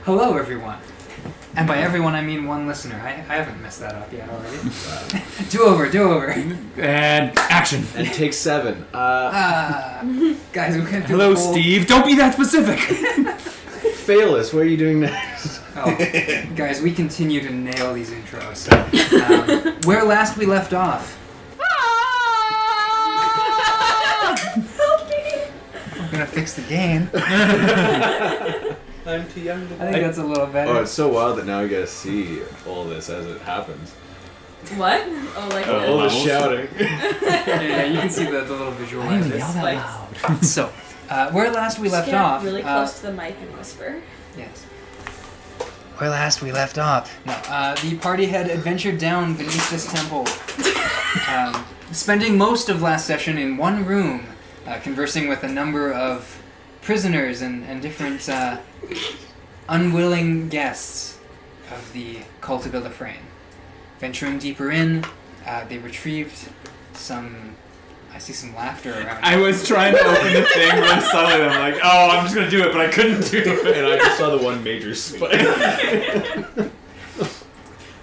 Hello, everyone. And by everyone, I mean one listener. I haven't messed that up yet already. Do over. And action. And take 7. Guys, we can't do Hello, the whole... Steve. Don't be that specific. Feaolyn, what are you doing next? Oh, guys, we continue to nail these intros. Where last we left off. Help me! I'm gonna fix the game. I'm too young to I think that's a little better. Oh, it's so wild that now we gotta see all this as it happens. What? Oh, like All the shouting. Yeah, you can see the little visual. I didn't yell that loud. So, where last we left off. Really close to the mic and whisper. Yes. Where last we left off. No, the party had adventured down beneath this temple, spending most of last session in one room, conversing with a number of prisoners and different unwilling guests of the cult of Illifraen. Venturing deeper in, they retrieved some... I see some laughter around. I was trying to open the thing really subtly. I'm like, oh, I'm just going to do it, but I couldn't do it. And I just saw the one major spike.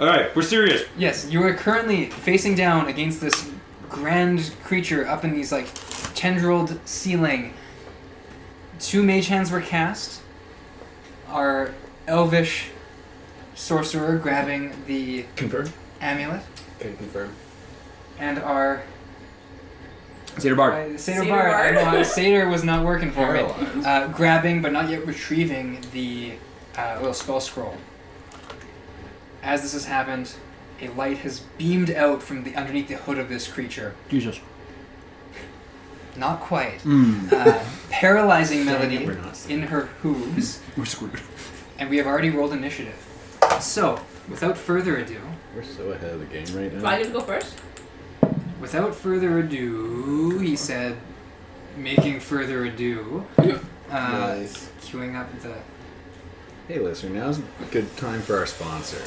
Alright, we're serious. Yes, you are currently facing down against this grand creature up in these, like, tendrilled ceiling. 2 mage hands were cast. Our elvish sorcerer grabbing the Confirm? amulet. Can confirm. And our... Satyr Bard. Satyr Satyr Bard. Bard. Satyr was not working for me. Paralyzed. Grabbing, but not yet retrieving the little spell scroll. As this has happened, a light has beamed out from underneath the hood of this creature. Jesus. Not quite. Paralyzing Melody We're not in her hooves. We're screwed. And we have already rolled initiative. So, without further ado... We're so ahead of the game right Do now. I get to go first? Without further ado, he said, making further ado, Nice. queuing up the... Hey, listener, now's a good time for our sponsor,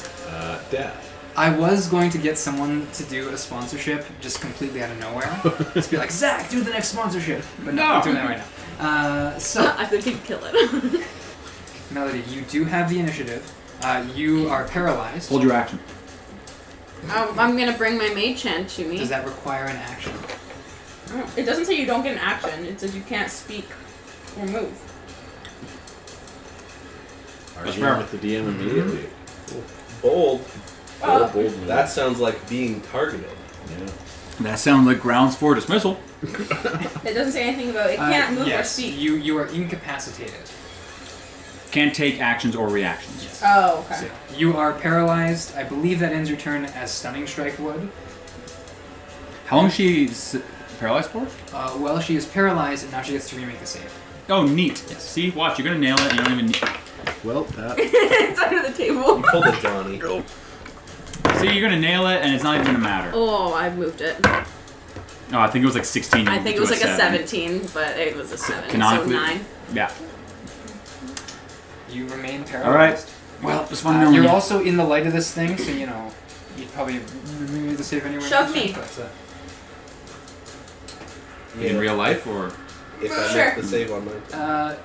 Death. I was going to get someone to do a sponsorship just completely out of nowhere. Just be like, Zach, do the next sponsorship. But no, I'm doing that right now. So, I think he'd kill it. Melody, you do have the initiative. You are paralyzed. Hold your action. I'm gonna bring my mage hand to me. Does that require an action? Oh, it doesn't say you don't get an action. It says you can't speak or move. Arguing with the DM immediately. Bold. Oh. Bold move. That sounds like being targeted. Yeah. That sounds like grounds for dismissal. It doesn't say anything about it can't move or yes, speak. you are incapacitated. Can't take actions or reactions. Yes. Oh, okay. So, you are paralyzed. I believe that ends your turn as Stunning Strike would. How long is she paralyzed for? Well, she is paralyzed, and now she gets to remake a save. Oh, neat. Yes. See, watch, you're going to nail it and you don't even need... Well, that... It's under the table. You pulled it, Johnny. See, you're going to nail it and it's not even going to matter. Oh, I moved it. Oh, I think it was like 16. I think it was like a 17, but it was a 7, so Canonically- 9. Yeah. You remain paralyzed. All right. Well, it was fun knowing You're you. also in the light of this thing, so you know you'd probably remove the save anyway. Shove me. In real life, or... If I Sure. make the save on mine.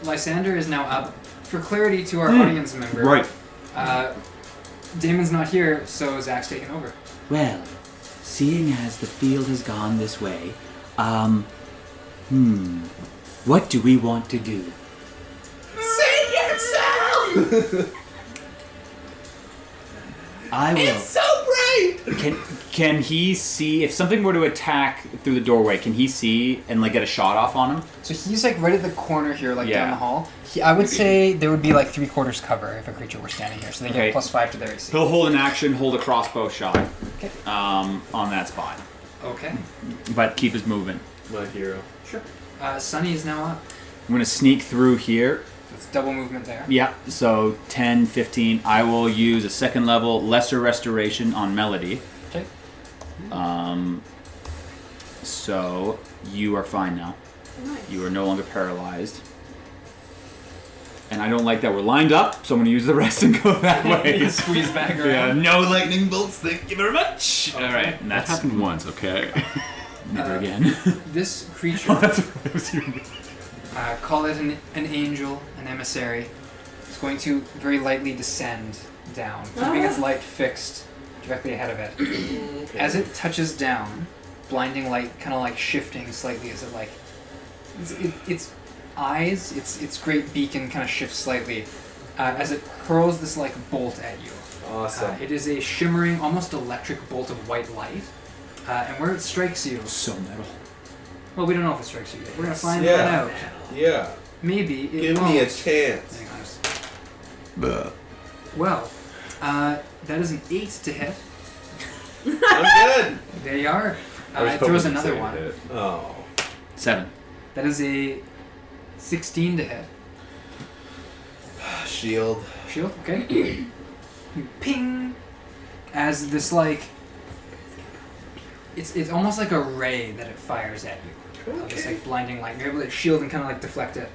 Lysander is now up. For clarity to our audience member, Right. Damon's not here, so Zach's taking over. Well, seeing as the field has gone this way, what do we want to do? Save yourself! I will. It's so bright! Can he see... If something were to attack through the doorway, can he see and like get a shot off on him? So he's like right at the corner here, like Yeah. down the hall. I would say there would be like 3/4 cover if a creature were standing here, so they Okay. get +5 to their AC. He'll hold an action, hold a crossbow shot Okay. on that spot. Okay. But keep his movement. My hero. Sure. Sunny is now up. I'm going to sneak through here. It's double movement there. Yeah, so 10, 15. I will use a second level Lesser Restoration on Melody. Okay. So you are fine now. Nice. You are no longer paralyzed. And I don't like that we're lined up, so I'm going to use the rest and go that way. Squeeze back around. Yeah, no lightning bolts, thank you very much. Okay. All right, and That that's happened once, okay? never again. This creature, That was your- call it an angel, an emissary, going to very lightly descend down, keeping its light fixed directly ahead of it. Okay. As it touches down, blinding light kind of like shifting slightly as it like its eyes, its great beacon kind of shifts slightly as it hurls this like bolt at you. Awesome. It is a shimmering, almost electric bolt of white light, and where it strikes you, So metal. well, we don't know if it strikes you yet. We're gonna find Yeah. that out. Yeah. Maybe it Give won't. me a chance. Hang on. Well, that is an 8 to hit. I'm good. There you are. I was It throws hoping you'd another say one. it. Oh. 7. That is a 16 to hit. Shield. Shield, okay. You ping as this like it's almost like a ray that it fires at you. This like blinding light. You're able to shield and kind of like deflect it.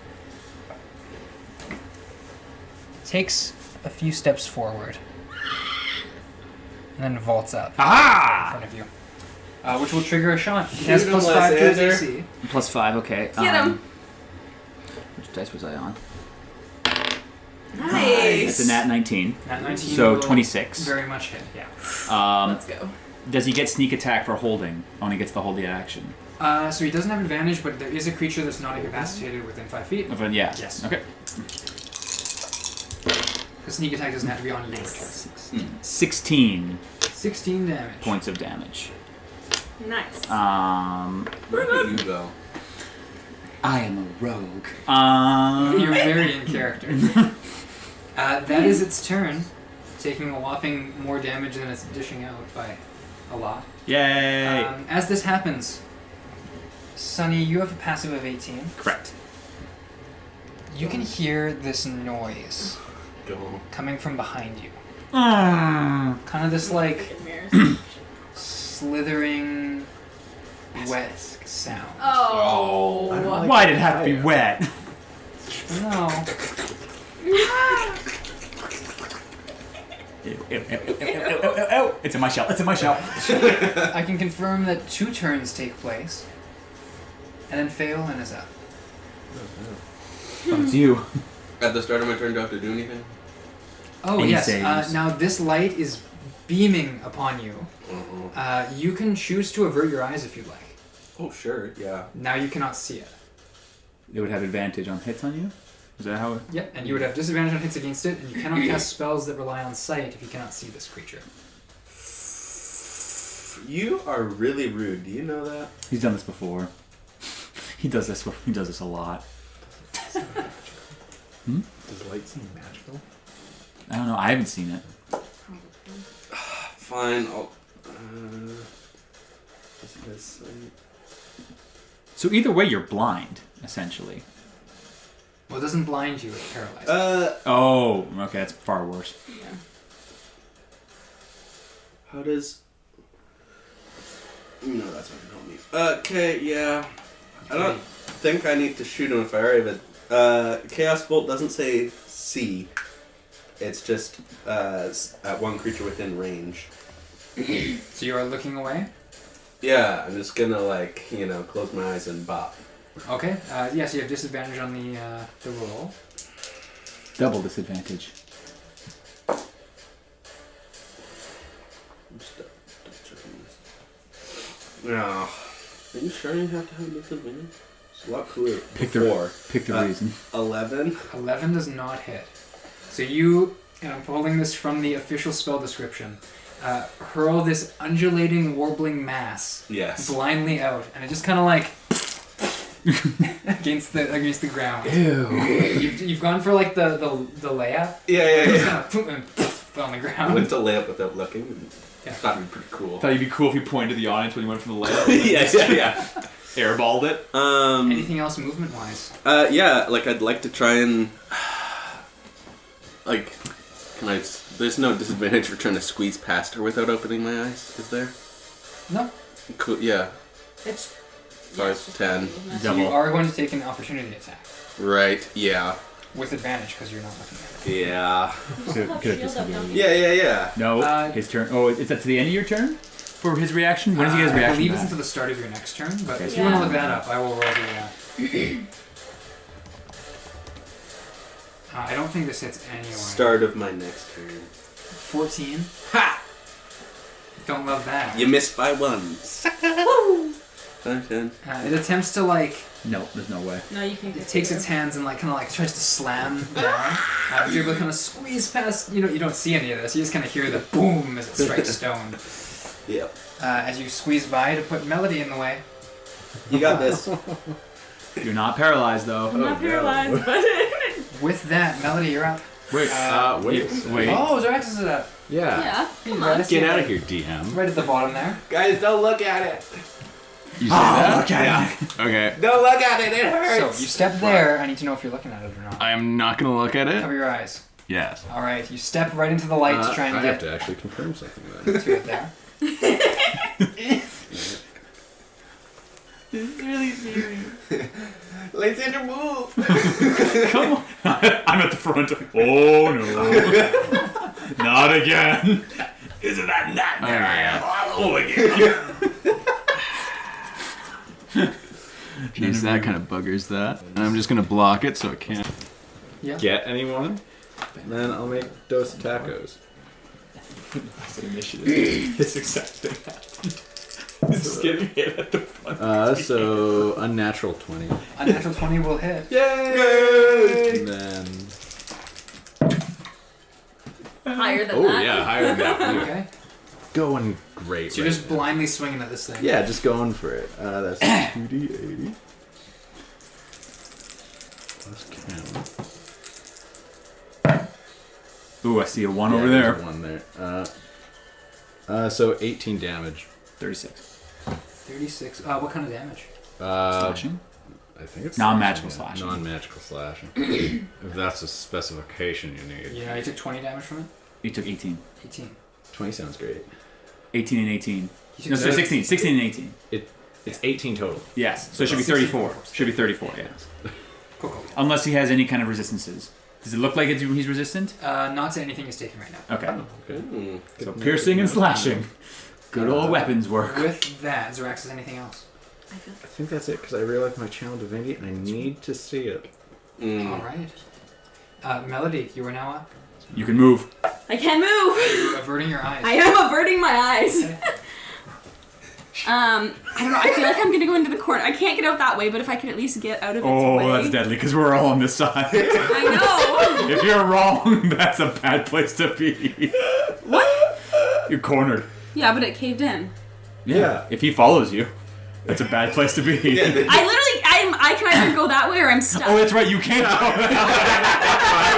Takes a few steps forward and then vaults up in front of you, which will trigger a shot. It has Shoot plus him, 5 to his Lysander. AC. Plus 5, okay. Get him. Which dice was I on? Nice. It's a nat 19. Nat 19 So will 26. Very much hit, yeah. Let's go. Does he get sneak attack for holding? Only gets the hold the action. So he doesn't have advantage, but there is a creature that's not incapacitated within 5 feet. Yeah. Yes. Okay. The sneak attack doesn't have to be on you. 16 16 damage. points of damage. Nice. Where do you go? I am a rogue. You're very in character. That is its turn, taking a whopping more damage than it's dishing out by a lot. Yay! As this happens, Sunny, you have a passive of 18. Correct. You can hear this noise Go. coming from behind you. Ah. Kind of this like Mirrors. slithering, wet sound. Oh. I don't like Why did it have to be wet? No. It's in my shell. It's in my shell. I can confirm that 2 turns take place, and then Feaolyn is up. Oh, it's you. At the start of my turn, do I have to do anything? Oh, Any yes. saves? Now this light is beaming upon you. Uh-huh. You can choose to avert your eyes if you'd like. Oh, sure. Yeah. Now you cannot see it. It would have advantage on hits on you? Is that how it... Yep, and you would have disadvantage on hits against it, and you cannot cast spells that rely on sight if you cannot see this creature. You are really rude. Do you know that? He's done this before. He does this a lot. Does light seem magical? I don't know. I haven't seen it. Fine. I'll. This. So either way, you're blind, essentially. Well, it doesn't blind you, it paralyzes. Oh, okay. That's far worse. Yeah. How does? No, that's not gonna help me. Okay, yeah. I don't think I need to shoot him if I already have it. Chaos Bolt doesn't say see. It's just at one creature within range. So you are looking away? Yeah, I'm just gonna close my eyes and bop. Okay. Yes, you have disadvantage on the roll. Double disadvantage. I'm just double checking this. No. Are you sure you have to have disadvantage? It's a lot cooler. Pick before. the reason. 11. 11 does not hit. So you, and I'm pulling this from the official spell description, hurl this undulating, warbling mass Yes. blindly out, and it just kind of like against the ground. Ew. You've gone for like the layup. Yeah. Just kind of and fell on the I ground. went to lay up without looking. Yeah. That'd be pretty cool. Thought it'd be cool if you pointed to the audience when you went from the lair. yeah. Airballed it. Anything else movement wise? Yeah, I'd like to try and can I? There's no disadvantage for trying to squeeze past her without opening my eyes, is there? No. Cool. Yeah. It's 5, 10. So you are going to take an opportunity attack Right. Yeah. with advantage because you're not looking at it. Yeah. So could have disadvantage. Yeah. No, Uh, his turn. Oh, is that to the end of your turn? For his reaction? When does he get his I reaction believe it's back? until the start of your next turn, but Okay, if so you want to yeah. look that up, I will roll the... I don't think this hits anyone. Start of my next turn. 14. Ha! Don't love that. You missed by 1. Woo! 5, 10. It attempts to No, there's no way. No, you can't. it takes its hands and kind of tries to slam down. You're able to kind of squeeze past. You don't see any of this. You just kind of hear the boom as it strikes stone. Yep. As you squeeze by to put Melody in the way. You got this. You're not paralyzed though. I'm not paralyzed, but With that, Melody, you're up. Wait. Wait. Wait. Oh, Zoraxis is up. Yeah. yeah. Come Right on. at Get the- out of here, DM. Right at the bottom there. Guys, don't look at it. You say that? Okay. Okay. Don't look at it. It So hurts. you step there. I need to know if you're looking at it or not. I am not gonna look at Cover it. your eyes. Yes. All right. You step right into the light to try and I have get to actually confirm something then. to it there. Really serious. Lysander, move. Come on. I'm at the front. Oh no. Not again. Isn't that nightmare? Oh, Jeez, that kind of buggers that. And I'm just gonna block it so it can't Yeah. get anyone. Then I'll make Dos Tacos. Initiative. It's exactly that. Just getting hit at the front. So unnatural 20. A natural 20 will hit. Yay! And then Higher than oh that. yeah, higher than that. Okay. Going great. So you're right just now. blindly swinging at this thing. Yeah, just going for it. That's 2d80 plus count. Ooh, I see a 1 Yeah, over there's there. a 1 there. So 18 damage. 36. 36. What kind of damage? Slashing? I think it's Non-magical slashing. Non-magical slashing. If that's a specification you need. Yeah, you took 20 damage from it? You took 18. 18. 20 sounds great. 18 and 18. You took No, sorry, 16. 16 and 18. It's 18 total. Yes. So it should be 34. Should be 34, yeah. Cool, cool. Unless he has any kind of resistances. Does it look like he's resistant? Not to anything he's taking right now. Okay. Good. So piercing and slashing. Good old weapons work. With that, Zoraxis, anything else? I think that's it because I realized my channel divinity and I need to see it. All right. Melody, you are now up. You can move. I can't move. You're averting your eyes. I am averting my eyes. Okay. I don't know. I feel like I'm gonna go into the corner. I can't get out that way, but if I can at least get out of its Oh, way. that's deadly because we're all on this side. I know. If you're wrong, that's a bad place to be. What? You're cornered. Yeah, but it caved in. Yeah. If he follows you, that's a bad place to be. I can either go that way or I'm stuck. Oh, that's right. You can't go that way.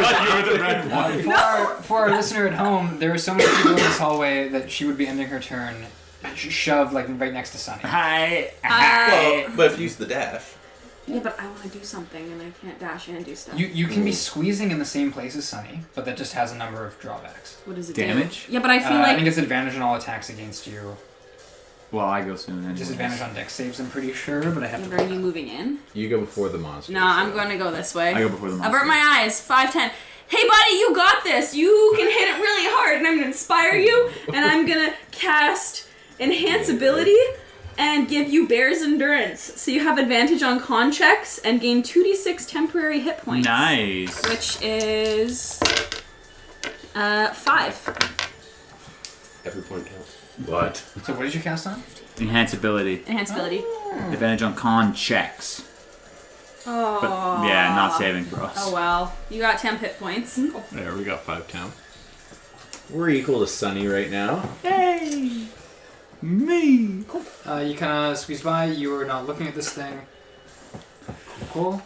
I thought you were the red one. For our listener at home, there are so many people in this hallway that she would be ending her turn shoved right next to Sunny. Hi. Well, but if you use the dash. Yeah, but I want to do something and I can't dash in and do stuff. You can be squeezing in the same place as Sunny, but that just has a number of drawbacks. What does it Damage? do? Yeah, but I feel I like... think it's advantage on all attacks against you. Well, I go soon. Anyways. Disadvantage on dex saves, I'm pretty sure, but I have Yeah, to. but are you moving in? You go before the monster. No, I'm going to go this way. I go before the monster. Avert my eyes. 5, 10. Hey, buddy, you got this. You can hit it really hard, and I'm going to inspire you, and I'm going to cast Enhance Ability and give you Bear's Endurance. So you have advantage on con checks and gain 2d6 temporary hit points. Nice. Which is 5. Every point counts. What? So what did you cast on? Enhance ability. Enhance Ability. Advantage on con checks. Oh. But yeah, not saving throws. Oh, well. You got 10 hit points. There, we got 5 count. We're equal to Sunny right now. Hey! Me! You kind of squeeze by, you are not looking at this thing. Cool.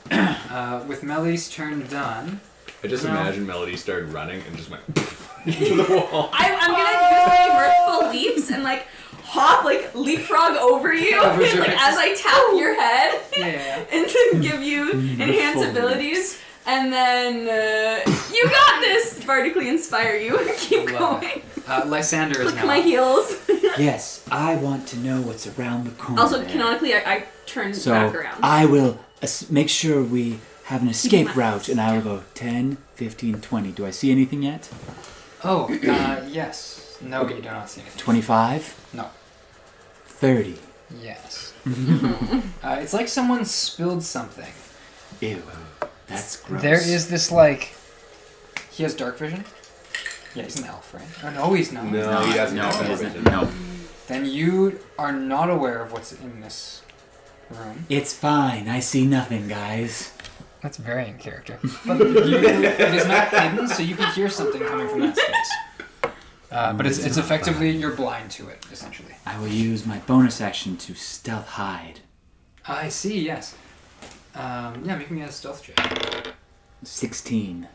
With Melody's turn done. I just No. imagine Melody started running and just went into the wall. I'm gonna use my mirthful leaps and hop leapfrog over you Over your head. as I tap your head Yeah. and then give you enhance Mirthful abilities and then you got this vertically inspire you and keep Love going. Lysander is Look now at my up. heels. Yes, I want to know what's around the corner. Also, there. canonically, I turn So back around. I will make sure we have an escape my route, and I will go 10, 15, 20. Do I see anything yet? Oh, yes. No, you do not see anything. 25? No. 30. Yes. It's like someone spilled something. Ew. That's gross. There is this He has dark vision? Yeah, he's an elf, right? Oh, no, he's not. No, he doesn't. No, have he dark isn't. vision. No. Then you are not aware of what's in this room. It's fine. I see nothing, guys. That's very in character. But it is not hidden, so you can hear something coming from that space. But it's effectively, you're blind to it, essentially. I will use my bonus action to stealth hide. I see, yes. Yeah, make me a stealth check. 16.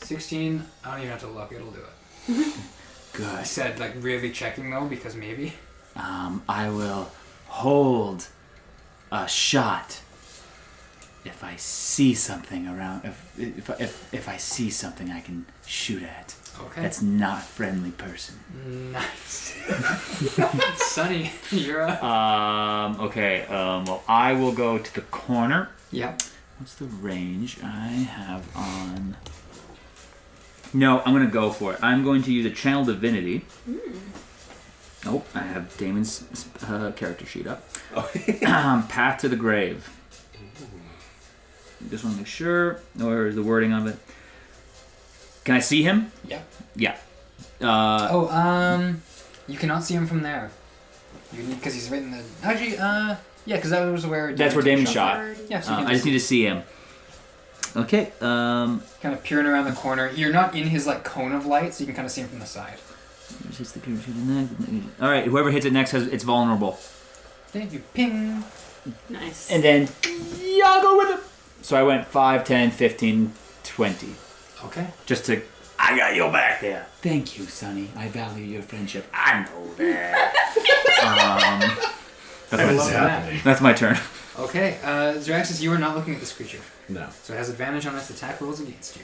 16, I don't even have to look, it'll do it. I Good. said, like, really checking, though, because maybe. I will hold a shot if I see something around. If I see something I can shoot at. Okay. That's not a friendly person. Nice. Sunny, you're up. Okay. Well, I will go to the corner. Yep. What's the range I have on? No, I'm gonna go for it. I'm going to use a channel divinity. Oh, I have Damon's character sheet up. Path to the grave. Just want to make sure, or is the wording of it? Can I see him? Yeah. Yeah. You cannot see him from there. You need, because he's right in the. Actually, yeah, because that was where. That's where Damon shot. Yeah, so you can I just need to see him. Okay. kind of peering around the corner. You're not in his like cone of light, so you can kind of see him from the side. All right. Whoever hits it next it's vulnerable. Okay, you ping. Nice. And then y'all go with it. So I went 5, 10, 15, 20. Okay. Just to. I got your back there. Thank you, Sonny. I value your friendship. I know that. What is happening? That's my turn. Okay, Zeraxis, you are not looking at this creature, No. so it has advantage on its attack rolls against you.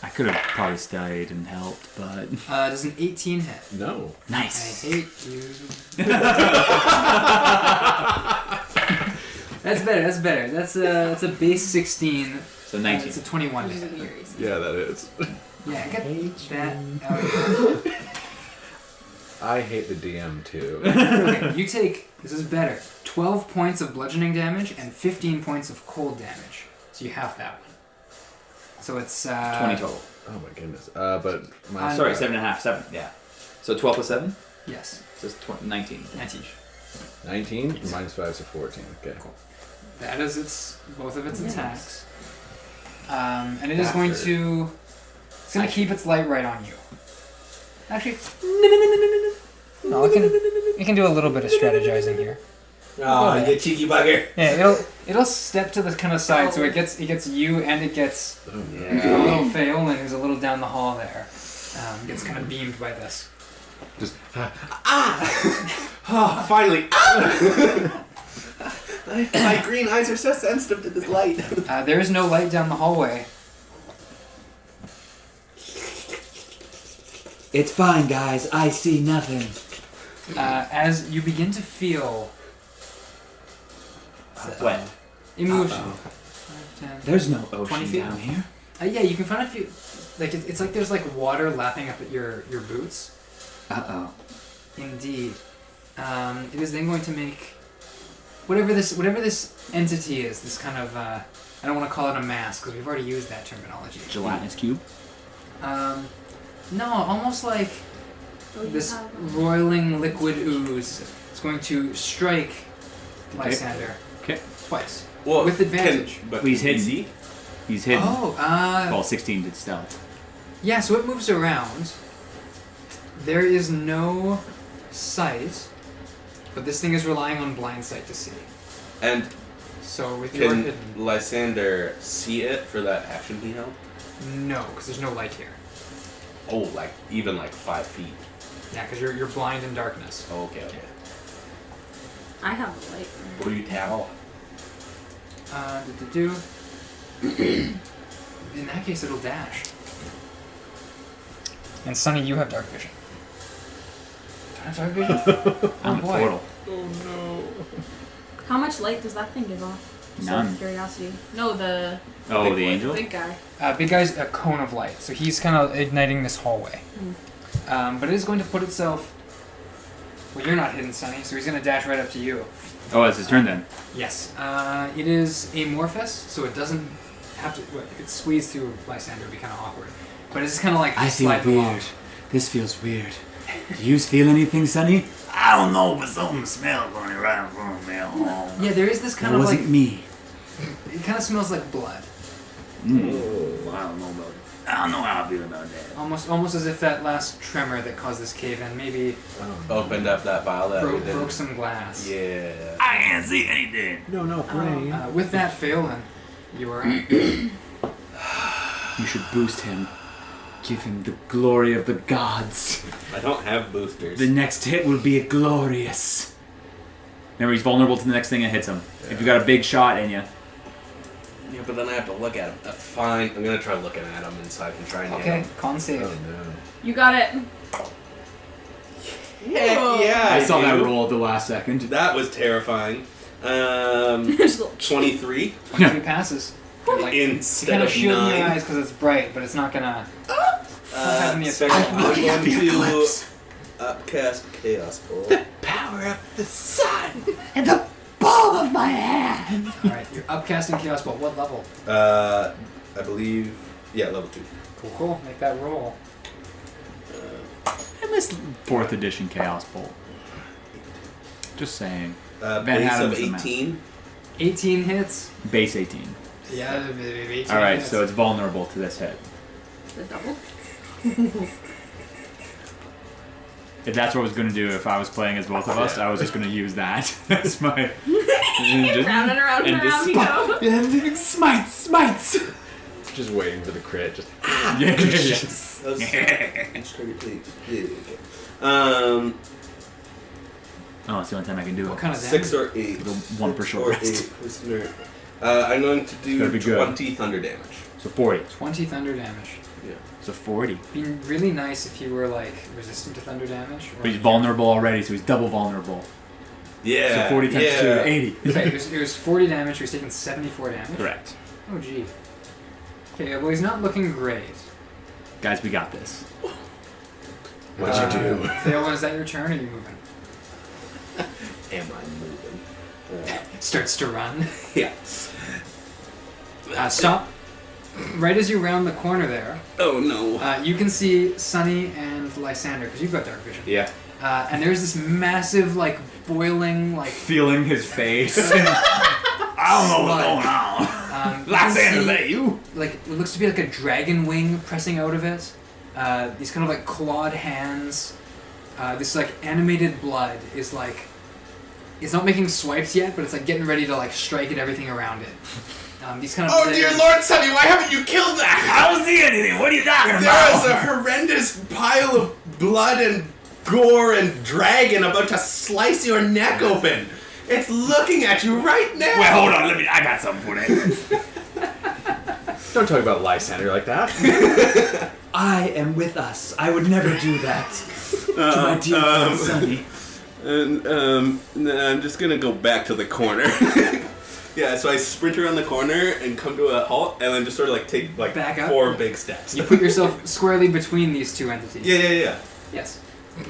I could have probably stayed and helped, but. Does an 18 hit? No. I Nice. hate you. That's better. That's better. That's a base 16. So 19. It's a 21 to hit. Yeah, that is. Yeah, get that out of here. I hate the DM too. Okay, you take, this is better, 12 points of bludgeoning damage and 15 points of cold damage. So you have that one. So it's 20 total. Oh my goodness. But my Sorry, 7.5. 7. Yeah. So 12 plus 7? Yes, So it's 19. 19. 19 minus 5 is 14. Okay. Cool. That is both of its attacks. And it is going to, it's going to keep its light right on you. Actually, no, it can do a little bit of strategizing here. Oh, you cheeky bugger. Yeah, it'll step to the kind of side, so it gets you and it gets a little Feaolyn who's a little down the hall there. Gets kind of beamed by this. Just Oh, finally. My green eyes are so sensitive to this light. There is no light down the hallway. It's fine, guys. I see nothing. As you begin to feel Wet. emotion. 10, There's no 20 ocean feet? down here. Yeah, you can find a few. Like it's like there's like water lapping up at your boots. Uh-oh. Indeed. It is then going to make whatever this entity is. This kind of I don't want to call it a mask because we've already used that terminology. Gelatinous cube. No, almost like this roiling liquid ooze. It's going to strike Lysander Okay. twice Well, with advantage. But He's can you hidden. see? He's hidden. Oh, Well, 16 did stealth. yeah. So it moves around. There is no sight, but this thing is relying on blind sight to see. And So with your can hidden, Lysander see it for that action he held? no, because there's no light here. Oh, like even like 5 feet. Yeah, because you're blind in darkness. Oh, okay. I have a light. Blue towel. In that case, it'll dash. And Sunny, you have dark vision. Do I have dark vision? I'm a boy. portal. How much light does that thing give off? Just out of None. curiosity. No, the Oh, the angel? big guy. Big guy's a cone of light, so he's kind of igniting this hallway. But it is going to put itself. Well, you're not hidden, Sunny, so he's going to dash right up to you. Oh, it's his turn then. Yes. It is amorphous, so it doesn't have to. If it's squeezed through Lysander, it'd be kind of awkward. But it's just kind of like I feel sliding along. weird. This feels weird. Do you feel anything, Sonny? I don't know, but something smells funny right in front of me at home. Yeah, there is this kind It of wasn't like. me. It kind of smells like blood. Oh, I don't know about it. I don't know how I feel about that. Almost as if that last tremor that caused this cave in maybe Opened up that vial that we broke didn't. some glass. Yeah. I can't see anything. No, brain. With that, Feaolyn, you are. You should boost him. Give him the glory of the gods. I don't have boosters. The next hit will be glorious. Remember, he's vulnerable to the next thing that hits him. If you got a big shot in you. Yeah, but then I have to look at him. Fine, I'm gonna try looking at him and so I can try and hit Okay, him. con save. Oh no. You got it. Heck yeah, I saw that do. roll at the last second. That was terrifying. Just a little 23 23 passes. Like, it's instead kind of of shielding 9. your eyes because it's bright, but it's not gonna. having the So effect. I'm going to eclipse. upcast Chaos Bolt. Power of the sun and the palm of my hand. All right, you're upcasting Chaos Bolt. What level? I believe, level 2. Cool. Make that roll. And this 4th edition Chaos Bolt. Just saying. Van Base Hadden of was the master. 18. 18 hits. Base 18. Yeah, 18 Alright, hits. so it's vulnerable to this hit. The double. If that's what I was going to do if I was playing as both of us, I was just going to use that. That's my... just, Round and around and and just around you go. Smites. Just waiting for the crit. Just yes. That's incredibly big. Oh, that's the only time I can do What it. kind of 6 damage? or 8. The one per short or rest. 8. Prisoner. I'm going to Gotta do be good. 20 thunder damage. So 40. 20 thunder damage. Yeah. So 40. Be really nice if you were like resistant to thunder damage. But he's vulnerable already, so he's double vulnerable. Yeah. So 40 times 2, 80. Okay, it was 40 damage. You're taking 74 damage. Correct. Oh gee. Okay, well he's not looking great. Guys, we got this. what'd you do? Feaolyn, is that your turn? Or are you moving? Am I moving? Starts to run. Yeah. Stop. Right as you round the corner there, Oh no. you can see Sunny and Lysander because you've got dark vision. Yeah. And there's this massive, like boiling, like Feeling his face. I don't know what's Blood. going on. you can Lysander, is see, that you? like it looks to be like a dragon wing pressing out of it. These kind of like clawed hands. This like animated blood is like it's not making swipes yet, but it's like getting ready to like strike at everything around it. These kind of Oh dear Lord, Sonny, why haven't you killed that? I don't see anything. What are you talking There about? is a horrendous pile of blood and gore and dragon about to slice your neck open. It's looking at you right now. Wait, hold on. I got something for that. Don't talk about Lysander like that. I am with us. I would never do that to my dear friend Sonny. And I'm just gonna go back to the corner. Yeah, so I sprint around the corner and come to a halt, and then just sort of like take like Back up? 4 big steps. You put yourself squarely between these two entities. Yeah. Yes.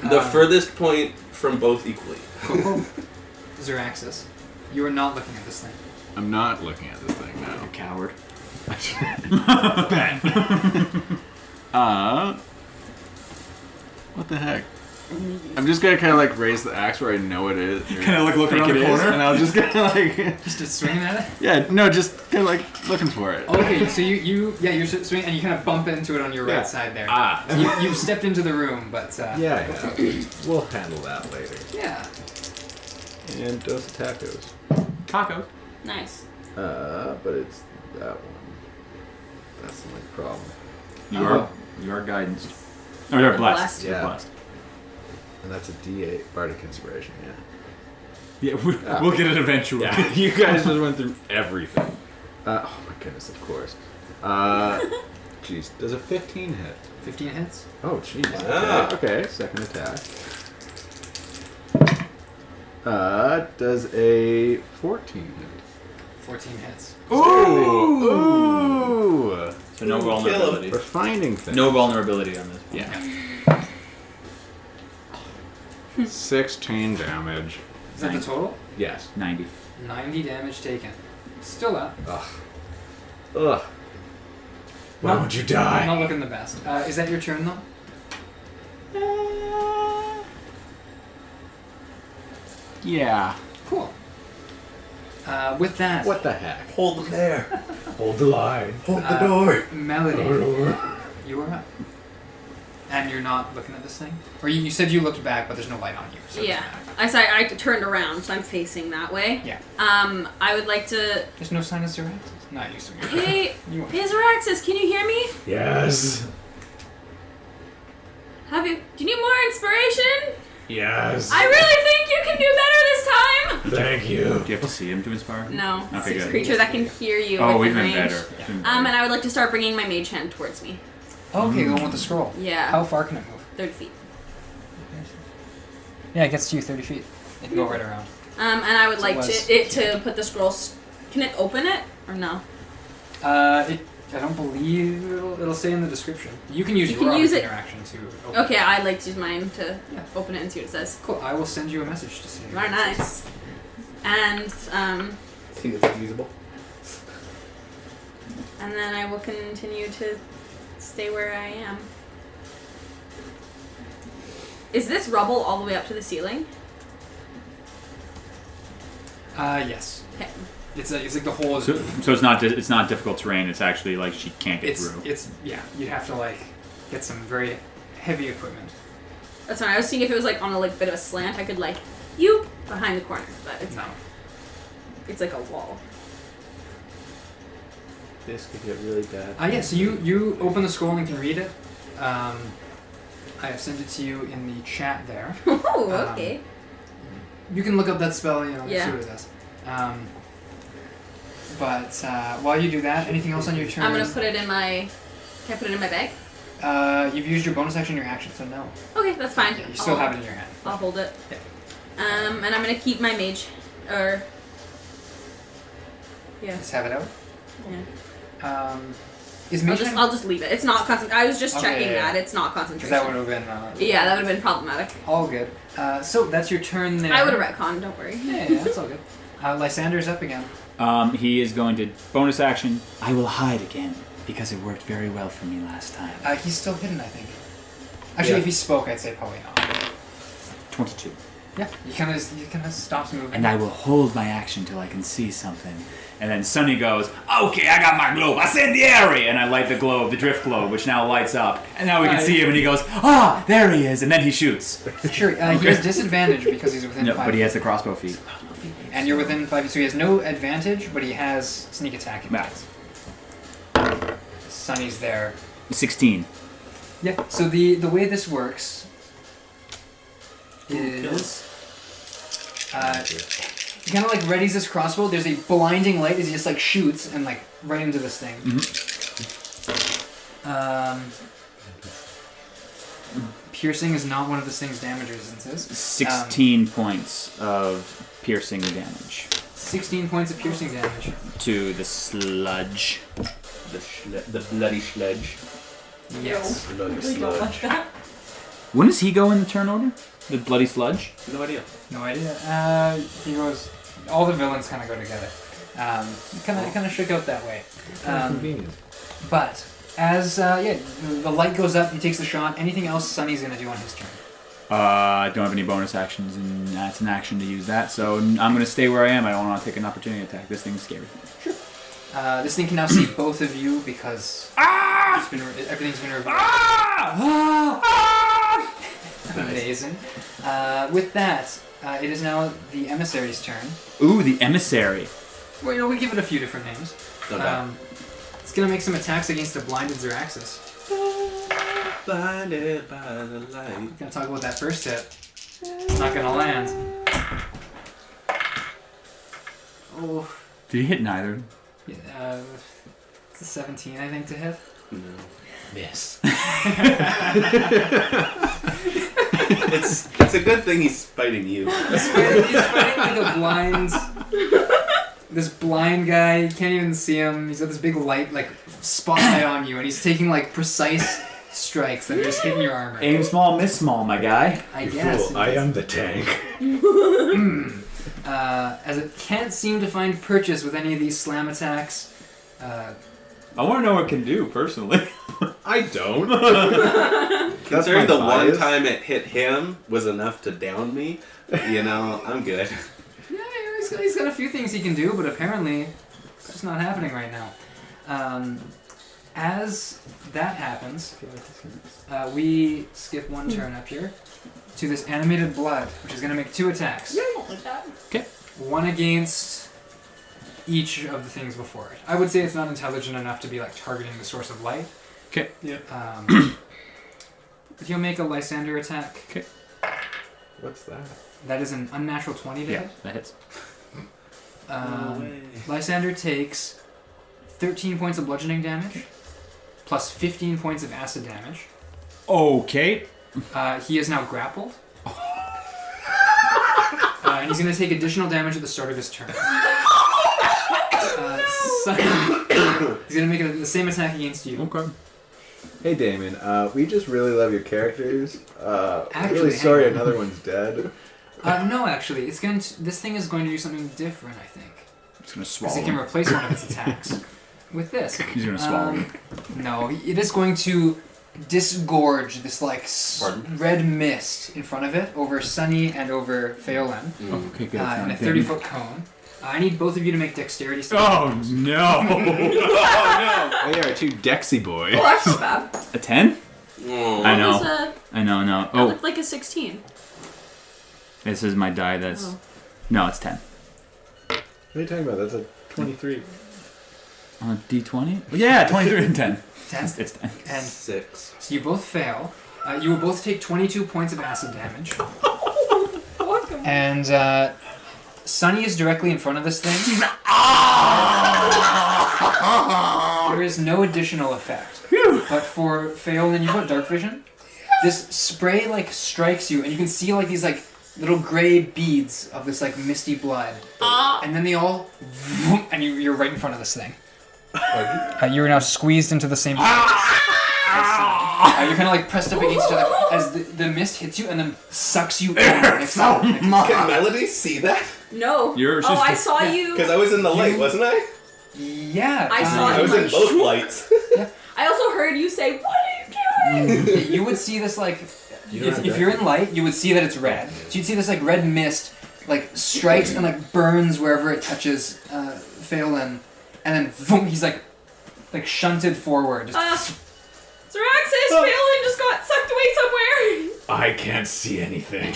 The furthest point from both equally. Zeraxis, you are not looking at this thing. I'm not looking at this thing now. Coward. What the heck? I'm just gonna kind of like raise the axe where I know it is. Kinda like looking think around it the is, corner? and I'll just kind of like, Just swinging at it? yeah, no, just kind of like looking for it. Okay, so you're swinging and you kind of bump into it on your Yeah. right side there. Ah. So you've stepped into the room, but Yeah, we'll handle that later. yeah. And Dos Tacos. Tacos. Nice. But it's that one. That's my problem. You are guidance. Oh, you're blessed. Blessed. You're Yeah. blessed. And that's a D8 Bardic Inspiration, yeah. Yeah, we'll get it eventually. Yeah, you guys just went through everything. Oh my goodness, of course. Jeez, does a 15 hit? 15 hits. Oh, jeez. Wow. Okay, second attack. Does a 14 hit? 14 hits. Ooh! So no Ooh, vulnerability. We're finding things. No vulnerability on this. Yeah. 16 damage. Is that the total? Yes. 90. 90 damage taken. Still up. Ugh. Why won't you die? Not looking the best. Is that your turn, though? Yeah. Cool. With that, What the heck? Hold them there. Hold the line. Hold the door. Melody, you are up. And you're not looking at this thing? Or you said you looked back, but there's no light on you. So it Yeah. doesn't matter. I turned around, so I'm facing that way. Yeah. I would like to... There's no sign of Zeraxis? Not used to it. Hey, You are. hey Zeraxis, can you hear me? Yes. Do you need more inspiration? Yes. I really think you can do better this time! Thank you. Do you have to see him to inspire? No, Okay, it's a good. creature that can hear you Oh, within even range. better. Yeah. Even And better. I would like to start bringing my mage hand towards me. Okay, going with the scroll. Yeah. How far can it move? 30 feet. Yeah, it gets to you 30 feet. It can go right around. And I would So like was- to put the scroll... Can it open it? Or no? I don't believe it'll say in the description. You can use You your can use obvious it- interaction to open Okay, I'd like to use mine to Yeah. open it and see what it says. Cool. I will send you a message to see. Very nice. And, See if it's usable. and then I will continue to stay where I am. Is this rubble all the way up to the ceiling? Yes. Okay. It's like the hole is. So it's not difficult terrain. It's actually like she can't get through. Yeah. You'd have to like get some very heavy equipment. That's fine. I was seeing if it was like on a like bit of a slant, I could like you behind the corner, but it's No. fine. It's like a wall. This could get really bad. Yeah. So you open the scroll and can read it. I have sent it to you in the chat there. Oh, okay. You can look up that spell. You know, Yeah. see what it does. But while you do that, anything else on your turn? I'm gonna put it in my. Can I put it in my bag? You've used your bonus action in your action, so no. Okay, that's fine. Yeah, you still have it in your hand. I'll hold it. Yeah. And I'm gonna keep my mage. Or. Yeah. Just have it out. Yeah. Is mage I'll just leave it. It's not concent. I was just Okay, checking yeah. that it's not because concentration. that would have been. Yeah, that would have been problematic. All good. So that's your turn there. I would have retconned. Don't worry. Yeah, that's all good. Lysander's up again. He is going to bonus action. I will hide again because it worked very well for me last time. He's still hidden, I think. Actually, Yeah. if he spoke, I'd say probably not. 22. Yeah, he kind of stops moving. And I will hold my action till I can see something. And then Sunny goes, okay, I got my globe. Incendiary! And I light the globe, the drift globe, which now lights up. And now we can see him, and he goes, ah, there he is. And then he shoots. Sure, he has disadvantage because he's within No, 5 but he has the crossbow feet. And you're within 5 feet, so he has no advantage, but he has sneak attack. Max. Sunny's there. 16. Yeah. So the way this works is he kind of like readies this crossbow. There's a blinding light as he just like shoots and like right into this thing. Piercing is not one of this thing's damage resistances. 16 points of piercing damage 16 points of piercing damage. to the sludge. The bloody sledge. Yes. Bloody I really don't like that. When does he go in the turn order? The bloody sludge? No idea. No idea. He goes. All the villains kind of go together. Kind of shook out that way. Convenient. But as the light goes up, he takes the shot. Anything else Sunny's gonna do on his turn? I don't have any bonus actions, and that's an action to use that, so I'm going to stay where I am. I don't want to take an opportunity attack. This thing's scary. This thing can now see both of you because everything's been revealed. Amazing. With that, it is now the emissary's turn. Ooh, the emissary. Well, we give it a few different names. Okay. It's gonna make some attacks against the blinded Zeraxis. Blinded by the light. Gonna talk about that first hit. It's not gonna land. Oh, Did he hit neither? yeah, it's a 17, I think, to hit. No. Miss. It's a good thing he's fighting you. He's fighting like a blind. This blind guy, you can't even see him. He's got this big light, like spotlight on you, and he's taking like precise strikes that are just hitting your armor. Aim small, miss small, my guy. I guess. Fool, I am the tank. as it can't seem to find purchase with any of these slam attacks. I want to know what it can do, personally. I don't. Considering the one bias. time it hit him was enough to down me, I'm good. Yeah, he's got a few things he can do, but apparently it's just not happening right now. As that happens, we skip one turn up here to this animated blood, which is going to make 2 attacks. Okay. One against each of the things before it. I would say it's not intelligent enough to be like targeting the source of light. Okay. Yeah. He'll make a Lysander attack. Okay. What's that? That is an unnatural 20 to Yeah, hit. that hits. Lysander takes 13 points of bludgeoning damage, plus 15 points of acid damage. Okay. He is now grappled. And he's going to take additional damage at the start of his turn. He's going to make the same attack against you. Okay. Hey Damon, we just really love your characters. Actually, really sorry hang on. another one's dead. No, actually, it's going to. This thing is going to do something different, I think, It's going to because swallow it can him. replace one of its attacks with this. He's going to swallow him. No, it is going to disgorge this like Pardon? red mist in front of it over Sunny and over Feaolyn Okay, good. in a 30-foot cone. I need both of you to make dexterity saves. Oh, no. They are 2 Dexy boys. Oh, that's not bad. A 10? Oh. I know. That was I know, no. that Oh, looked like a 16. this is my die that's... Oh. No, it's 10. What are you talking about? That's a 23. On a D20? Yeah, 23 and 10. 10. It's 10. And 6. so you both fail. You will both take 22 points of acid damage. And Sunny is directly in front of this thing. There is no additional effect. But for Feaolyn, you've got dark vision. This spray like strikes you, and you can see like these like little gray beads of this like misty blood. And then they all, and you're right in front of this thing. You are now squeezed into the same. You're kind of like pressed up against each other as the mist hits you and then sucks you in. Can Melody see that? No. You're Oh, I just- saw yeah. you. Because I was in the light, wasn't I? Yeah. I saw I you. was in both lights. I also heard you say, "What are you doing?" You would see this like, You don't have if you're in light, you would see that it's red. So you'd see this like red mist like strikes and like burns wherever it touches Feaolyn, and then boom, he's like shunted forward. Xeraxis, Feaolyn just got sucked away somewhere. I can't see anything.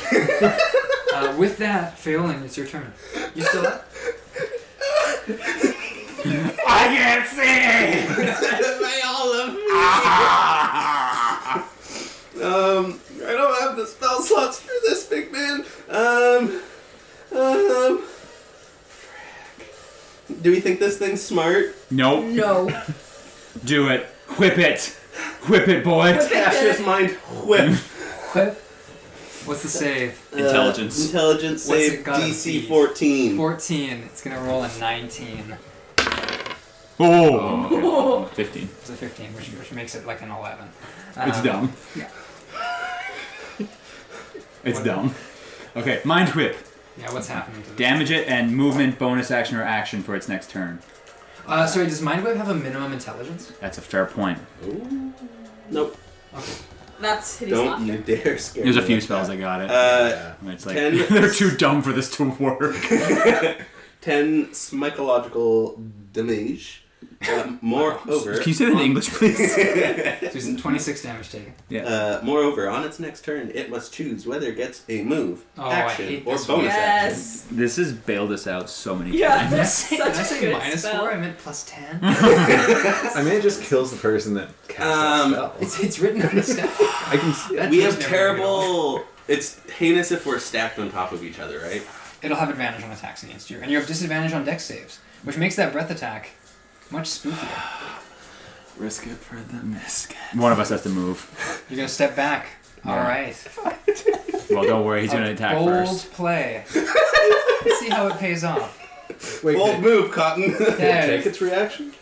With that, Feaolyn, it's your turn. You still up? I can't see! They all love me. I don't have the spell slots for this, big man. Do we think this thing's smart? Nope. No. Do it. Whip it. Whip it, boy. Cassius mind whip. Whip. What's the save? Intelligence. Intelligence What's save it gotta DC be? 14. 14. It's gonna roll a 19. Oh, okay. 15. It's a 15, which makes it like an 11. It's dumb. Yeah. It's dumb. Okay, Mind Whip. Yeah, what's happening to this? Damage it and movement, bonus action, or action for its next turn. Sorry, does Mind Whip have a minimum intelligence? That's a fair point. Nope. That's hideous Don't laughter. you dare scare There's a me few like spells that. I got it. It's like 10 they're too dumb for this to work. 10 psychological damage. Moreover, Can you say that in English, please? So he's 26 damage taken. moreover, on its next turn, it must choose whether it gets a move, Oh, I action, hate or this one. bonus Yes. This has bailed us out so many Yeah, times. that's such Did I a say good minus spell. 4? I meant plus 10. I mean, it just kills the person that casts that spell. It's written on the staff. I can see That We door's have never terrible. It's heinous if we're stacked on top of each other, right? It'll have advantage on attacks against you, and you have disadvantage on dex saves, which makes that breath attack much spookier. Risk it for the misc. One of us has to move. You're gonna step back. All right. Well, don't worry, he's going to attack Bold first. play. Let's see how it pays off. Wait, Bold move, Cotton. Yeah, take its reaction?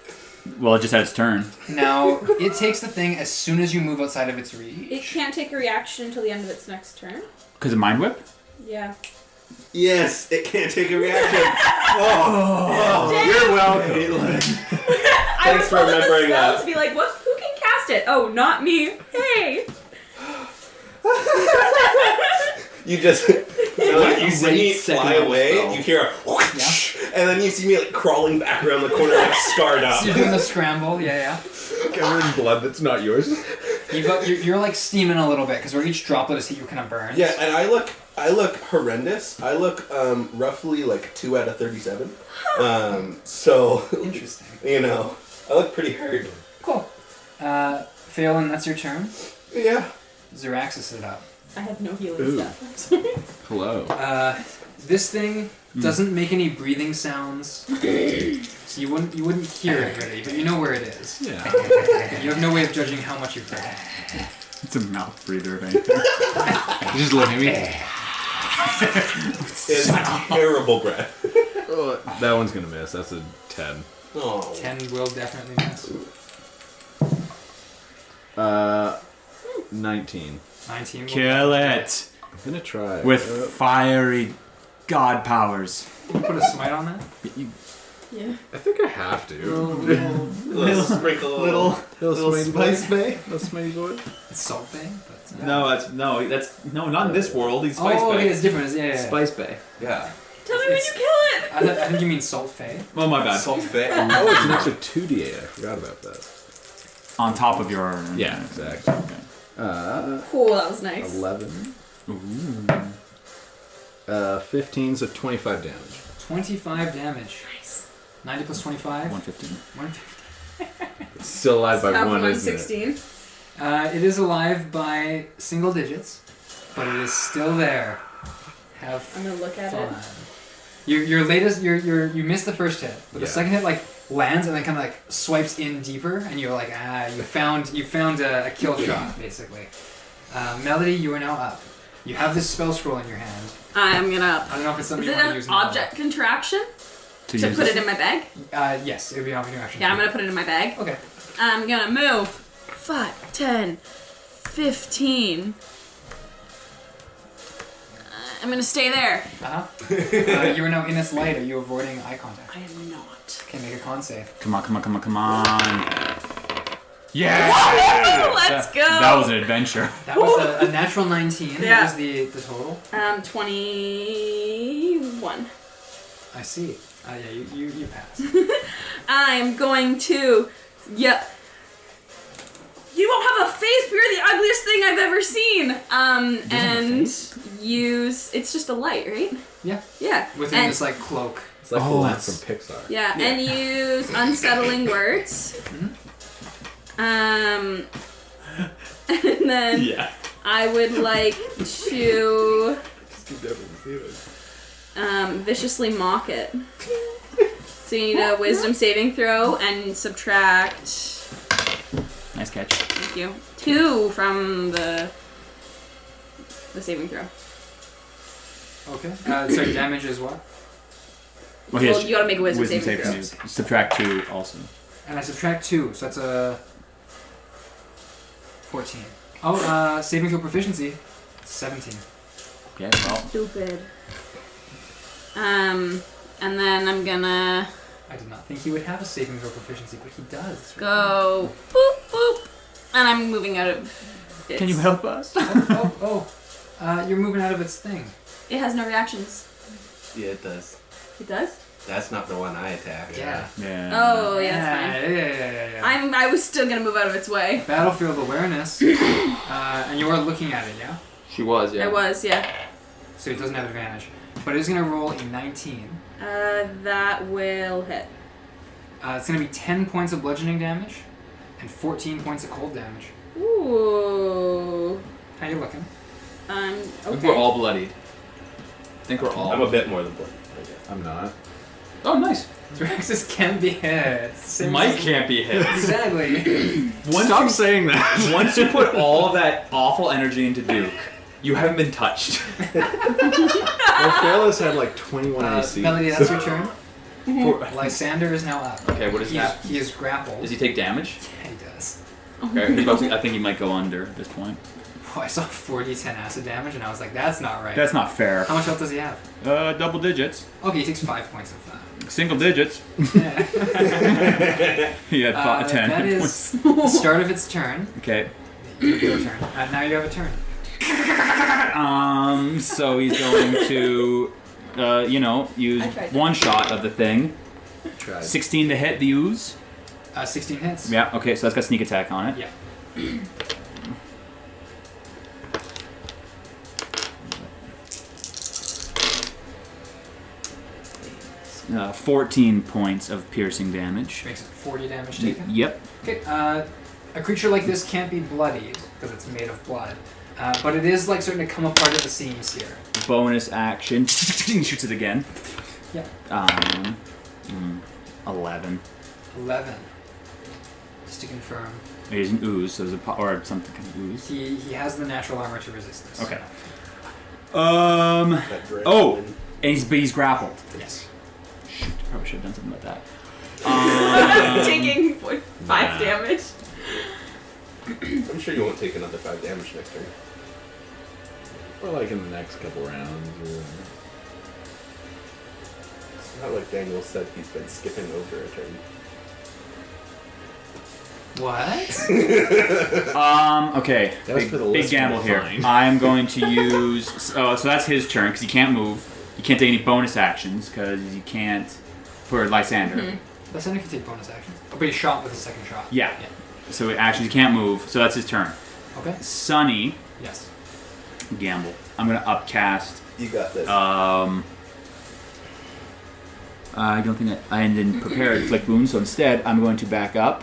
Well, it just had its turn. Now, it takes the thing as soon as you move outside of its It reach. can't take a reaction until the end of its next turn. Because of Mind Whip? Yeah. Yes, it can't take a reaction. You're welcome. I was for pulling the remembering spell that. to be like, what? Who can cast it? Oh, not me. Hey. You just, you see me Great second fly level away, spell. you hear a whoosh, and then you see me like crawling back around the corner like scarred up. So you're doing the scramble, yeah. Covered in blood that's not yours. You're like steaming a little bit because where each droplet is hit, you kind of burn. Yeah, and I look horrendous. I look roughly like 2 out of 37. So Interesting. you know, I look pretty hurt. Cool. Feaolyn, that's your turn. Yeah. Zeraxis it up. I have no healing Ooh. stuff. Hello. This thing doesn't make any breathing sounds, so you wouldn't hear it really, but you know where it is. Yeah. You have no way of judging how much you've heard. It's a mouth breather, if anything. You're just looking at me. It's terrible breath. That one's gonna miss. That's a 10. Oh. 10 will definitely miss. 19. 19 will Kill it I'm gonna try. with fiery god powers. Can you put a smite on that? Yeah. I think I have to. Little sprinkle. Little Little spice bay. Little smitty boy. It's Salt Bay, but... No, not in this world. He's Spice oh, Bay. okay, it's different. Yeah. Spice Bay. Yeah. Tell me when you kill it. I think you mean Salt Fae. Oh my bad. Salt Fae. Oh, it's an extra 2d8. I forgot about that. On top of your. Yeah, exactly. Okay. Cool, that was nice. 11. Ooh. 15, so 25 damage. 25 damage. Nice. 90 plus 25. 115. 150. It's still alive by Have 1, isn't it? 116. It is alive by single digits, but it is still there. Have I'm gonna look at fun. it. Your latest, you missed the first hit, but the Yeah. second hit like lands and then kind of like swipes in deeper, and you're like, you found a kill shot basically. Melody, you are now up. You have this spell scroll in your hand. I'm gonna. I don't know if it's Is something it you want to an use now. object contraction To to use put this. it in my bag? Yes, it would be an option action. Yeah, I'm gonna put it in my bag. Okay. I'm gonna move 5, 10, 15. I'm gonna stay there. You are now in its light. Are you avoiding eye contact? I am not. Okay, make a con save. Come on. Yeah! Let's go. That was an adventure. That was a natural 19. Yeah. What was the total? 21. I see. Yeah, you pass. I'm going to. Yeah. You don't have a face, but you're the ugliest thing I've ever seen. And use. It's just a light, right? Yeah. Yeah. Within and, this like cloak. It's like the lamp from Pixar. Yeah, and use unsettling words. And then I would like to viciously mock it. So you need a wisdom saving throw and subtract. Nice catch. Thank you. 2 from the saving throw. Okay. So damage is what? Well, Well, you gotta make a wisdom saving save throw. from you. Subtract 2 also. And I subtract 2, so that's a 14. Oh, saving throw proficiency, 17. Okay, well. Stupid. And then I'm gonna I did not think he would have a saving throw proficiency, but he does. go boop boop, and I'm moving out of. Can you help us? You're moving out of its thing. It has no reactions. Yeah, it does. It does. That's not the one I attacked. Yeah. Yeah. Oh yeah, that's fine. Yeah. I was still gonna move out of its way. Battlefield awareness, and you are looking at it, yeah? She was, yeah. I was, yeah. So it doesn't have advantage. But it's going to roll a 19. That will hit. It's going to be 10 points of bludgeoning damage and 14 points of cold damage. Ooh. How you looking? I think Okay. we're all bloodied. I think we're all. I'm a bit more than bloody. I'm not. Oh, nice. Draxus can be hit. Mike can't be hit. Exactly. Stop saying that. Once you put all of that awful energy into Duke, you haven't been touched. Well, Fearless had like 21 AC. Melody, that's your turn. For- Lysander is now up. okay, what is that? He is grappled. Does he take damage? Yeah, he does. Okay, he's about to, I think he might go under at this point. Oh, I saw 40-10 acid damage, and I was like, that's not right. That's not fair. How much health does he have? Double digits. Okay, he takes 5 points of Single digits. Yeah. He had 10. That is the start of its turn. Okay. Your turn. Now you have a turn. So he's going to, use one shot of the thing. Tried. 16 to hit the ooze. 16 hits. Yeah, okay, so that's got sneak attack on it. Yeah. 14 points of piercing damage. Makes it 40 damage taken. Yep. Okay, a creature like this can't be bloodied because it's made of blood, but it is like starting to come apart at the seams here. Bonus action. Shoots it again. Yep. 11. 11. Just to confirm. It is an ooze, so there's or something kind of ooze. He has the natural armor to resist this. Okay. That dread Oh, wind. and he's grappled. Yes. Shoot, probably should have done something about that. Taking 5 damage. I'm sure you won't take another 5 damage next turn. Or like in the next couple rounds. Or... It's not like Daniel said he's been skipping over a turn. What? Okay. That was for the big listener gamble to here. find. I am going to use. So that's his turn because he can't move. He can't take any bonus actions because he can't. For Lysander. Mm-hmm. Lysander can take bonus actions. Oh, but he's shot with a second shot. Yeah. So actions he can't move. So that's his turn. Okay. Sunny. Yes. Gamble. I'm gonna upcast. You got this. I don't think I didn't prepare inflict wounds, so instead I'm going to back up,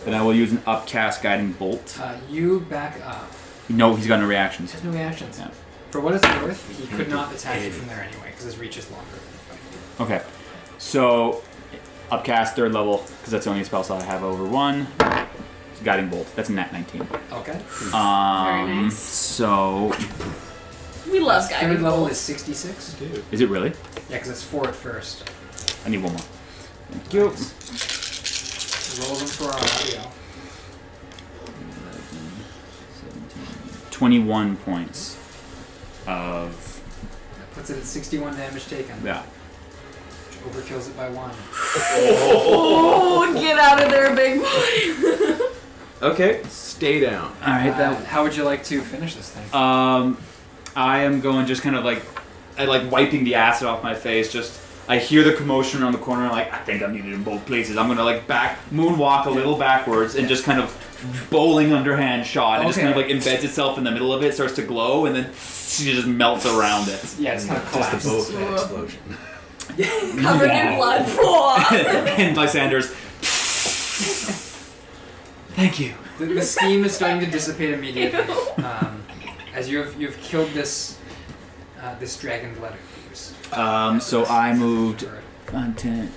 and I will use an upcast guiding bolt. You back up. No, he's got no reactions. He has no reactions. Yeah. For what it's worth, he could not attack you from there anyway because his reach is longer than 5 feet. Okay, so upcast 3rd level because that's the only spell slot I have over 1. It's guiding bolt. That's a nat 19. Okay. Very nice. So We love guiding Third level bolts. is 66. Dude. is it really? Yeah, because it's 4 at first. I need one more. Thank you. Roll them for our audio. 21 points of That puts it at 61 damage taken. yeah. Which overkills it by 1. Oh, get out of there, big boy. Okay, stay down. All right, that. How would you like to finish this thing? I am going just kind of like, wiping the acid off my face. Just I hear the commotion around the corner. I'm like, I think I'm needed in both places. I'm gonna moonwalk a little backwards and just kind of bowling underhand shot. It just kind of embeds itself in the middle of it, starts to glow, and then she just melts around it. Yeah, it's kind of Just a collapses. both explosion. Covered in blood. And Lysander's. Thank you. The steam is starting to dissipate immediately as you've killed this dragon blood ooze. So I moved. 10.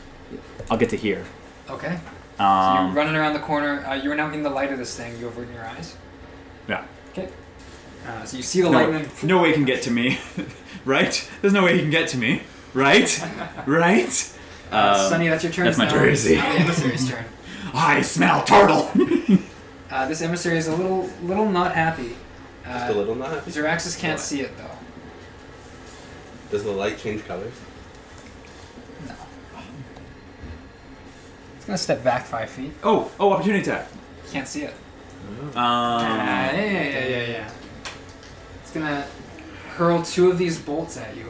I'll get to here. Okay. So you're Um, running around the corner. You are now in the light of this thing. You averting your eyes. yeah. Okay. So you see the light, and then No way he can get to me, right? There's no way he can get to me, right? Right? Sunny, that's your turn. that's my Now turn. it's the emissary's turn. I smell turtle. This emissary is a little not happy. Just a little not happy. Zeraxis can't see it though. Does the light change colors? No. It's gonna step back 5 feet. Oh, opportunity attack. Can't see it. Yeah. It's gonna hurl 2 of these bolts at you.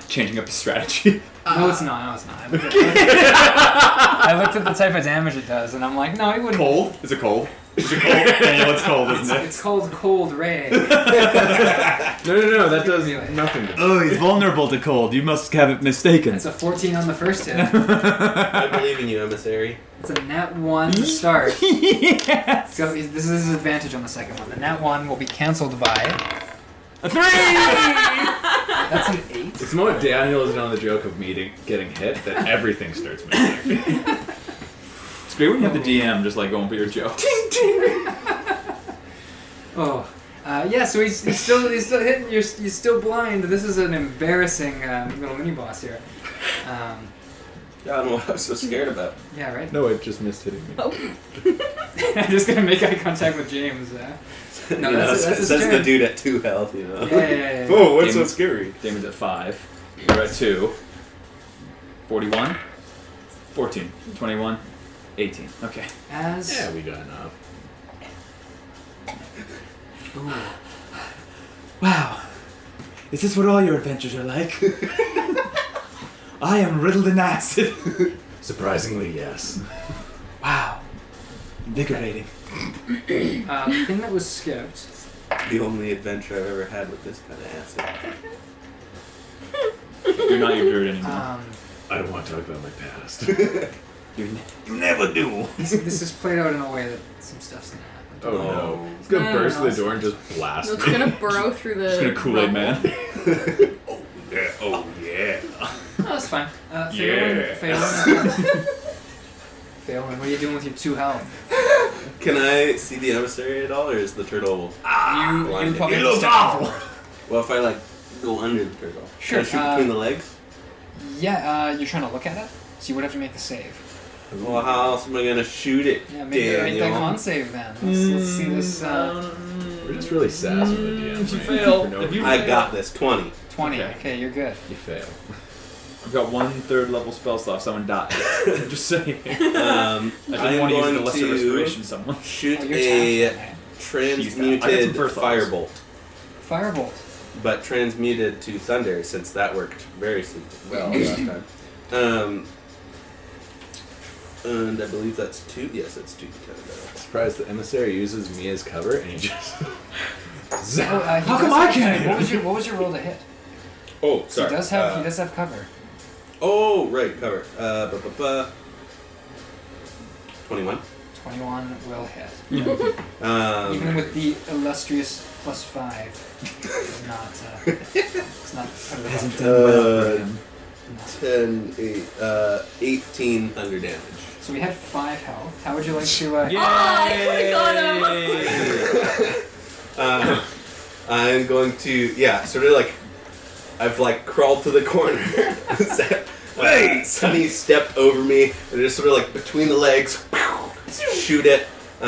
Changing up the strategy. No, it's not. I looked at the type of damage it does, and I'm like, no, it wouldn't. Cold? Is it cold? Is it cold? Daniel, it's cold, isn't it? It's called Cold Ray. No, that does nothing to Oh, he's vulnerable to cold. You must have it mistaken. It's a 14 on the first hit. I believe in you, emissary. It's a nat 1 to start. Yes! So this is his advantage on the second one. The nat 1 will be cancelled by... A 3! That's an 8. It's the moment Daniel isn't on the joke of getting hit that everything starts moving. It's great when you have the DM just going for your jokes. Oh. Yeah, so he's still hitting. You're still blind. This is an embarrassing little mini boss here. Yeah, I don't know what I was so scared about. Yeah, right. No, it just missed hitting me. Oh. I'm just gonna make eye contact with James. No, You know, that's it his says the turn. dude at 2 health, you know. Yeah. Oh, what's so Damon- scary? Damon's at 5. You're at 2. 41. 14. 21. 18. Okay. As Yeah, we got enough. Wow. Is this what all your adventures are like? I am riddled in acid. Surprisingly, yes. Wow. Invigorating. the thing that was skipped. The only adventure I've ever had with this kind of acid. You're not your druid anymore. I don't want to talk about my past. You never do. This is played out in a way that some stuff's gonna happen. Oh no. It's gonna No, burst no, the door and just blast No, it's me. gonna burrow through the. Just gonna Kool-Aid man. Yeah, oh yeah. Oh, that's fine. Feaolyn, what are you doing with your 2 health? Can I see the emissary at all, or is the turtle... You blinded? probably It looks step awful. forward. Well, if I, like, go under the turtle. Sure, Can I shoot between the legs? Yeah, you're trying to look at it, so you would have to make a save. Well, how else am I gonna shoot it, Yeah, make it right Daniel? that con save then. Let's see this. We're just really sassing the DM. If you right? fail, For no if you- reason. I got this. 20. 20. Okay. Okay, you're good. You fail. I've got 1 3rd level spell slot if someone dies. I'm just saying. I I am didn't want to use the lesser going restoration to someone. shoot Oh, you're a tapped, okay. I got some transmuted first levels. firebolt. Firebolt. But transmuted to thunder, since that worked very well last time. And I believe that's 2. Yes, it's 2 d10. Surprised the emissary uses me as cover and he just. Zap. He How come does I have- can't? What was your roll to hit? Oh, sorry. He does have cover. Oh, right, cover. 21. 21 will hit. Even Um, with the illustrious +5, it's not. It's not. It hasn't done well for him. 10, 18 thunder damage. So we had 5 health. How would you like to? I got him! I'm going to, sort of like, I've like crawled to the corner. Wait! Sunny stepped over me and just sort of like between the legs, shoot it. You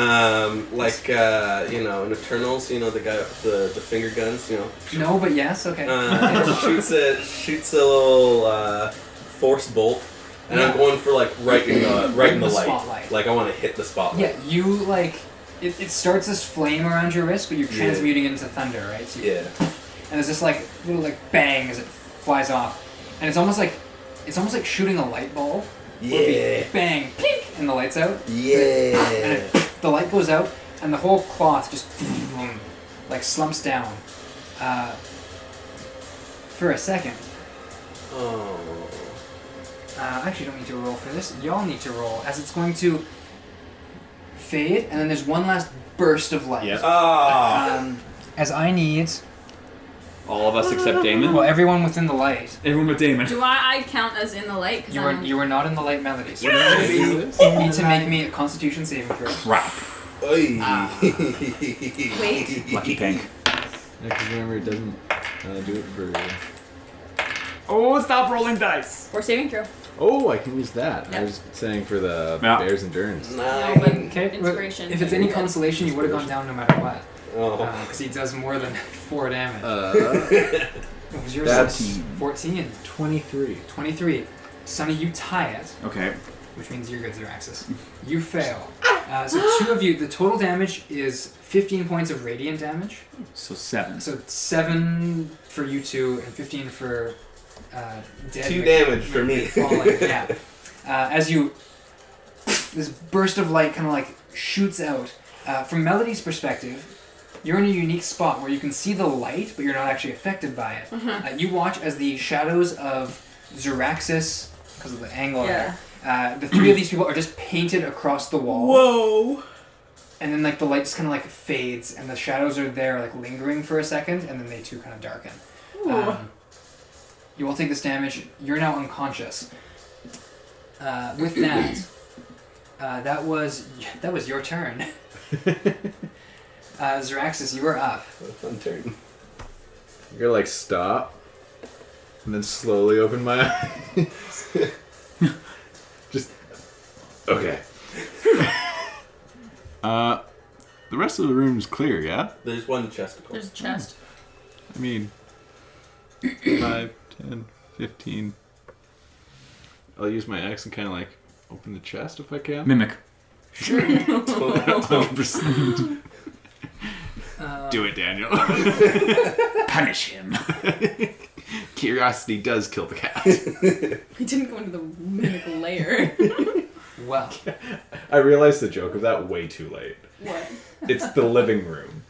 know, in Eternals, you know, the guy with the finger guns, you know. No, but yes. Okay. Shoots a little force bolt, and I'm going for like right in the light. Spotlight. Like I want to hit the spotlight. Yeah, you like it starts this flame around your wrist, but you're transmuting it into thunder, right? So Yeah. And there's this like little like bang as it flies off, and it's almost like shooting a light bulb. Yeah. Bang, pink, and the light's out. Yeah. And the light goes out, and the whole cloth just like slumps down for a second. Oh. I actually don't need to roll for this. Y'all need to roll as it's going to fade, and then there's one last burst of light. Yep. As I need, All of us except Damon. well, everyone within the light. Everyone but Damon. Do I count as in the light? 'Cause You were not in the light melody. So Yes! you need to make me a Constitution saving throw. Crap. Oy. Wait. Lucky pink. Yeah, because remember, it doesn't do it for. Oh, stop rolling dice. Or saving throw. Oh, I can use that. I Yep. was saying for the Yeah. bear's endurance. No, but Okay. inspiration. If it's any consolation, you would have gone down no matter what, Oh. because he does more than 4 damage. What was yours? That's 14. 23. 23. Sonny, you tie it, Okay. which means you're good, Zeraxis. You fail. So 2 of you, the total damage is 15 points of radiant damage. So 7. So 7 for you 2 and 15 for dead. 2 damage for me. McFarlane. Yeah. As this burst of light kind of like shoots out. From Melody's perspective, you're in a unique spot where you can see the light, but you're not actually affected by it. You watch as the shadows of Zeraxis, because of the angle of it, the 3 of these people are just painted across the wall. Whoa. And then like the light just kind of like fades, and the shadows are there like lingering for a second, and then they too kind of darken. You all take this damage. You're now unconscious. With that, that was your turn. Zeraxis, you are up. What a fun turn. You're gonna like stop and then slowly open my eyes. Okay. The rest of the room's clear, yeah? There's one chesticle. There's a chest. I mean, 5, 10, 15. I'll use my axe and kind of like open the chest if I can. Mimic. 12%. Do it, Daniel. Punish him. Curiosity does kill the cat. I didn't go into the mimic lair. Well, I realized the joke of that way too late. What? It's the living room.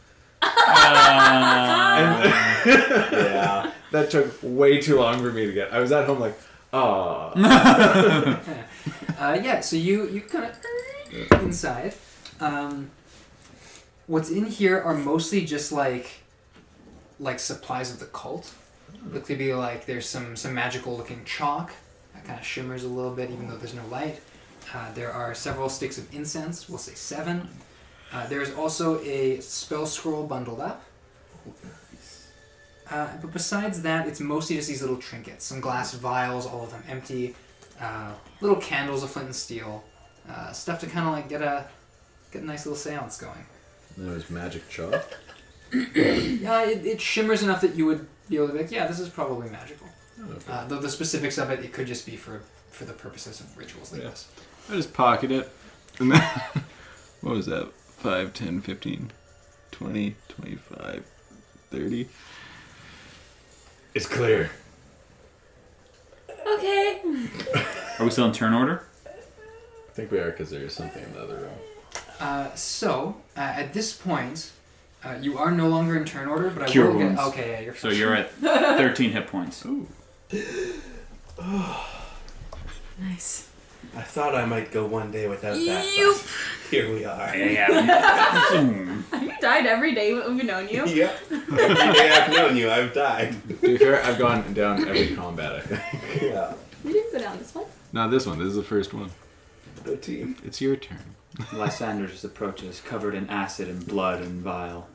Yeah. That took way too long for me to get. I was at home like, ah. yeah. So you kind of inside. What's in here are mostly just like supplies of the cult. Look to be like there's some magical looking chalk that kind of shimmers a little bit even though there's no light. There are several sticks of incense. We'll say 7. There's also a spell scroll bundled up. But besides that, it's mostly just these little trinkets. Some glass vials, all of them empty. Little candles of flint and steel. Stuff to kind of like get a nice little seance going. There's magic chalk. Yeah, it shimmers enough that you would be able to be like, yeah, this is probably magical. Okay. Though the specifics of it could just be for the purposes of rituals like this. I just pocket it. And then, what was that? 5, 10, 15, 20, 25, 30. It's clear. Okay. Are we still in turn order? I think we are because there's something in the other room. At this point, you are no longer in turn order, but Cure I will wounds. get... Okay, yeah, you're So fine. you're at 13 hit points. Ooh. Nice. I thought I might go one day without that. Yup. But here we are. Have you died every day we've known you? Yep. Every day I've known you, I've died. To be fair, I've gone down every combat, I think. Yeah. You didn't go down this one. Not this one. This is the first one. Good team. It's your turn. Lysander just approaches, covered in acid and blood and bile.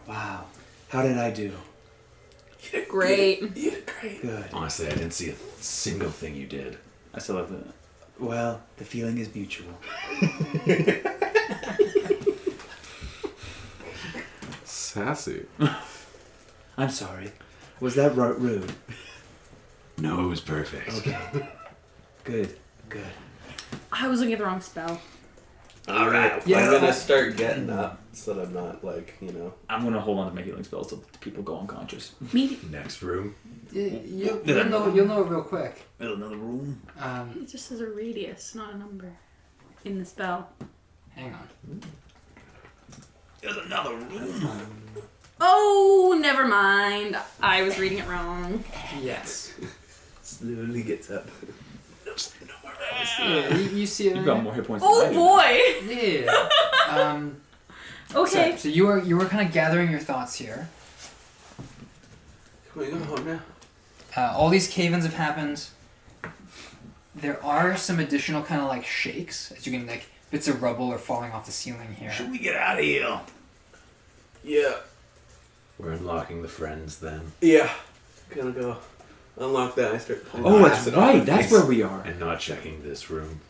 Wow. How did I do? Great. You did great. Good. Honestly, I didn't see a single thing you did. I still have the... Well, the feeling is mutual. Sassy. I'm sorry. Was that rude? No, it was perfect. Okay. Good. Good. I was looking at the wrong spell. All right. I'm gonna start getting up so that I'm not like, I'm going to hold on to my healing spells till people go unconscious. Me. Next room. You'll know it real quick. Another room. It just says a radius, not a number, in the spell. Hang on. There's another room. Oh, never mind. I was reading it wrong. Yes. slowly gets up. Yeah, you see it. You've got more hit points than Oh I do. boy. Yeah. Okay. So you were kind of gathering your thoughts here. Can we go home now? All these cave-ins have happened. There are some additional kind of like shakes, as you can like bits of rubble are falling off the ceiling here. Should we get out of here? Yeah. We're unlocking the friends then. Yeah. Gonna go unlock that and I start pulling Oh, my that's acid right. off. That's where we are. And not checking this room.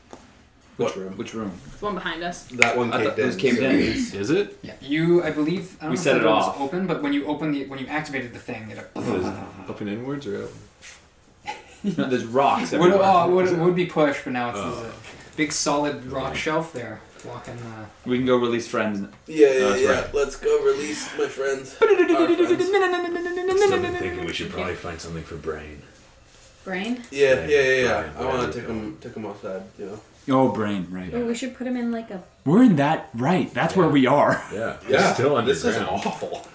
What room? Which room? The one behind us. That one I caved thought it was in. caved so- in. Is it? Yeah, I believe, I don't We know set if it the door off. was open, but when you activated the thing, it Up and inwards or out? No, there's rocks would, everywhere. would be pushed, but now it's Oh. there's a big solid rock shelf there blocking. We can go release friends. Yeah, that's right. Let's go release my friends. Our friends. Still been thinking we should probably find something for Brain. Brain? Yeah. Brian, I want whatever to you call him. take them outside, Oh, brain, right. Oh, we should put him in like a. We're in that, right. That's where we are. Yeah. Yeah, It's still this is underground. awful.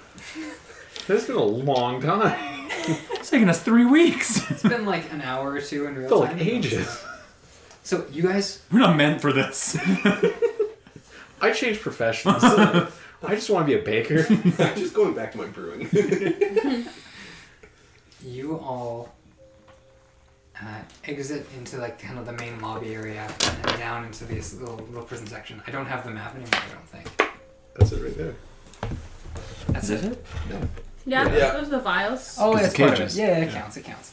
It's been a long time. It's taken us 3 weeks. It's been like an hour or two in real Felt time. like ages. So you guys, We're not meant for this. I changed professions. I just want to be a baker. I'm just going back to my brewing. you all exit into like kind of the main lobby area and down into this little prison section. I don't have the map anymore. I don't think. That's it right there. That's Is it. Yeah, Yeah. those are the vials. Oh, It's that's the part of it. cages. Yeah, it Yeah. counts. It counts.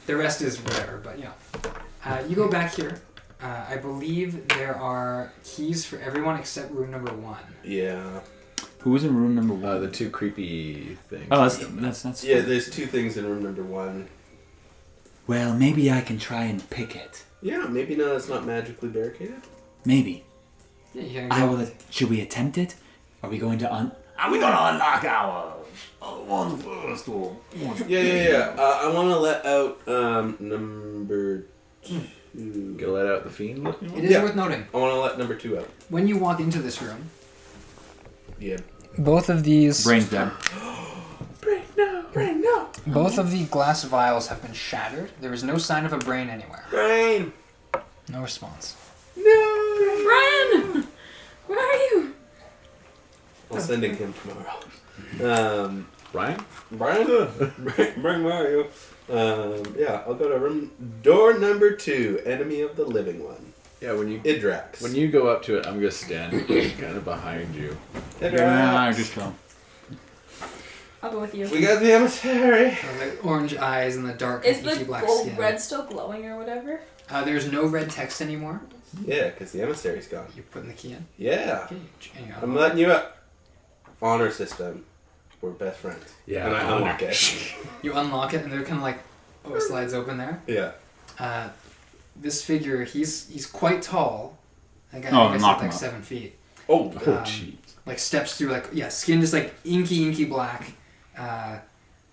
The rest is whatever, but You go back here. I believe there are keys for everyone except room number 1. Yeah. Who was in room number 1? The two creepy things. Oh, that's Yeah, fun. there's 2 things in room number 1. Well, maybe I can try and pick it. Yeah, maybe now it's not magically barricaded. Maybe. Yeah, you I can will. go. Should we attempt it? Are we going to Are we gonna unlock our one first or Yeah. I want to let out number 2. Gonna let out the fiend looking one? It is Yeah. worth noting. I want to let number 2 out. When you walk into this room, Yeah. both of these... Brain's dead. Brain, no. Both of the glass vials have been shattered. There is no sign of a brain anywhere. Brain. No response. No. Brian! Where are you? I'm sending him tomorrow. Ryan? Brian? Bring Mario. Yeah, I'll go to room door number 2, enemy of the living one. Yeah, when Idrax. you go up to it, I'm gonna stand kind of behind you. Idrax. just go. I'll go with you. We got the emissary. The orange eyes and the dark Is inky the black gold skin. red still glowing or whatever? There's no red text anymore. Yeah, because the emissary's gone. You're putting the key in. Yeah. Okay, hang on. I'm letting you up. Honor system. We're best friends. Yeah, And I I'm unlock it. You unlock it, and they're kind of like, it slides open there. Yeah. This figure, he's quite tall. I guess knock him like up. 7 feet. Oh, Um, like steps through, like skin just like inky black. Kind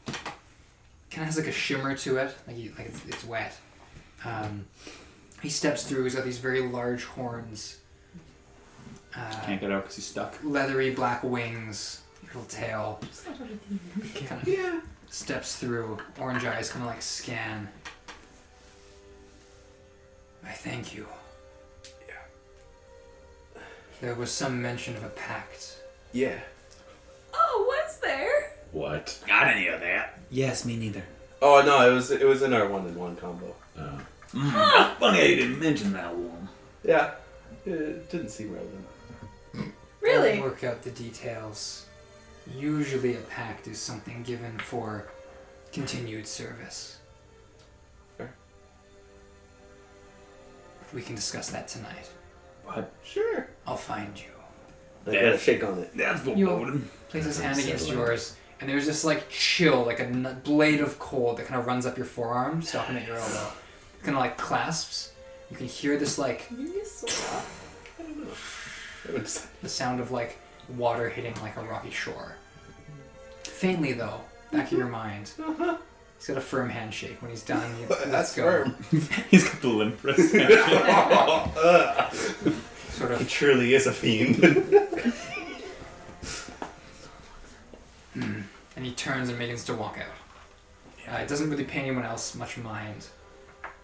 of has like a shimmer to it, like it's wet. He steps through. He's got these very large horns. Can't get out because he's stuck. Leathery black wings, little tail. Kind of steps through. Orange eyes, kind of like scan. I thank you. Yeah. There was some mention of a pact. Yeah. Oh, was there? What? got any of that? Yes, me neither. Oh no, it was in our 1-in-1 combo. Funny how you didn't mention that one. Yeah. It didn't seem relevant. Really? I'll work out the details. Usually a pact is something given for continued service. Fair. We can discuss that tonight. What? Sure. I'll find you. I gotta shake on it. That's You foreboding. place his hand against Unsettling. yours, and there's this like chill, like a blade of cold that kind of runs up your forearm, stopping at your elbow. Kind of like clasps. You can hear this like I don't know. I would say- the sound of like water hitting like a rocky shore. Faintly though, back in your mind. He's got a firm handshake. When he's done, he lets That's go. firm. He's got the limp wrist. Sort He of. truly is a fiend. And he turns and begins to walk out. It doesn't really pay anyone else much mind.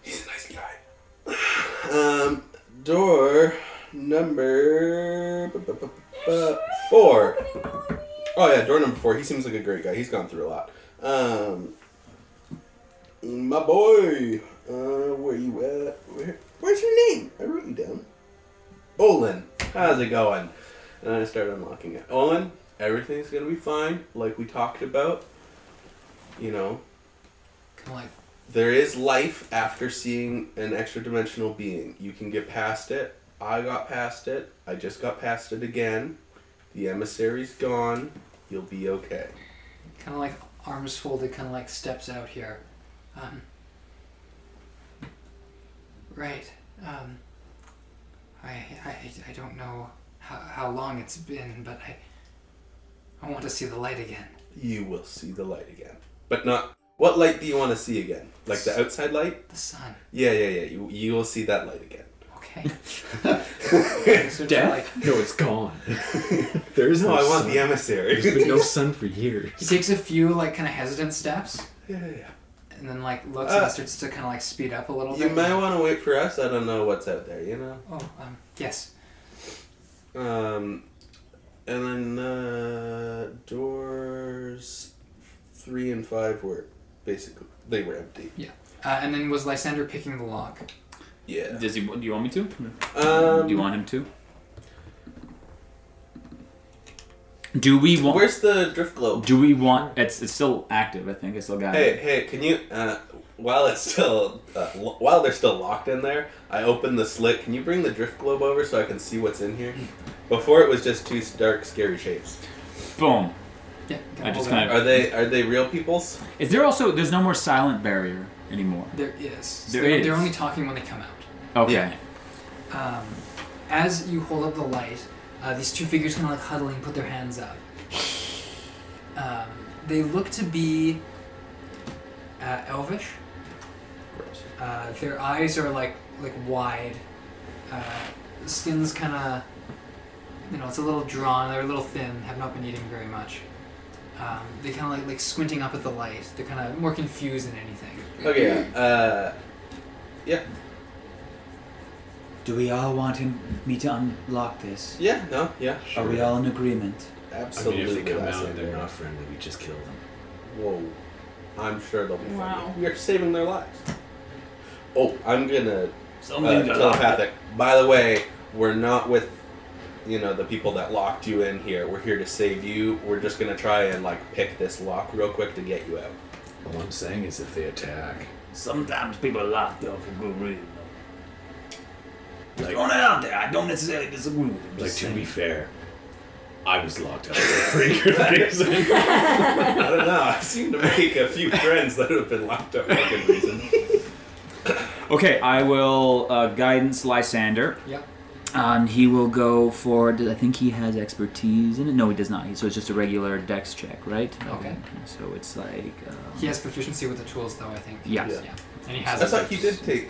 He's a nice guy. Door number 4. Oh yeah, door number 4. He seems like a great guy. He's gone through a lot. My boy. Where you at? Where's your name? I wrote you down. Olin. How's it going? And I started unlocking it. Olin, everything's gonna be fine, like we talked about. You know, Kind of like, there is life after seeing an extra-dimensional being. You can get past it. I got past it. I just got past it again. The emissary's gone. You'll be okay. kind of like arms folded, kind of like steps out here. Right. I don't know how long it's been, but I want to see the light again. You will see the light again. But not... What light do you want to see again? Like the outside light? The sun. Yeah. You will see that light again. Okay. So Death? like, No, it's gone. There's No, I want sun. the emissary. There's been no sun for years. he takes a few like kind of hesitant steps, Yeah. and then like looks and starts to kind of like speed up a little You bit. might want to wait for us. I don't know what's out there, you know? Oh, yes. And then doors 3 and 5 were basically they were empty. And then was Lysander picking the lock? Yeah. Do you want me to? Do you want him to? Do we want? Where's the drift globe? Do we want? It's still active. I think I still got it. Hey, can you? While it's still, while they're still locked in there, I open the slit. Can you bring the drift globe over so I can see what's in here? Before it was just two dark, scary shapes. Boom. Yeah. I just kind of. Are they real peoples? Is there also? There's no more silent barrier anymore. There is. There is. They're only talking when they come out. Okay. Yeah. As you hold up the light, these two figures kind of like huddling, put their hands up. They look to be elvish. Their eyes are like wide. Skin's kind of, it's a little drawn. They're a little thin. Have not been eating very much. They kind of like squinting up at the light. They're kind of more confused than anything. Okay. Yeah. Do we all want me to unlock this? Yeah. No. Yeah. Are we all in agreement? Absolutely. I mean, if they come out Lysander. and they're not friendly, we just kill them. Whoa. I'm sure they'll be friendly. Wow. We are saving their lives. Oh, I'm gonna Something to telepathic. By the way, we're not with, the people that locked you in here. We're here to save you. We're just gonna try and pick this lock real quick to get you out. All I'm saying is if they attack, Sometimes people are locked up for good reason. like, Throwing it out there, I don't necessarily disagree with it. like Just to be saying. fair, I was locked up for a pretty good reason. I don't know. I seem to make a few friends that have been locked up for a good reason. Okay, I will guidance Lysander. Yep. He will go for. I think he has expertise in it. No, he does not. So it's just a regular Dex check, right? Okay. So it's like. He has proficiency with the tools, though. I think. Yeah. Yeah. And he has. I thought he did take.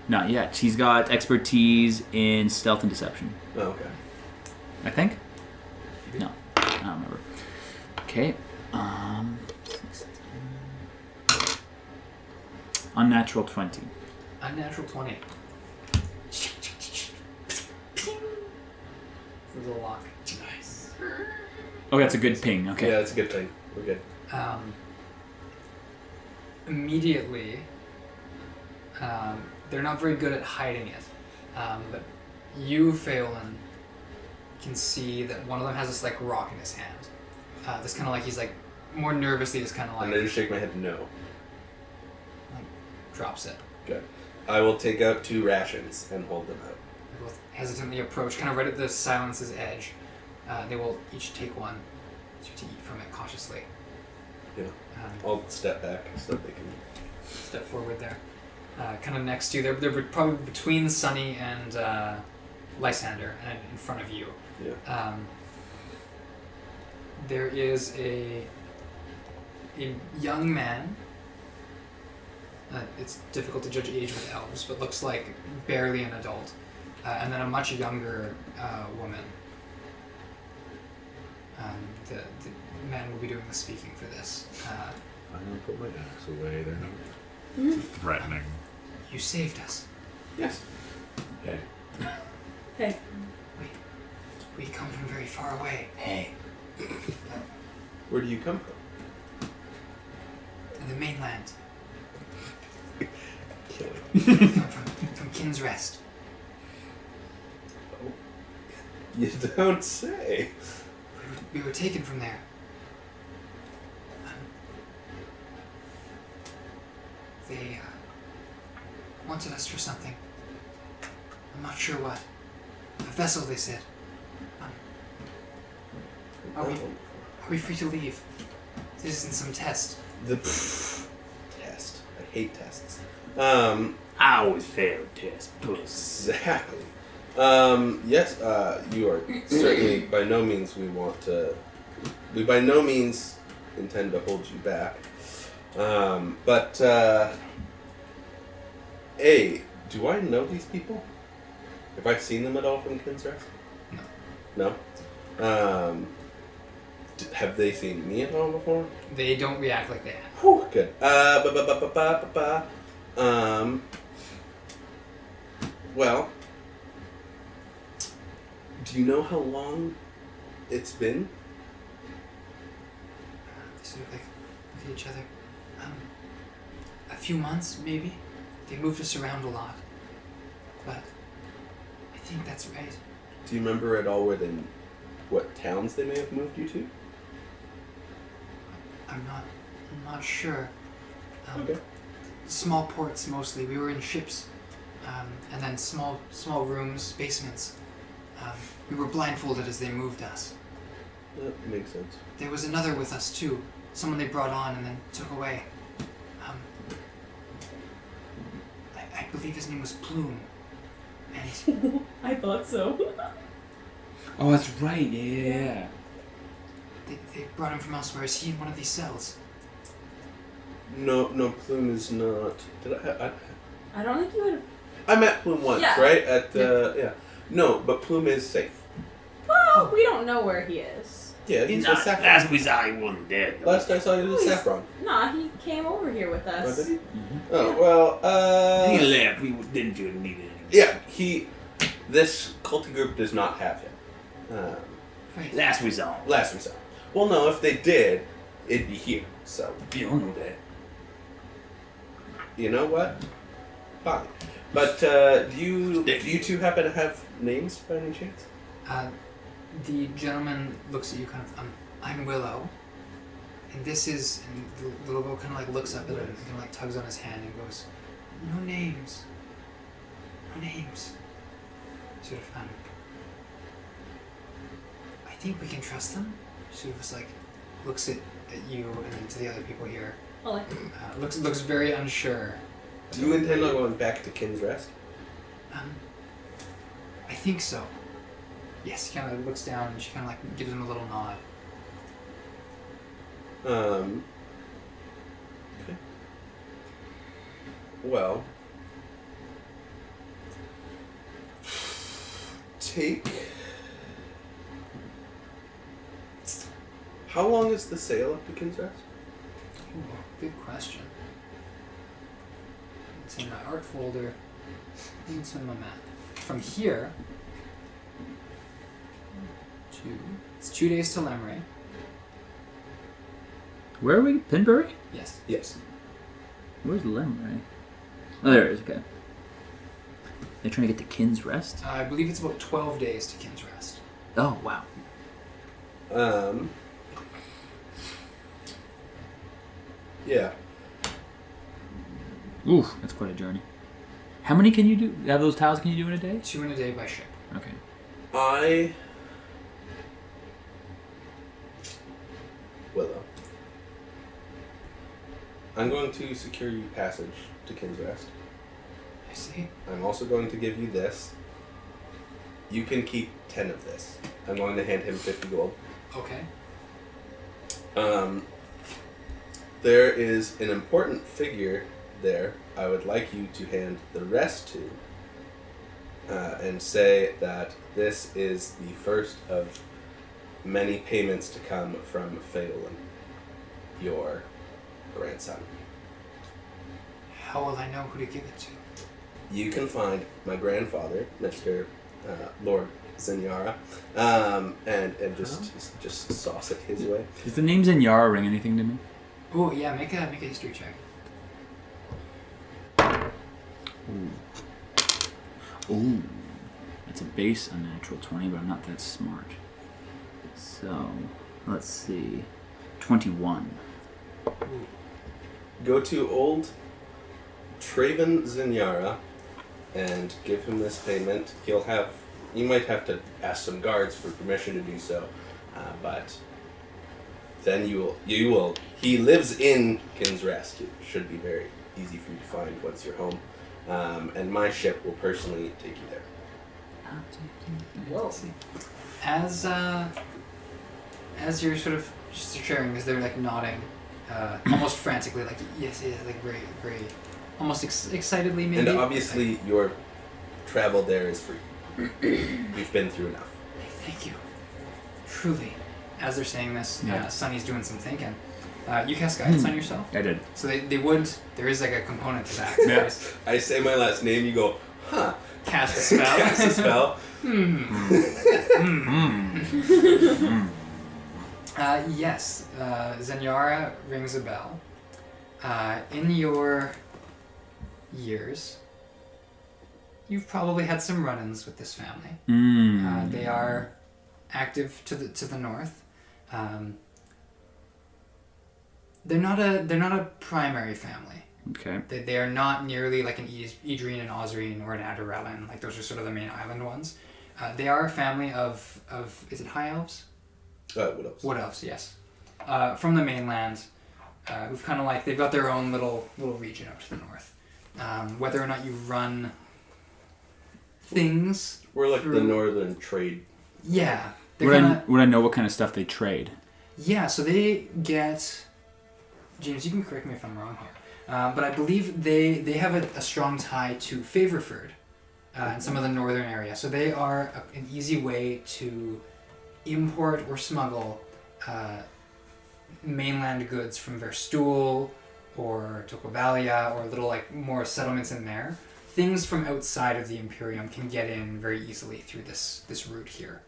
Not yet. He's got expertise in stealth and deception. Oh, okay. I think. No, I don't remember. Okay. Unnatural 20. Unnatural 20. There's a lock. Nice. Oh, that's a good ping. Okay. Yeah, that's a good thing. We're good. Immediately, they're not very good at hiding it, but you, Feaolyn, can see that one of them has this rock in his hand. This kind of he's more nervously, just kind of And I just shake my head no. drops it. Good. I will take out 2 rations and hold them out. They both hesitantly approach, kind of right at the silence's edge. They will each take one to eat from it cautiously. Yeah. I'll step back so that they can. Step forward there. Kind of next to you. They're probably between Sunny and Lysander, and in front of you. Yeah. There is a young man. It's difficult to judge age with elves, but looks like barely an adult. And then a much younger woman. The man will be doing the speaking for this. I'm gonna put my axe away. They're not threatening. You saved us. Yes. Hey, Hey. We come from very far away. Hey, Where do you come from? The mainland. Kill it. We come from Kin's Rest. You don't say. We were taken from there. They wanted us for something. I'm not sure what. A vessel, they said. Are we free to leave? This isn't some test. The test. I hate tests. I always fail test puss. Exactly. Yes, you are certainly by no means we by no means intend to hold you back. But do I know these people? Have I seen them at all from Kin's Rest? No. Have they seen me at all before? They don't react like they have. Whew, good. Well, do you know how long it's been? They sort of look at each other. A few months, maybe. They moved us around a lot. But I think that's right. Do you remember at all where what towns they may have moved you to? I'm not sure. Okay. Small ports mostly. We were in ships, and then small rooms, basements. We were blindfolded as they moved us. That makes sense. There was another with us too. Someone they brought on and then took away. I believe his name was Plume. And I thought so. Oh, that's right. Yeah. they brought him from elsewhere. Is he in one of these cells? No, Plume is not. Did I don't think you would have. I met Plume once, Yeah. right? Yeah. No, but Plume is safe. Well, we don't know where he is. Yeah, he's with Saffron. Last we saw, he wasn't dead. Last I saw you was Saffron. Nah, he came over here with Oh, us. did he? Oh, well, He left. We didn't do anything. yeah, this culty group does not have him. Right. Last we saw him. Last we saw. Well, no, if they did, it'd be here. So, You don't know that. you know what? Fine. But do you two happen to have names by any chance? The gentleman looks at you kind of, I'm Willow. And this is, and the little girl kind of like looks up at him and kind of like tugs on his hand and goes, no names. No names. Sort of, I think we can trust them. Sort of just like looks at you and then to the other people here. Well, like, Looks very unsure. Do you intend on going back to Kin's Rest? I think so. Yes, he kind of looks down and she kind of like gives him a little nod. Okay. Well, How long is the sail up to Kin's Rest? Ooh, good question. It's in my art folder. It's in my map. From here, it's 2 days to Lemray. Where are we? Pinbury? Yes. Yes. Where's Lemray? Oh, there it is. Okay. They're trying to get to Kin's Rest? I believe it's about 12 days to Kin's Rest. Oh, wow. Yeah. Oof, that's quite a journey. How many can you do? How those tiles can you do in a day? 2 in a day by ship. Okay. Willow. I'm going to secure you passage to Kin's Rest. I see. I'm also going to give you this. You can keep 10 of this. I'm going to hand him 50 gold. Okay. There is an important figure there I would like you to hand the rest to and say that this is the first of many payments to come from Feaolyn, your grandson. How will I know who to give it to? You can find my grandfather, Mr. Lord Zenyara, and just sauce it his way. Does the name Zenyara ring anything to me? Oh yeah, make a history check. Ooh. That's a base unnatural 20, but I'm not that smart. So, let's see. 21. Go to old Traven Zenyara and give him this payment. You might have to ask some guards for permission to do so, but then you will. He lives in Kin's Rest. It should be very easy for you to find once you're home, and my ship will personally take you there. Whoa. As you're sort of just sharing, as they're like nodding, almost frantically, like yes, like very, very, almost excitedly maybe. And obviously, your travel there is free. We've been through enough. Thank you. Truly. As they're saying this, Yeah. Sunny's doing some thinking. You cast guidance on yourself? I did. So they would, there is like a component to that. Yeah. I say my last name, you go, huh? Cast a spell. Cast a spell. Yes, Zenyara rings a bell. In your years, you've probably had some run-ins with this family. They are active to the north. They're not a primary family. Okay. They are not nearly like an Idrine, an Osrine, or an Adarellan. Like those are sort of the main island ones. They are a family of is it high elves? Wood elves. Wood elves, yes. From the mainland, who've kind of like they've got their own little region up to the north. Whether or not you run things, We're like through- the northern trade. yeah, they're Would kinda, I know what kind of stuff they trade? yeah. So they get James. You can correct me if I'm wrong here. But I believe they have a strong tie to Favorford in some of the northern area. So they are an easy way to import or smuggle mainland goods from Verstool or Tokovalia or little like more settlements in there. Things from outside of the Imperium can get in very easily through this route here.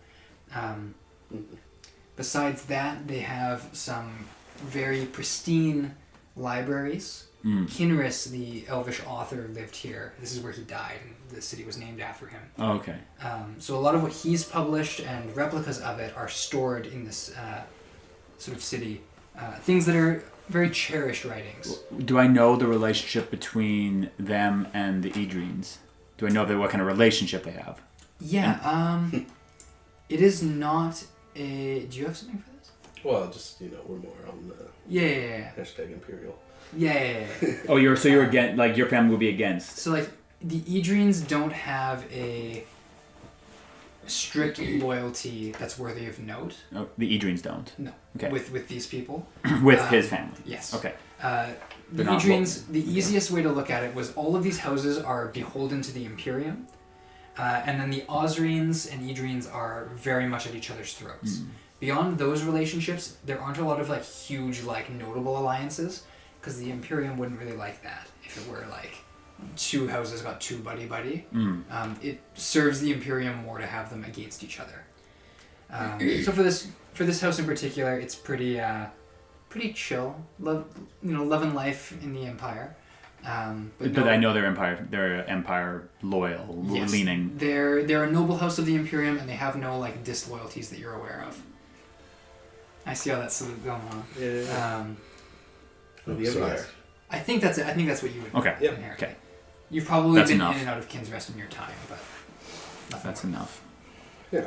Besides that, they have some very pristine libraries. Kinris, the elvish author, lived here. This is where he died, and the city was named after him. Oh, okay. So a lot of what he's published and replicas of it are stored in this sort of city. Things that are very cherished writings. Do I know the relationship between them and the Idrines? Do I know what kind of relationship they have? Yeah, it is not a... Do you have something for this? Well, just, we're more on the Yeah. hashtag Imperial. Yeah. Oh, you're against, like your family would be against. So like the Idrines don't have a strict loyalty that's worthy of note. Oh, the Idrines don't. No. Okay. With these people. With his family. Yes. Okay. The They're not Idrines, the easiest way to look at it was all of these houses are beholden to the Imperium. And then the Osrines and Idrines are very much at each other's throats. Beyond those relationships, there aren't a lot of like huge like notable alliances because the Imperium wouldn't really like that if it were like two houses got two buddy. It serves the Imperium more to have them against each other. So for this house in particular, it's pretty chill. Love and life in the Empire. But I know they're empire loyal, yes, leaning. They're a noble house of the Imperium, and they have no like disloyalties that you're aware of. I see how that's going on. Yeah. The Empire. I think that's it. I think that's what you would Okay. inherit. Okay. You've probably That's been enough. in and out of Kin's Rest in your time, but nothing That's more. enough. Yeah.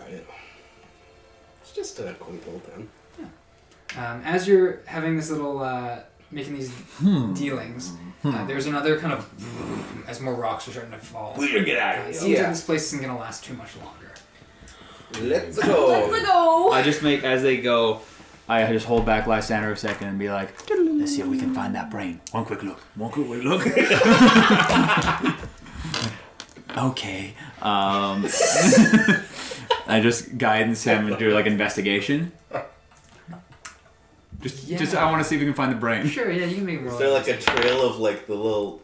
It's just a quaint little town. As you're having this little making these dealings, there's another kind of as more rocks are starting to fall. We should get out of It here. seems like this place isn't going to last too much longer. Let's go. Let's go. I just make, as they go, I just hold back Lysander a second and be like, let's see if we can find that brain. One quick look. Okay. I just guidance him and do like investigation. Just I want to see if we can find the brain. Sure, yeah, you can make a roll. Is there like a trail of like the little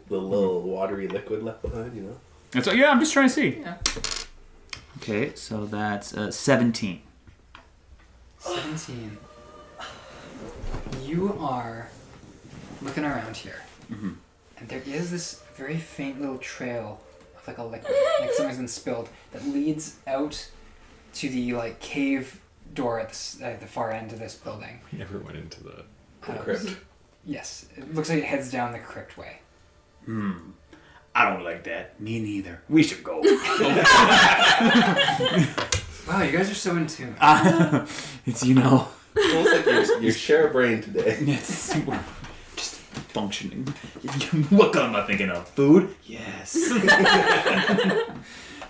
watery liquid left behind? And so yeah, I'm just trying to see. Yeah. Okay, so that's 17. 17. You are looking around here, and there is this very faint little trail of like a liquid, like something's been spilled, that leads out to the like cave door at the far end of this building. We never went into the Crypt. Yes, it looks like it heads down the crypt way. I don't like that. Me neither. We should go. Wow, you guys are so in tune. It's Almost like your share brain today. it's just functioning. What color am I thinking of? Food? Yes.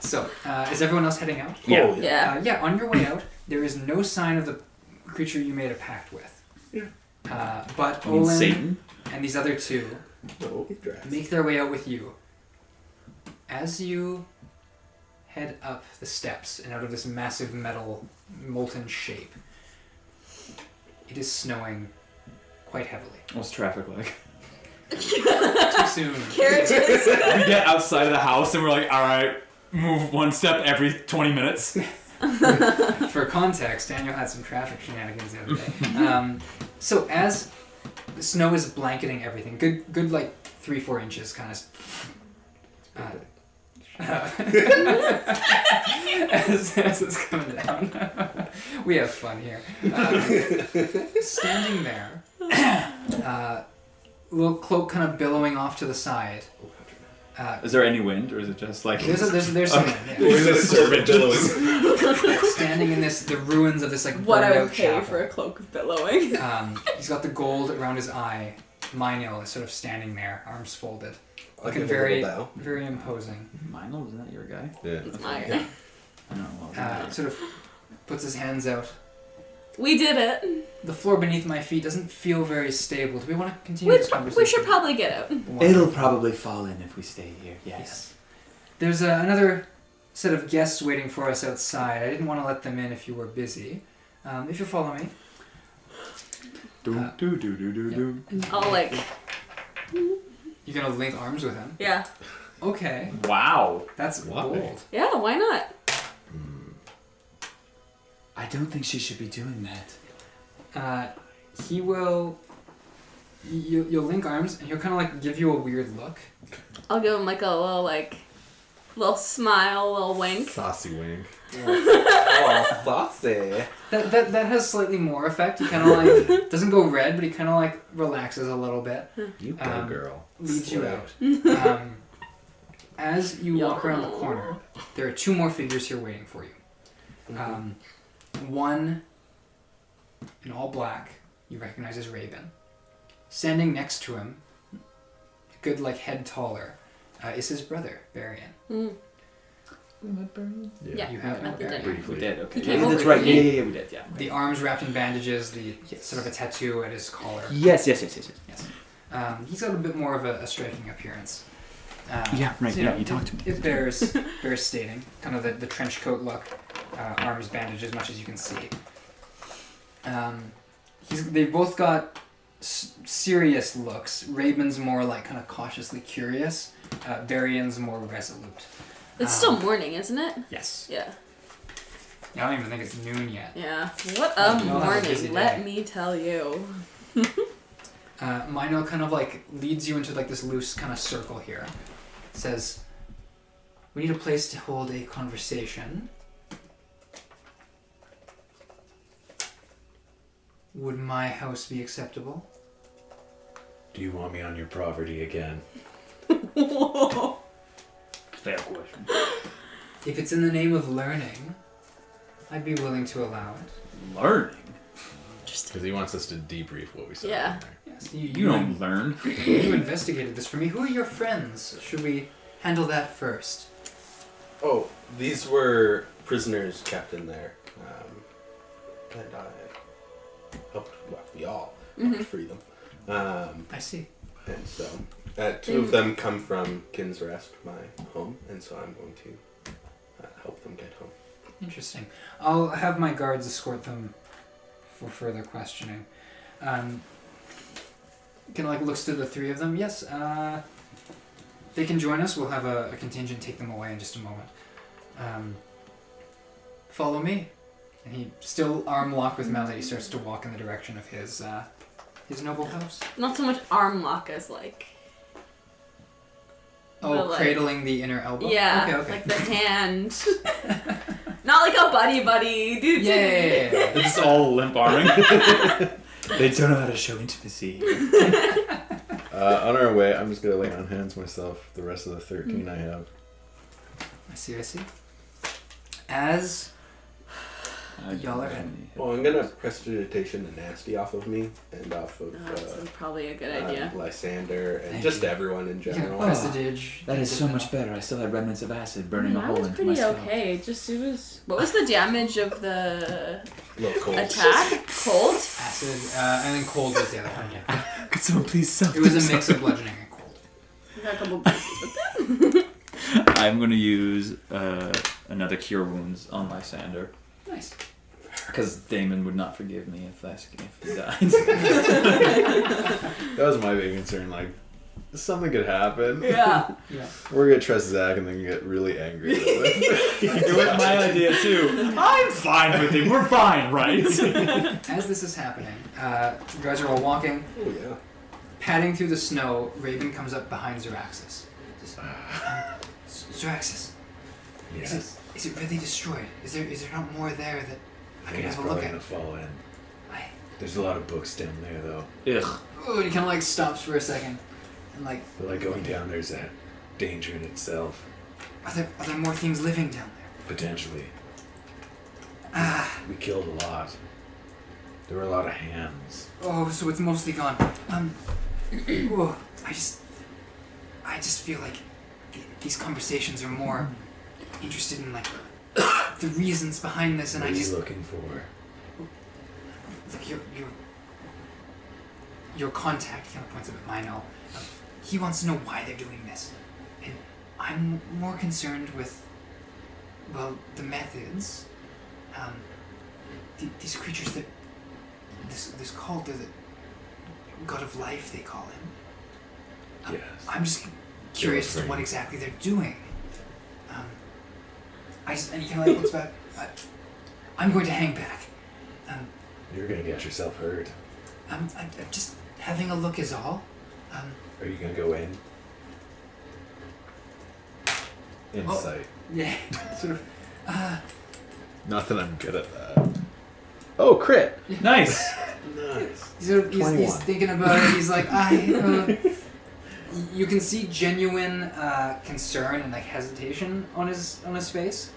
So, is everyone else heading out? Yeah. Yeah. Yeah, on your way out, there is no sign of the creature you made a pact with. Yeah. But You mean Olin Satan? and these other two No, dress. make their way out with you. As you head up the steps and out of this massive metal molten shape, it is snowing quite heavily. What's traffic like? Too soon. Carriages. We get outside of the house and we're like, all right, move one step every 20 minutes. For context, Daniel had some traffic shenanigans the other day. So as the snow is blanketing everything, good like 3-4 inches kind of as it's coming down. We have fun here. Standing there, little cloak kind of billowing off to the side. Is there any wind, or is it just like... There's some wind, yeah. We're the servant billowing. Standing in the ruins of this like What burned I out would pay chapel. for a cloak of billowing. He's got the gold around his eye. Mynil is sort of standing there, arms folded, I'll looking give a little very, bow. very imposing. Mynil, isn't that your guy? Yeah. It's my I don't know. Sort of puts his hands out. We did it. The floor beneath my feet doesn't feel very stable. Do we want to continue this conversation? We should probably get out. It'll probably fall in if we stay here. Yes. There's another set of guests waiting for us outside. I didn't want to let them in if you were busy. If you follow me. I'll like, You're going to link arms with him? yeah. Okay. Wow. That's Why? bold. Yeah, why not? I don't think she should be doing that. He will... You'll link arms, and he'll kind of like give you a weird look. I'll give him like a little smile, a little wink. Saucy wink. Oh, saucy. That has slightly more effect. He kind of like... doesn't go red, but he kind of like relaxes a little bit. You go, girl. Leads you Slay. out. As you walk around the corner, there are two more figures here waiting for you. One in all black, you recognize as Raven. Standing next to him, a good like head taller, is his brother, Varian. Yeah. You have At the Varian. dinner. We did, okay. He came Yeah, over that's right. to Yeah, me. yeah, we did, yeah. The arms wrapped in bandages, the sort of a tattoo at his collar. Yes. Yes. He's got a bit more of a striking appearance. Yeah, right, so, yeah, you talked to me. It bears stating. Kind of the trench coat look, arms bandaged as much as you can see. They've both got serious looks. Raven's more like kind of cautiously curious. Varian's more resolute. It's still morning, isn't it? Yes. Yeah. I don't even think it's noon yet. Yeah. What Oh, a you'll have a busy morning, let day. me tell you. Mynil kind of like leads you into like this loose kind of circle here. Says, we need a place to hold a conversation. Would my house be acceptable? Do you want me on your property again? Fair question. If it's in the name of learning, I'd be willing to allow it. Learning? Because he wants us to debrief what we saw. Yeah. in there. Yes, You don't learn. You investigated this for me. Who are your friends? Should we handle that first? Oh, these were prisoners kept in there. And I helped, well, we all helped free them. I see. And so, two of them come from Kin's Rest, my home, and so I'm going to help them get home. Interesting. I'll have my guards escort them for further questioning. Kind of like looks to the three of them. Yes, they can join us. We'll have a contingent take them away in just a moment. Follow me. And he, still arm locked with Melody, starts to walk in the direction of his noble house. Not so much arm lock as like... Oh, But, like- cradling the inner elbow? Yeah, Okay. like the hand. Not like a buddy, dude. Yeah. It's all limp arming. They don't know how to show intimacy. On our way, I'm just going to lay on hands myself the rest of the 13 I have. I see. As y'all are heading. Well, I'm going to prestidigitation the nasty off of me and off of That's probably a good idea. Lysander and Thank just you. everyone in Yeah, general. prestidige. That is so much better. I still had remnants of acid burning a That hole was into my pretty skull. okay. Just it was. What was the damage of the Little cold. attack? Cold. Acid, and then cold was the other one. Yeah. Could someone please stop? It was a mix of bludgeoning and cold. We got a couple pieces with that. I'm going to use another Cure Wounds on Lysander. Nice. Because Damon would not forgive me if he died. That was my big concern. Like, something could happen. Yeah. Yeah. We're going to trust Zach and then get really angry. It was my idea too. I'm fine with it. We're fine, right? As this is happening, you guys are all walking, Oh, yeah. padding through the snow. Raven comes up behind Zeraxis. Just, Zeraxis, Yes. is it really destroyed? Is there not more there that I can It's have a look probably at? gonna fall in. I, There's a lot of books down there, though. Ugh. oh, and he kind of like stops for a second, and like, But like going down there's that danger in itself, are there more things living down there? potentially. Ah, We killed a lot. There were a lot of hands. oh, so it's mostly gone. Oh, I just feel like these conversations are more interested in like the reasons behind this, and What I are just you looking for? look your contact. He kind of points up at Mynil. He wants to know why they're doing this, and I'm more concerned with the methods. These creatures that this cult, the god of life, they call him. Yes. I'm just curious as to Illifraen. what exactly they're doing. And he kind of like looks back. I'm going to hang back. You're gonna get yourself hurt. I'm just having a look is all. Are you gonna go in? Insight. Yeah, sort of. Not that I'm good at that. Oh, crit! Nice. Nice. He's 21. thinking about it. He's like, you can see genuine concern and like hesitation on his face.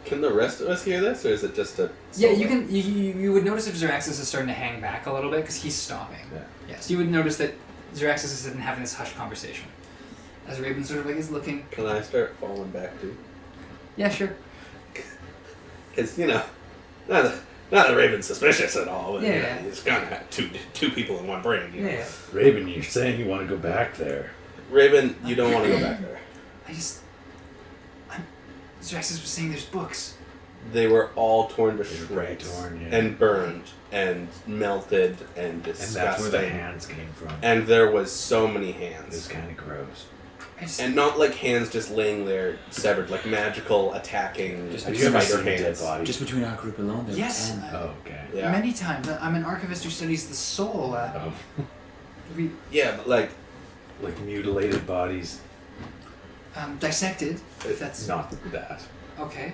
Can the rest of us hear this, or is it just a? Yeah, solo? you can. You would notice if Zeraxis is starting to hang back a little bit because he's stopping. Yeah. Yes, you would notice that Zeraxis is sitting having this hushed conversation. As Raven sort of like is looking. Can I start falling back too? Yeah, sure. Because not that Raven's suspicious at all. But, Yeah. He's kind of had two people in one brain. You know? Yeah. Raven, you're saying you want to go back there. Raven, you don't want to go back there. Zeraxis was saying there's books. They were all torn to They were pretty shreds torn, yeah. and burned and melted and And disgusting. that's where the hands came from. And there was so many It was hands. kind of gross. And not like hands just laying there severed, like magical attacking Just Have you ever spider seen a dead hands. body? Just between our group alone, there Yes. were 10. Oh, okay. Yeah. Many times. I'm an archivist who studies the soul. Oh, Yeah, but like like mutilated bodies. Dissected. If that's Not that. okay.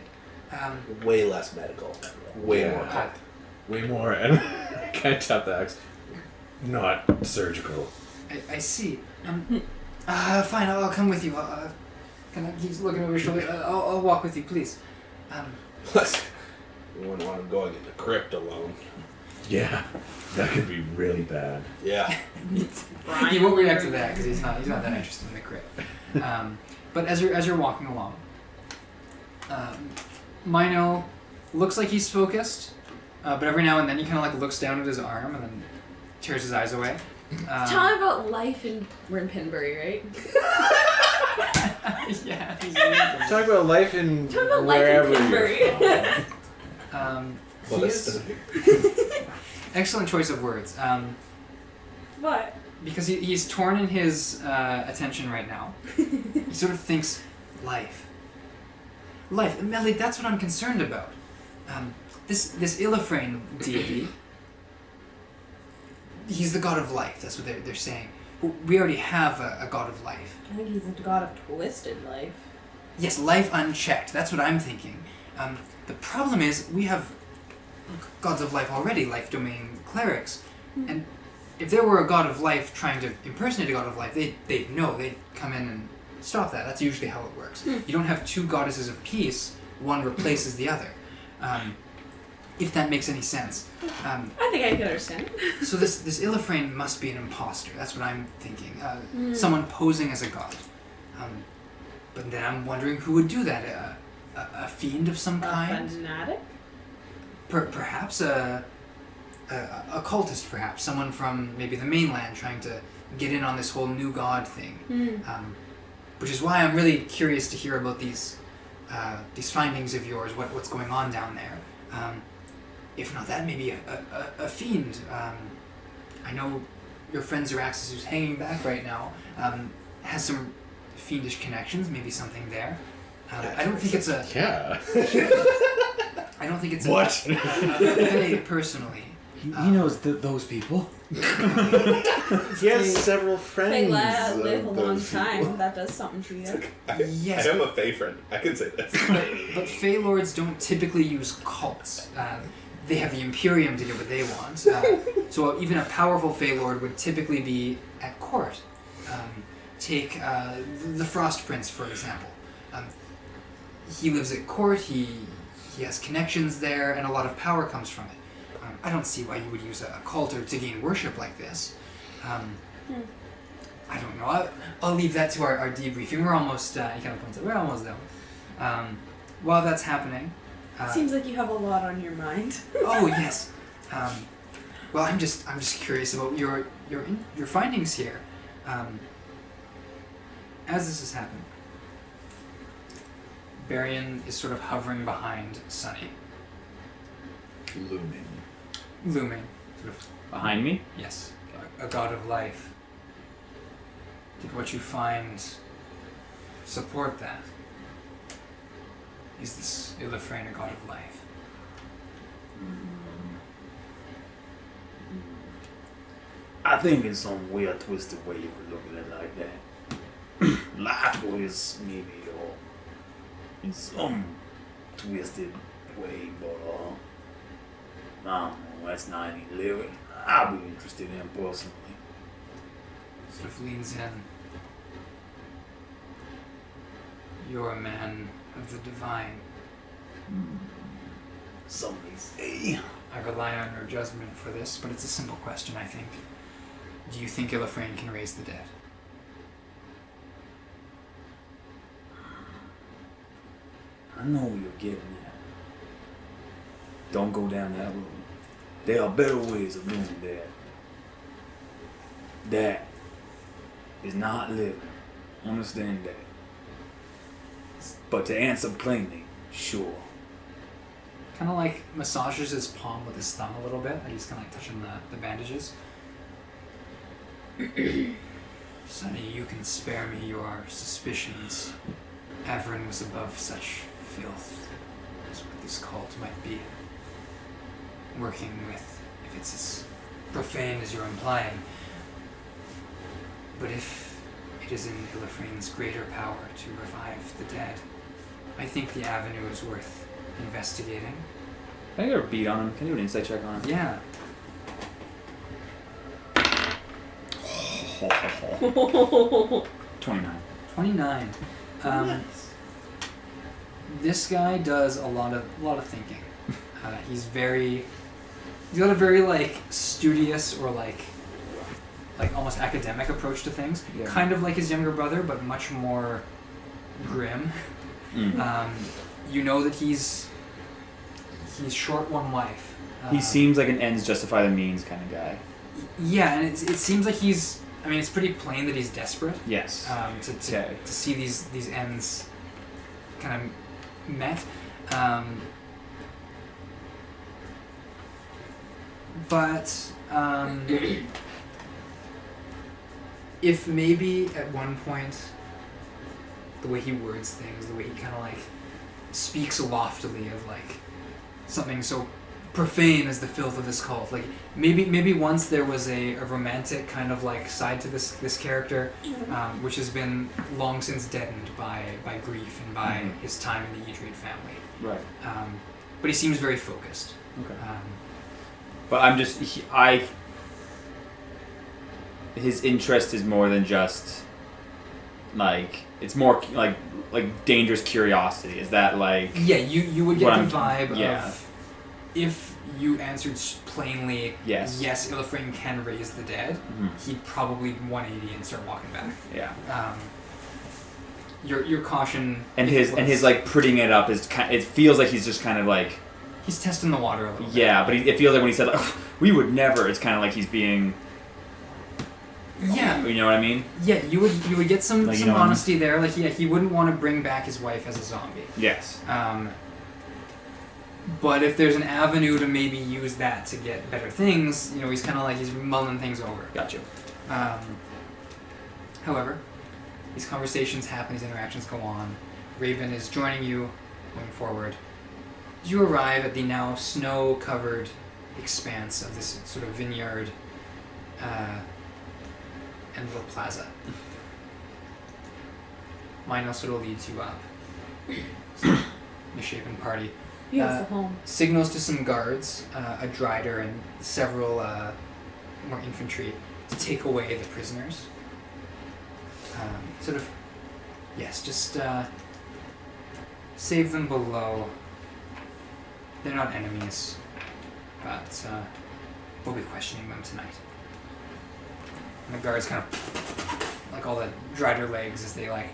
way less medical. Way Yeah. more cult. Way more, and kind of tap the axe. Not surgical. I see. Fine. I'll come with you. He's looking over his shoulder. I'll walk with you, please. Plus, you wouldn't want him going in the crypt alone. Yeah, that could be really bad. Yeah. He won't react to that because he's not that interested in the crypt. But as you're walking along, Mynil looks like he's focused, but every now and then he kind of like looks down at his arm and then tears his eyes away. Tell me about life in we're in Pinbury, right? Yeah. Talk about life in Tell me about wherever life in you're Pinbury. Well, He that's is- excellent choice of words. What? Because he's torn in his attention right now. He sort of thinks life. Melly, that's what I'm concerned about. This Illifraen deity, he's the god of life. That's what they're saying. But we already have a god of life. I think he's the god of twisted life. Yes, life unchecked. That's what I'm thinking. The problem is we have gods of life already, life domain clerics, and if there were a god of life trying to impersonate a god of life, they'd know. They'd come in and stop that. That's usually how it works. You don't have two goddesses of peace. One replaces the other. If that makes any sense. I think I can understand. So this Illifraen must be an imposter. That's what I'm thinking. Someone posing as a god. But then I'm wondering who would do that. A fiend of some kind? Fanatic? Perhaps a cultist, perhaps. Someone from maybe the mainland trying to get in on this whole new god thing. Which is why I'm really curious to hear about these findings of yours, what's going on down there. If not that, maybe a fiend. I know your friend Zeraxis, who's hanging back right now, has some fiendish connections, maybe something there. I don't think it's a... Yeah. I don't think it's What? They personally. He knows those people. He has several friends. Feyla of live a long those time. people. That does something to you. Yes. I am a Fey friend. I can say this. But Fey Lords don't typically use cults. They have the Imperium to get what they want. So even a powerful Fey Lord would typically be at court. Take the Frost Prince, for example. He lives at court, he has connections there, and a lot of power comes from it. I don't see why you would use a cult to gain worship like this. I don't know. I'll leave that to our debriefing. We're almost, he kind of points out, we're almost done. While that's happening... Seems like you have a lot on your mind. Oh, yes. Well, I'm just curious about your findings here. As this has happened, Barian is sort of hovering behind Sunny. Looming. Sort of, Behind me? yes. A god of life. Did what you find support that? Is this Illifraen a god of life? I think in some weird, twisted way you could look at it like that. Life was maybe, or in some twisted way, but I don't know, that's 9/11. I'll be interested in personally. Sort of leans in. You're a man of the divine. Some may say. I rely on your judgment for this, but it's a simple question, I think. Do you think Illifraen can raise the dead? I know where you're getting at. Don't go down that road. There are better ways of doing that. That is not living. Understand that. But to answer plainly, sure. Kind of like massages his palm with his thumb a little bit. He's kind of like touching the bandages. Sonny, you can spare me your suspicions. Averin was above such filth as what this cult might be. Working with, if it's as profane as you're implying. But if it is in Illifraen's greater power to revive the dead, I think the avenue is worth investigating. Can I get a beat on him? Can you do an insight check on him? Yeah. 29. 29. This guy does a lot of thinking. He's got a very like studious or like almost academic approach to things. Yeah. Kind of like his younger brother, but much more grim. You know that he's short one wife. He seems like an ends justify the means kind of guy. Yeah, and it seems like he's. I mean, it's pretty plain that he's desperate. Yes. To see these ends kind of met. But if maybe at one point the way he words things, the way he kind of like speaks loftily of like something so profane as the filth of this cult, like maybe once there was a romantic kind of like side to this character, which has been long since deadened by grief and by his time in the Idrid family. Right. But he seems very focused. Okay. But I'm just his interest is more than just like it's more like dangerous curiosity. Is that like yeah? You would get the vibe yeah. of if you answered plainly yes, Illifraen can raise the dead. He'd probably 180 and start walking back. Yeah. Your caution and his like prettying it up is it feels like he's just kind of like he's testing the water a little bit. Yeah, but it feels like when he said like, we would never, it's kind of like he's being. Yeah. You know what I mean? Yeah, you would get some Like, you know honesty there. Like yeah, he wouldn't want to bring back his wife as a zombie. Yes. But if there's an avenue to maybe use that to get better things, you know, he's kind of like he's mulling things over. Gotcha. However, these conversations happen, these interactions go on. Raven is joining you, going forward. You arrive at the now snow-covered expanse of this sort of vineyard and little plaza. Mynil sort of leads you up. Misshapen party. Beautiful home. Signals to some guards, a drider and several more infantry to take away the prisoners. Just save them below. They're not enemies, but we'll be questioning them tonight. And the guards kind of, like all the drider legs as they like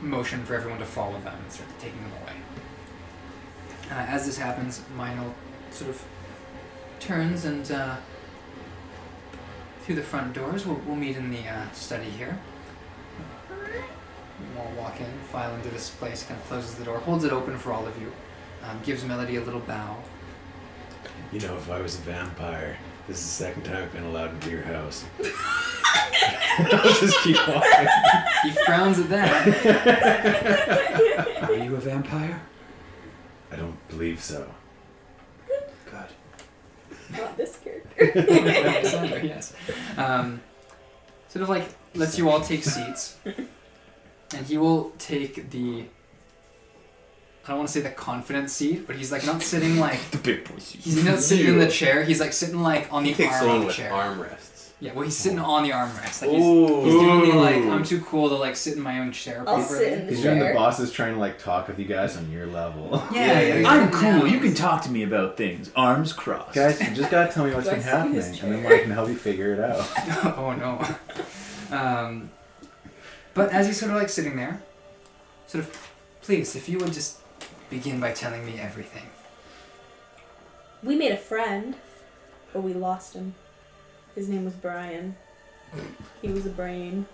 motion for everyone to follow them and start taking them away. As this happens, Mynil sort of turns and through the front doors, we'll meet in the study here. We'll walk in, file into this place, kind of closes the door, holds it open for all of you, gives Melody a little bow. You know, if I was a vampire, this is the second time I've been allowed into your house. I'll just keep walking. He frowns at that. Are you a vampire? I don't believe so. Not this character. Lysander, yes. Sort of like lets you all take seats. And he will take the, I don't want to say the confident seat, but he's like not sitting like The big boy seat. he's not sitting in the chair. He's like sitting like on the He takes arm someone of the with chair. armrests. Yeah, well, he's sitting on the armrest. Like Ooh. he's definitely like, I'm too cool to like sit in my own chair I'll properly. sit in the He's doing the chair. boss is trying to like talk with you guys on your level. Yeah, I'm cool. You can talk to me about things. Arms crossed. Guys, you just gotta tell me what's Do I been sit in happening, his and then chair? I can help you figure it out. Oh no. But as he's sort of like sitting there, sort of, please, if you would just begin by telling me everything. We made a friend, but we lost him. His name was Brian. He was a brain.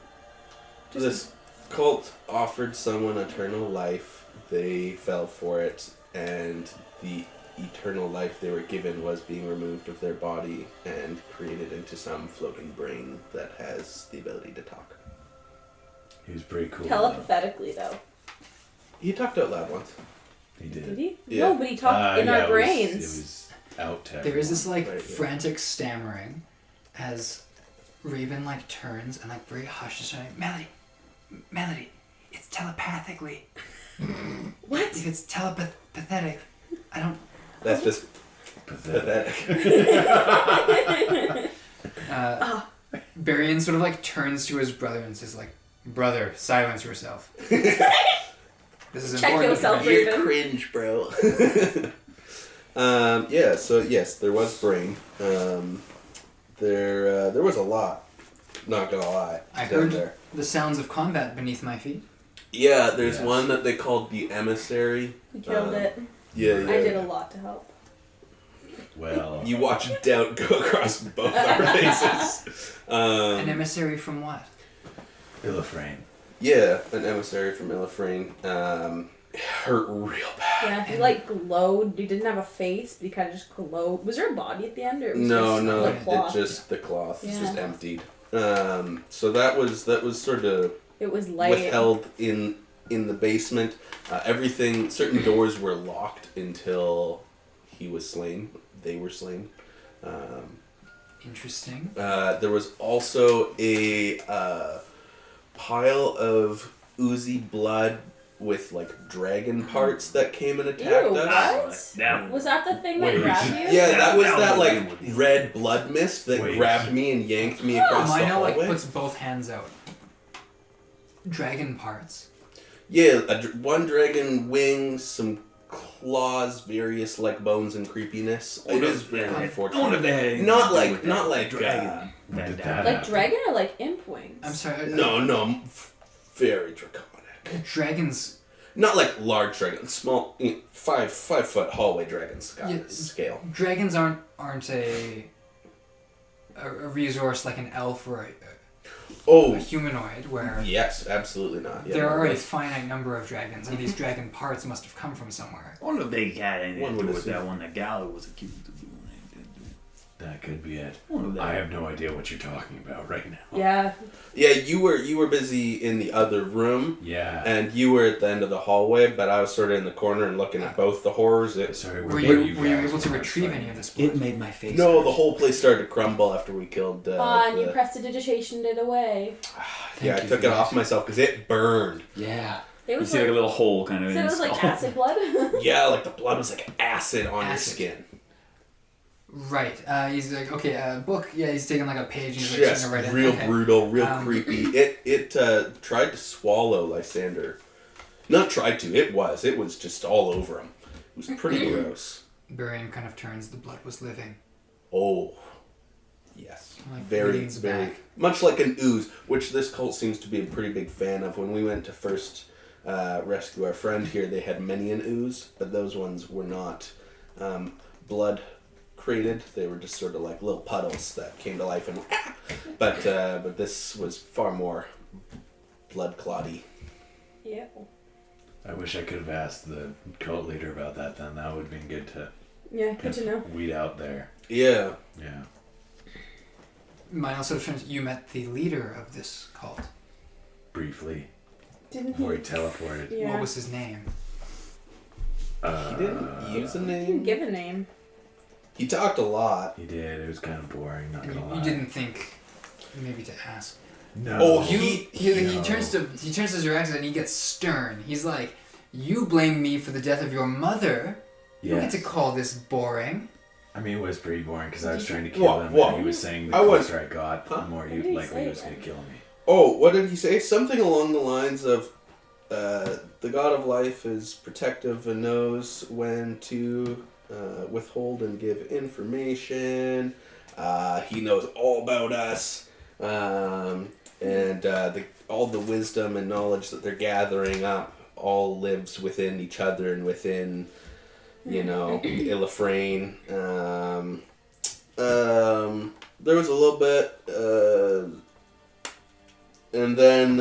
This cult offered someone eternal life. They fell for it, and the eternal life they were given was being removed of their body and created into some floating brain that has the ability to talk. He was pretty cool. Telepathetically, though. He talked out loud once. He did. Did he? Yeah. No, but he talked in our brains. It was out to There is this like Right, yeah. frantic stammering as Raven like turns and like very hushed is saying, Melody, it's telepathically. What? If it's telepathetic, I don't. That's just pathetic. pathetic. Barian sort of like turns to his brother and says like, brother, silence yourself. This is Check important. yourself, You're Raven. cringe, bro. So yes, there was brain. There was a lot. Not gonna lie. I down heard there. the sounds of combat beneath my feet. Yeah, there's Yes. one that they called the emissary. We killed it. Yeah, I did a lot to help. Well, You watch doubt go across both our faces. An emissary from what? Illifraen. Yeah, an emissary from Illifraen. It hurt real bad. Yeah, he like glowed. He didn't have a face, but he kind of just glowed. Was there a body at the end, or it was No, just no, like cloth? it just the cloth is just Yeah. emptied. So that was sort of It was light. withheld in the basement. Everything, certain doors were locked until he was slain. They were slain. Interesting. There was also a pile of oozy blood with like dragon parts that came and attacked Ew, us. what? That Was that the thing that Wait. grabbed you? Yeah, that was That that was like it. red blood mist that Wait. grabbed me and yanked me across the Mynil like hallway. puts both hands out. Dragon parts. Yeah, one dragon wing, some claws, various like bones and creepiness. It is very I wonder unfortunate. if they had anything Not to do like- with not that like, dragon. when did that that Like happen? dragon or like imp wings? I'm sorry. No, very draconic. Dragons. Not like large dragons, small, 5 foot hallway dragons Yeah. scale. Dragons aren't a resource like an elf or a Oh, humanoid where yes, absolutely not. Yeah, there are a that's- finite number of dragons, and these dragon parts must have come from somewhere. I wonder if they had anything One to do would with that assume. one that Gallo was accused of doing. That could be it. One of them. I have no idea what you're talking about right now. Yeah. Yeah, you were busy in the other room, Yeah. and you were at the end of the hallway, but I was sort of in the corner and looking at both the horrors. Sorry, Were where you guys able to were retrieve fighting? any of this blood? It made my face. No, hurt. the whole place started to crumble after we killed. And you prestidigitationed it away. Yeah, I you took for it that. off myself because it burned. Yeah. It You was see like a little hole kind of so in it his was like skull. acid blood. Yeah, like the blood was like acid on your Acid. skin. Right. He's like, okay, book. Yeah, he's taking like a page and he's like, Just shooting it right in. real Okay. brutal, real Um, creepy. It tried to swallow Lysander. Not tried to. It was. It was just all over him. It was pretty gross. Barian kind of turns. The blood was living. Oh, yes. Like Very, leans very back. much like an ooze, which this cult seems to be a pretty big fan of. When we went to first rescue our friend here, they had many an ooze, but those ones were not blood created. They were just sort of like little puddles that came to life and but this was far more blood clotty. Yeah. I wish I could have asked the cult leader about that then. That would have been good to Yeah, good to know. weed out there. Yeah. Yeah. Mine also turns. You met the leader of this cult. Briefly. Didn't Before he he? teleported. Yeah. What was his name? He didn't use a He didn't name. give a name. He talked a lot. He did. It was kind of boring, not And gonna you lie. didn't think maybe to ask. No. Oh, He No. turns to Zirax and he gets stern. He's like, "You blame me for the death of your mother. You don't Yes. get to call this boring." I mean, it was pretty boring because I was trying to kill What? him, What? and he was saying the I was- closer I got, the more What he did he likely say was going to then? kill me. Oh, what did he say? Something along the lines of, the god of life is protective and knows when to withhold and give information. He knows all about us. All the wisdom and knowledge that they're gathering up all lives within each other and within, Illifraen. There was a little bit, and then,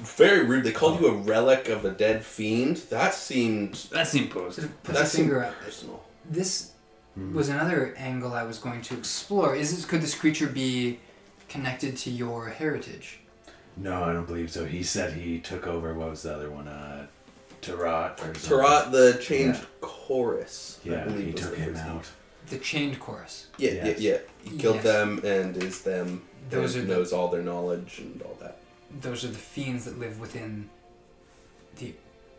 very rude. They called you a relic of a dead fiend. That seemed Sort of puts that a seemed finger out. personal. This was another angle I was going to explore. Could this creature be connected to your heritage? No, I don't believe so. He said he took over, what was the other one? Tarot or something. Tarot, the changed chorus. I Yeah, believe he was took the him first name. out. The chained chorus. Yeah, Yes. yeah. He killed Yes. them and is them. Those and are the- knows all their knowledge and all that. Those are the fiends that live within the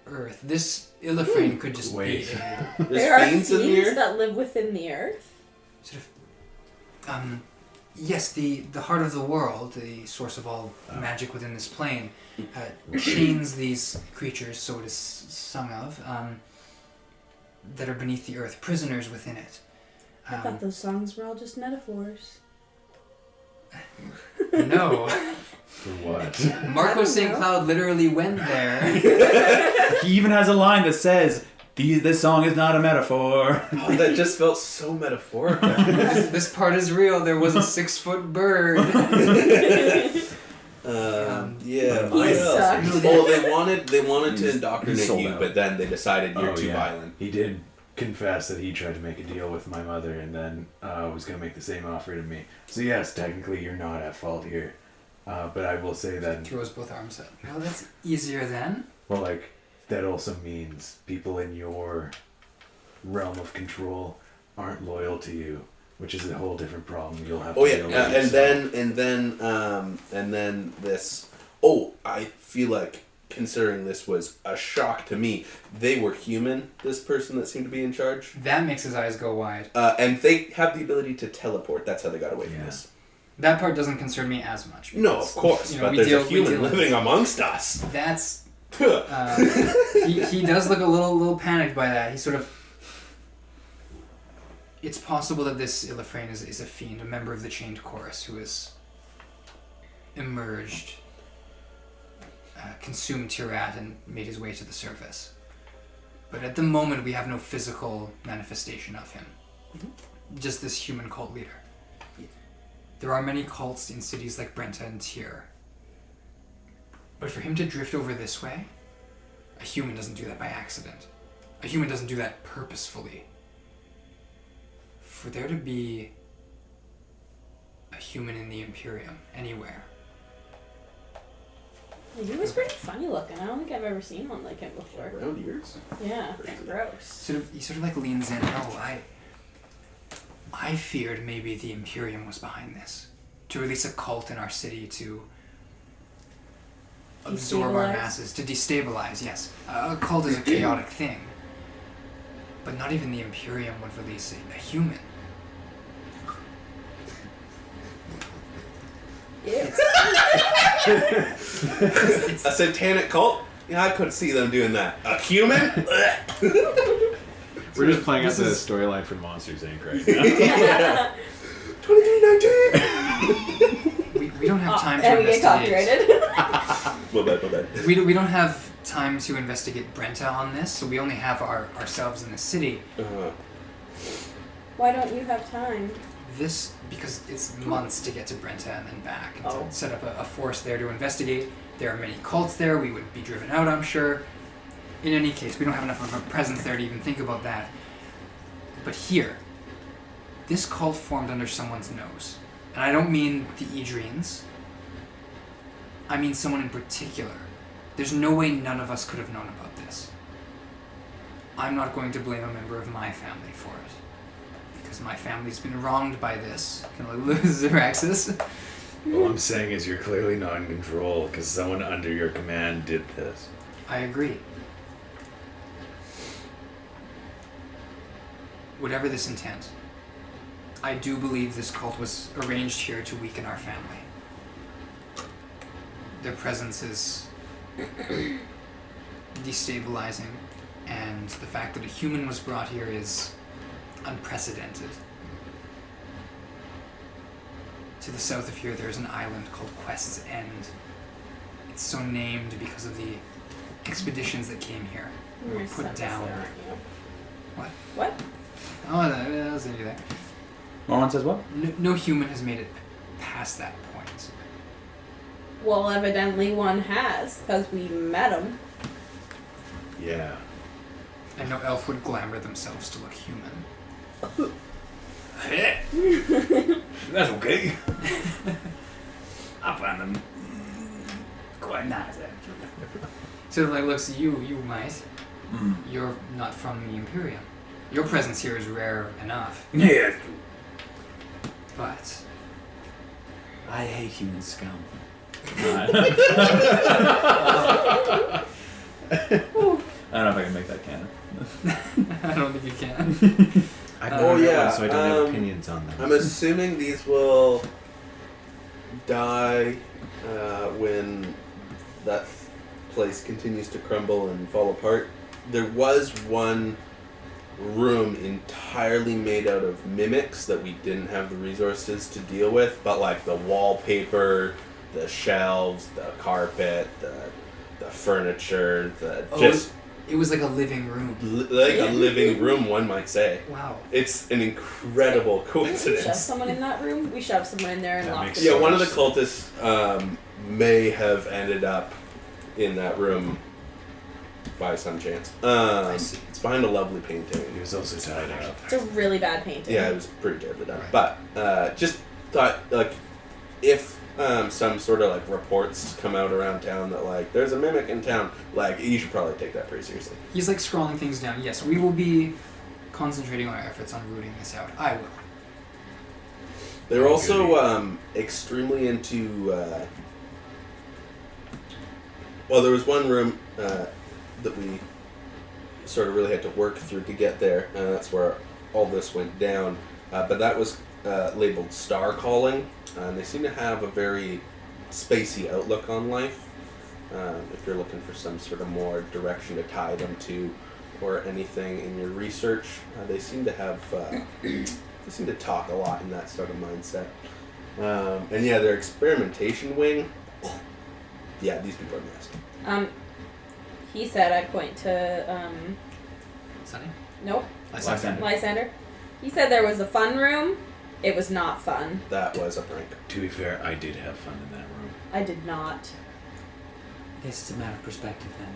earth. This Illifraen could just Wait. be a There's There are fiends in fiends here. that live within the earth. sort of yes, the heart of the world, the source of all magic within this plane, chains these creatures, so it is sung of, that are beneath the earth, prisoners within it. I thought those songs were all just metaphors. No, For what? Marco I don't St. know. Cloud literally went there. He even has a line that says, "This song is not a metaphor." Oh, that just felt so metaphorical. This part is real. There was a 6-foot bird. Yeah. He what else? sucked. Oh, they wanted to He's indoctrinate sold you, out. but then they decided you're too violent. He did confess that he tried to make a deal with my mother and then was going to make the same offer to me. So yes, technically you're not at fault here. But I will say that, Throws both arms up. Well, that's easier then. well, like, that also means people in your realm of control aren't loyal to you, which is a whole different problem you'll have to Oh yeah, deal with and yourself. then this. Oh, I feel like considering this was a shock to me. They were human. This person that seemed to be in charge, That makes his eyes go wide. and they have the ability to teleport. That's how they got away from Yeah. this. That part doesn't concern me as much. No, because, of course, you know, but we there's deal- a we human deal with- living amongst us. That's he does look a little panicked by that. He sort of. It's possible that this Illifraen is a fiend, a member of the chained chorus, who has emerged, consumed Tirat, and made his way to the surface. But at the moment, we have no physical manifestation of him. Just this human cult leader. There are many cults in cities like Brenta and Tyr. But for him to drift over this way, a human doesn't do that by accident. A human doesn't do that purposefully. for there to be a human in the Imperium anywhere. He was pretty funny looking. I don't think I've ever seen one like him before. Round ears. Yeah, gross. He sort of like leans in. Oh, I feared maybe the Imperium was behind this. To release a cult in our city to absorb our masses, to destabilize, yes. A cult is a chaotic thing. But not even the Imperium would release a human. Ew. It's A satanic cult? Yeah, I could see them doing that. A human? We're just playing out the This is- storyline for Monsters Inc. right now. 2319! we don't have time to And we get investigate. copyrighted. My bad. We don't have time to investigate Brenta on this, so we only have ourselves in the city. Why don't you have time? This, because it's months to get to Brenta and then back, and Oh. to set up a force there to investigate. There are many cults there, we would be driven out, I'm sure. In any case, we don't have enough of a presence there to even think about that. But here, this cult formed under someone's nose. And I don't mean the Idrians. I mean someone in particular. There's no way none of us could have known about this. I'm not going to blame a member of my family for it. Because my family's been wronged by this. Can I lose Zeraxis? All I'm saying is you're clearly not in control because someone under your command did this. I agree. Whatever this intent, I do believe this cult was arranged here to weaken our family. Their presence is destabilizing, and the fact that a human was brought here is unprecedented. To the south of here, there's an island called Quest's End. It's so named because of the expeditions that came here. Were You're put stuck down. there, aren't you? What? What? Oh, that was anything. Marlon says what? No human has made it past that point. Well, evidently one has, because we met him. Yeah. And no elf would glamour themselves to look human. That's okay. I find them quite nice, actually. So like looks at you might. You're not from the Imperium. Your presence here is rare enough, Yeah. but I hate human scum. I don't know if I can make that canon. I don't think you can. I've Oh, never met yeah, one, so I don't have opinions on them. I'm assuming these will die when that place continues to crumble and fall apart. There was one room entirely made out of mimics that we didn't have the resources to deal with, but like the wallpaper, the shelves, the carpet, the furniture, It was like a living room. a living room, one might say. Wow. It's an incredible We shove coincidence. someone in that room. We shove someone in there and That lock makes the Yeah, door. one of the cultists may have ended up in that room by some chance. I see. It's behind a lovely painting. He was also tied up. It's a really bad painting. Yeah, it was pretty terribly done. Right. But just thought, like, if some sort of like reports come out around town that like there's a mimic in town, like you should probably take that pretty seriously. He's like scrolling things down. Yes, we will be concentrating our efforts on rooting this out. I will. They're also extremely into. Well, there was one room that we sort of really had to work through to get there, and that's where all this went down. But that was labeled Star Calling, and they seem to have a very spacey outlook on life. If you're looking for some sort of more direction to tie them to, or anything in your research, they seem to have. They seem to talk a lot in that sort of mindset. And yeah, their experimentation wing. Yeah, these people are nasty. He said, I point to, Sunny? nope, Lysander. Lysander. He said there was a fun room. It was not fun. That was a prank. To be fair, I did have fun in that room. I did not. I guess it's a matter of perspective then.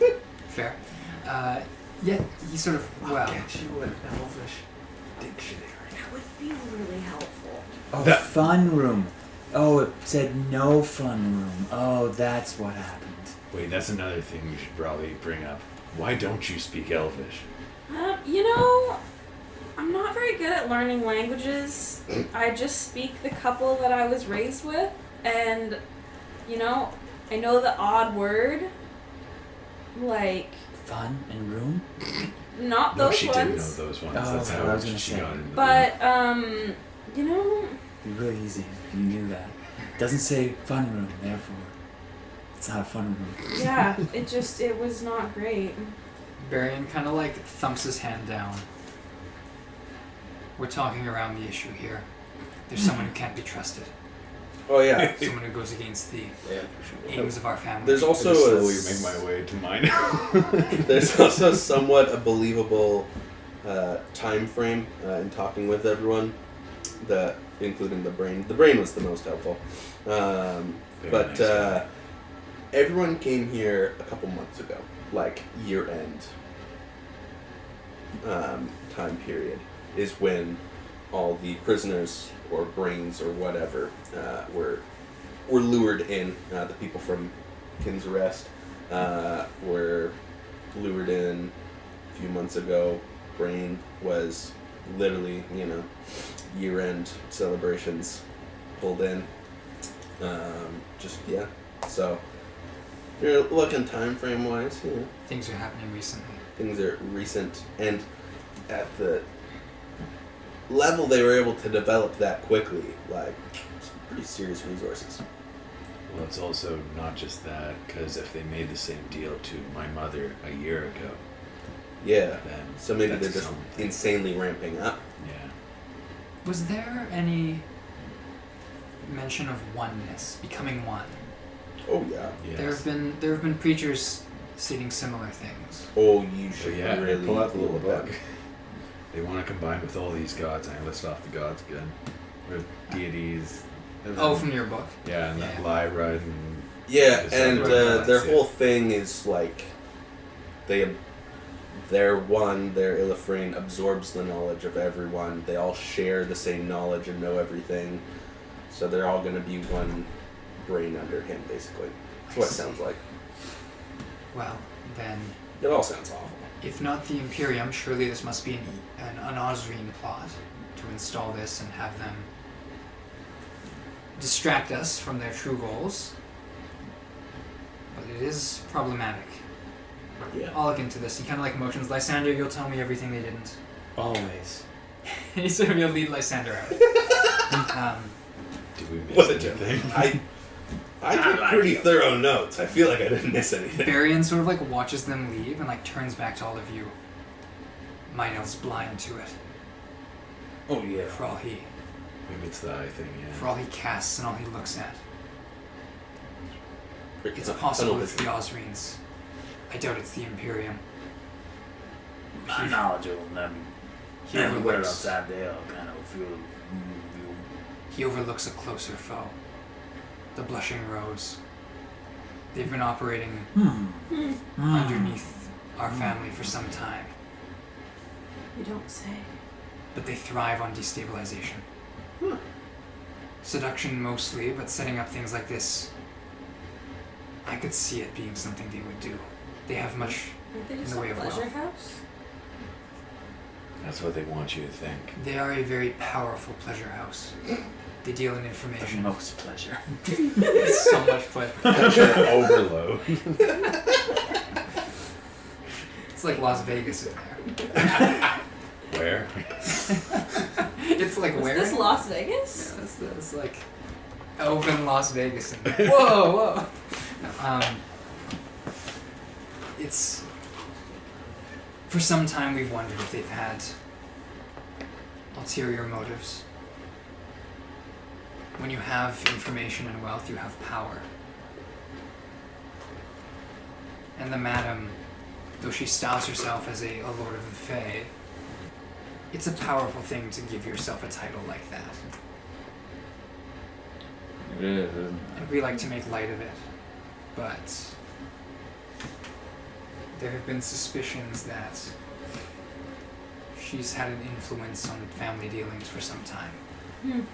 Yes. Fair. Yeah, he sort of, well, Get you an Elvish dictionary. That would be really helpful. Oh, fun room. Oh, it said no fun room. Oh, that's what happened. Wait, that's another thing we should probably bring up. Why don't you speak Elvish? You know, I'm not very good at learning languages. I just speak the couple that I was raised with, and, you know, I know the odd word, like, Fun and room? not No, those she ones. didn't know those ones. Oh, That's okay, I how was gonna she say. got into the But, you know, It'd be really easy if you knew that. It doesn't say fun room, therefore. It's not a fun room. yeah, it was not great. Barian kind of like thumps his hand down. We're talking around the issue here. There's someone who can't be trusted. Oh yeah. Someone who goes against the Yeah. aims of our family. There's I also just a, slowly make my way to mine. there's also somewhat a believable time frame in talking with everyone, including the brain. The brain was the most helpful, but nice. everyone came here a couple months ago, like year-end time period, is when all the prisoners or brains or whatever were lured in. The people from Kin's Arrest were lured in a few months ago. Brain was literally, year-end celebrations pulled in. So you're looking time frame wise, Things are happening recently. things are recent, and at the level they were able to develop that quickly, like some pretty serious resources. Well, it's also not just that, because if they made the same deal to my mother a year ago, Yeah. then So maybe that's they're just something. insanely ramping up. Yeah. Was there any mention of oneness, becoming one? Oh yeah. Yes. There have been preachers stating similar things. Oh, you So should yeah, really pull out the deal little with book. that. They want to combine with all these gods, and I list off the gods again. Or deities. And Oh, then- from your book. Yeah, and that Yeah. Lyra and... Yeah, Just and like that, their that's whole it. thing is like they're Illifraen absorbs the knowledge of everyone. They all share the same knowledge and know everything. So they're all going to be one brain under him, basically. That's what it sounds like. Well, then, It all sounds awful. if not the Imperium, surely this must be an Osrine plot to install this and have them distract us from their true goals. But it is problematic. Yeah. I'll look into this. He kind of like motions. Lysander, you'll tell me everything they didn't. Always. He's sort of you'll lead Lysander out. Did we miss What a anything? I took pretty thorough notes. I feel like I didn't miss anything. Barian sort of like watches them leave and like turns back to all of you. Mynil's blind to it. Oh yeah. For all he Maybe it's the eye thing, yeah. for all he casts and all he looks at. It's Tunnel possible it's the vision. Osrines. I doubt it's the Imperium. My knowledge of them. He Everywhere overlooks, outside there, kind of feel. he overlooks a closer foe. The Blushing Rose. They've been operating underneath our family for some time, You don't say. but they thrive on destabilization. Seduction mostly, but setting up things like this, I could see it being something they would do. They have much Aren't they in just the a way of pleasure wealth. house? That's what they want you to think. They are a very powerful pleasure house. They deal in The information. most pleasure. So much pleasure. Overload. It's like Las Vegas in there. Where? It's like Is where? this Las Vegas? Yeah, it's like open Las Vegas in there. Whoa, whoa. It's for some time we've wondered if they've had ulterior motives. When you have information and wealth, you have power. And the Madam, though she styles herself as a Lord of the Fae, it's a powerful thing to give yourself a title like that. It is, isn't And we like to make light of it. But There have been suspicions that she's had an influence on family dealings for some time. Sounds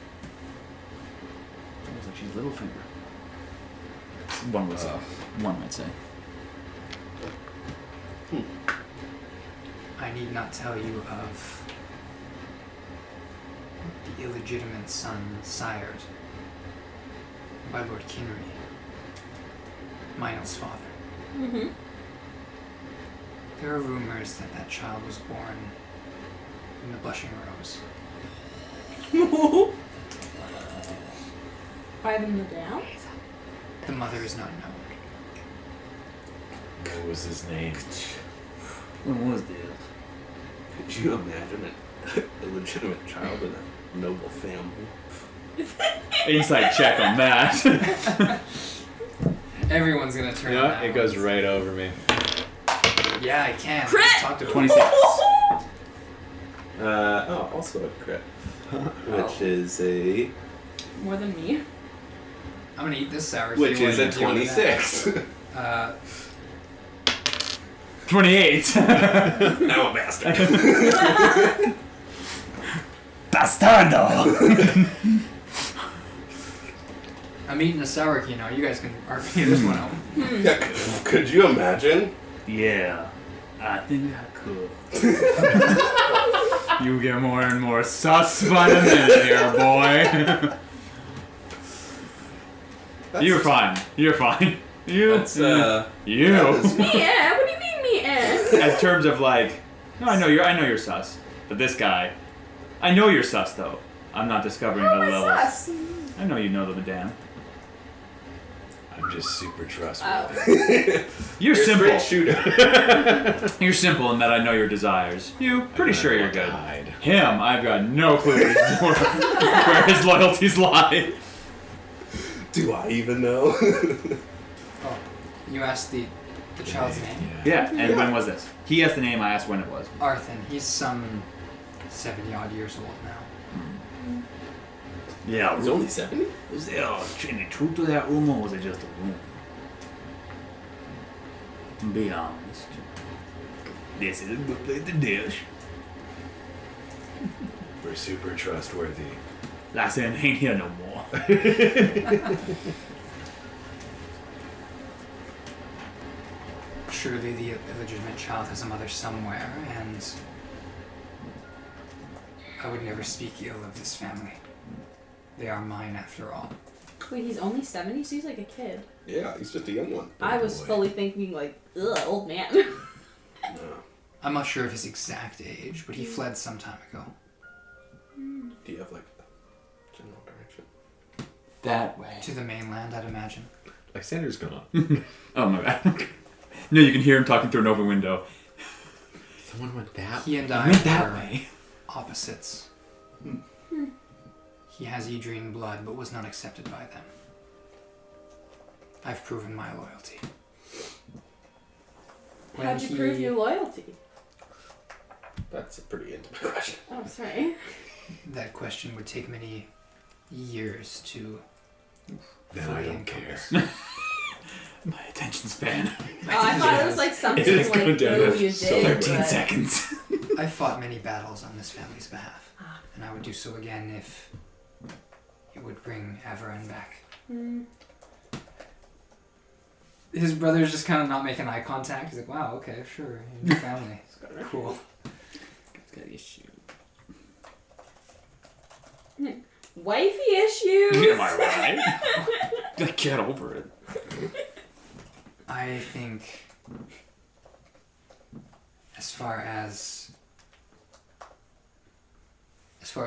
like she's Littlefinger. One would say. One might say. I need not tell you of the illegitimate son sired by Lord Kinry, Mynil's father. Mm-hmm. There are rumors that that child was born in the Blushing Rose. By the madame? The mother is not known. What was his name? When was this? Could you imagine an illegitimate child in a noble family? Insight check on that. Everyone's gonna turn on that it goes one. right over me. Yeah, I can. Crit! Talk to 26. Also a crit. Which is a... More than me. I'm gonna eat this sour. Which cream is while a you deal with that. 26. 28. Now a bastard. Bastardo! I'm eating a sour quinoa. You guys can RP this one out. Yeah, could you imagine? Yeah, I think I could. You get more and more sus by the minute here, boy. You're fine. You're fine. You. That's, you. that is- Me, eh? What do you mean, me, eh? As terms of like, no, I know you're sus, but this guy, I know you're sus though. I'm not discovering How the am I levels. sus? I know you know the madame. I'm just super trustworthy. Oh. You're You're a simple. straight shooter. You're simple in that I know your desires. You, pretty sure you're good. Hide. Him, I've got no clue where his loyalties lie. Do I even know? Oh, you asked the child's name? Yeah, and when was this? He asked the name, I asked when it was. Arthur. He's some 70 odd years old now. Yeah, He's only 70? is there any truth to that rumor, or was it just a rumor? Be honest. This is a good place to dish. We're super trustworthy. Lysander ain't here no more. Surely the illegitimate child has a mother somewhere, and I would never speak ill of this family. They are mine after all. Wait, he's only 70, so he's like a kid. Yeah, he's just a young one. I was boy. fully thinking, like, ugh, old man. No. I'm not sure of his exact age, but he fled some time ago. Do you have, like, a general direction? That way. To the mainland, I'd imagine. Lysander's gone. Oh my bad. No, you can hear him talking through an open window. Someone went that He and I I went that were way. opposites. He has Edrian blood, but was not accepted by them. I've proven my loyalty. When How'd you prove your loyalty? That's a pretty intimate question. Oh, sorry. That question would take many years to Then I fully don't care. encompass. My attention span. Oh, I thought it was like something It is like going down you to did. 13 but- seconds. I fought many battles on this family's behalf, and I would do so again if it would bring Averin back. His brother's just kind of not making eye contact. He's like, wow, okay, sure, your family. Cool. It's got issue. Wifey issues. Am I right? Get over it. I think, as far as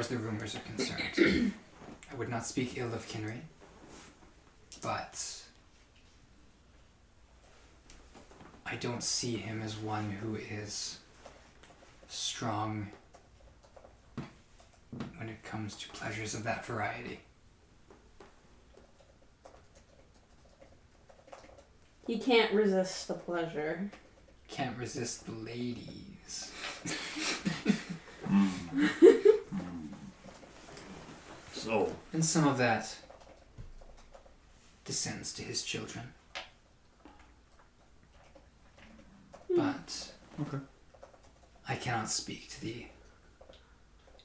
the rumors are concerned, I would not speak ill of Kinry, but I don't see him as one who is strong when it comes to pleasures of that variety. He can't resist the pleasure. Can't resist the ladies. So, And some of that descends to his children. But Okay. I cannot speak to the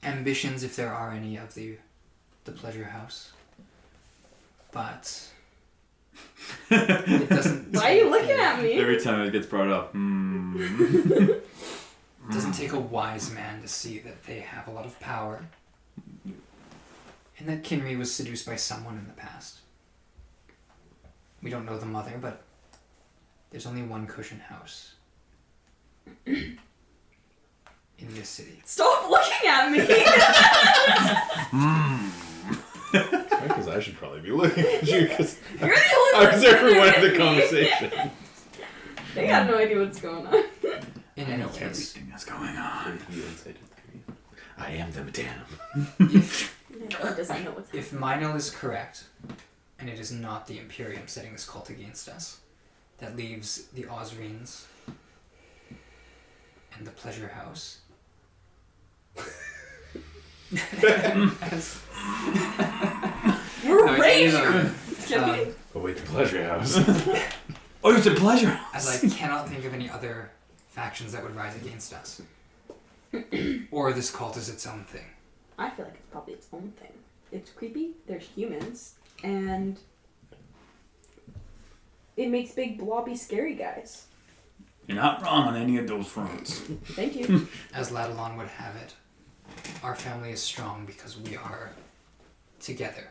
ambitions, if there are any, of the pleasure house. But it doesn't. Why are you looking at me? Every time it gets brought up. It doesn't take a wise man to see that they have a lot of power. And that Kinry was seduced by someone in the past. We don't know the mother, but there's only one cushion house in this city. Stop looking at me! Because I should probably be looking at you because You're the only I one was there for one of looking the at me. conversations. They got no idea what's going on. In any case, Everything that's going on. I am the madame. if Never does I know what's If Mynil is correct, and it is not the Imperium setting this cult against us, that leaves the Osreens and the Pleasure House. We're I mean, raging! Kidding? But wait, the pleasure house. Oh, it's a pleasure. as I cannot think of any other factions that would rise against us. Or this cult is its own thing. I feel like it's probably its own thing. It's creepy, there's humans, and it makes big blobby scary guys. You're not wrong on any of those fronts. Thank you. As Ladalon would have it, our family is strong because we are together.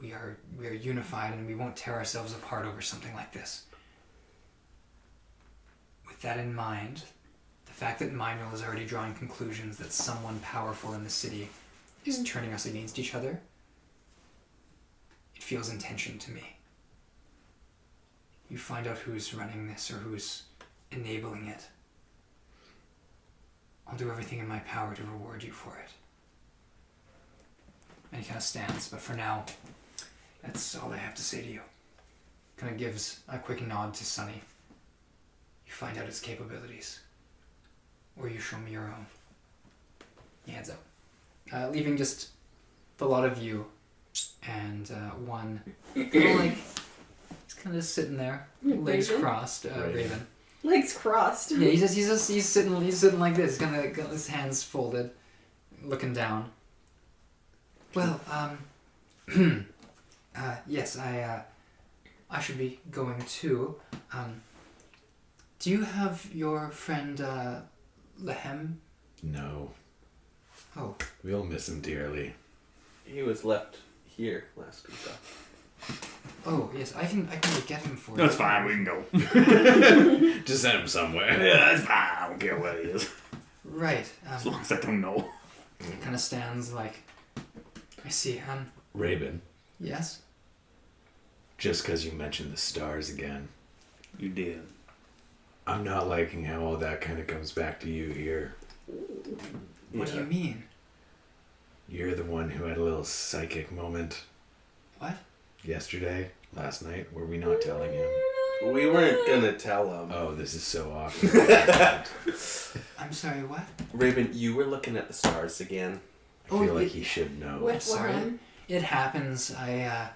We are unified, and we won't tear ourselves apart over something like this. With that in mind, the fact that Mynil is already drawing conclusions that someone powerful in the city is turning us against each other, it feels intention to me. You find out who's running this or who's enabling it. I'll do everything in my power to reward you for it. And he kind of stands, but for now, that's all I have to say to you. Kind of gives a quick nod to Sunny. You find out its capabilities. Or you show me your own. He heads out. Leaving just the lot of you and one, like, he's kind of sitting there, legs Raven? crossed, Raven. Legs crossed. Yeah, he's sitting like this, kind of got his hands folded, looking down. Well, yes, I should be going too. Do you have your friend Lehem? No. Oh, We'll miss him dearly. He was left here last we saw. oh yes, I can get him for you. That's fine, we can go. Just send him somewhere. Yeah, that's fine. I don't care where he is. Right. As long as I don't know. Kind of stands like. I see. Raven, Yes. just because you mentioned the stars again, You did. I'm not liking how all that kind of comes back to you here. What do you mean? You're the one who had a little psychic moment What? yesterday, last night. Were we not telling him? We weren't gonna tell him. Oh, this is so awkward. I'm sorry. What? Raven, you were looking at the stars again. I feel like it- he should know. With sorry. Lehem? It happens. I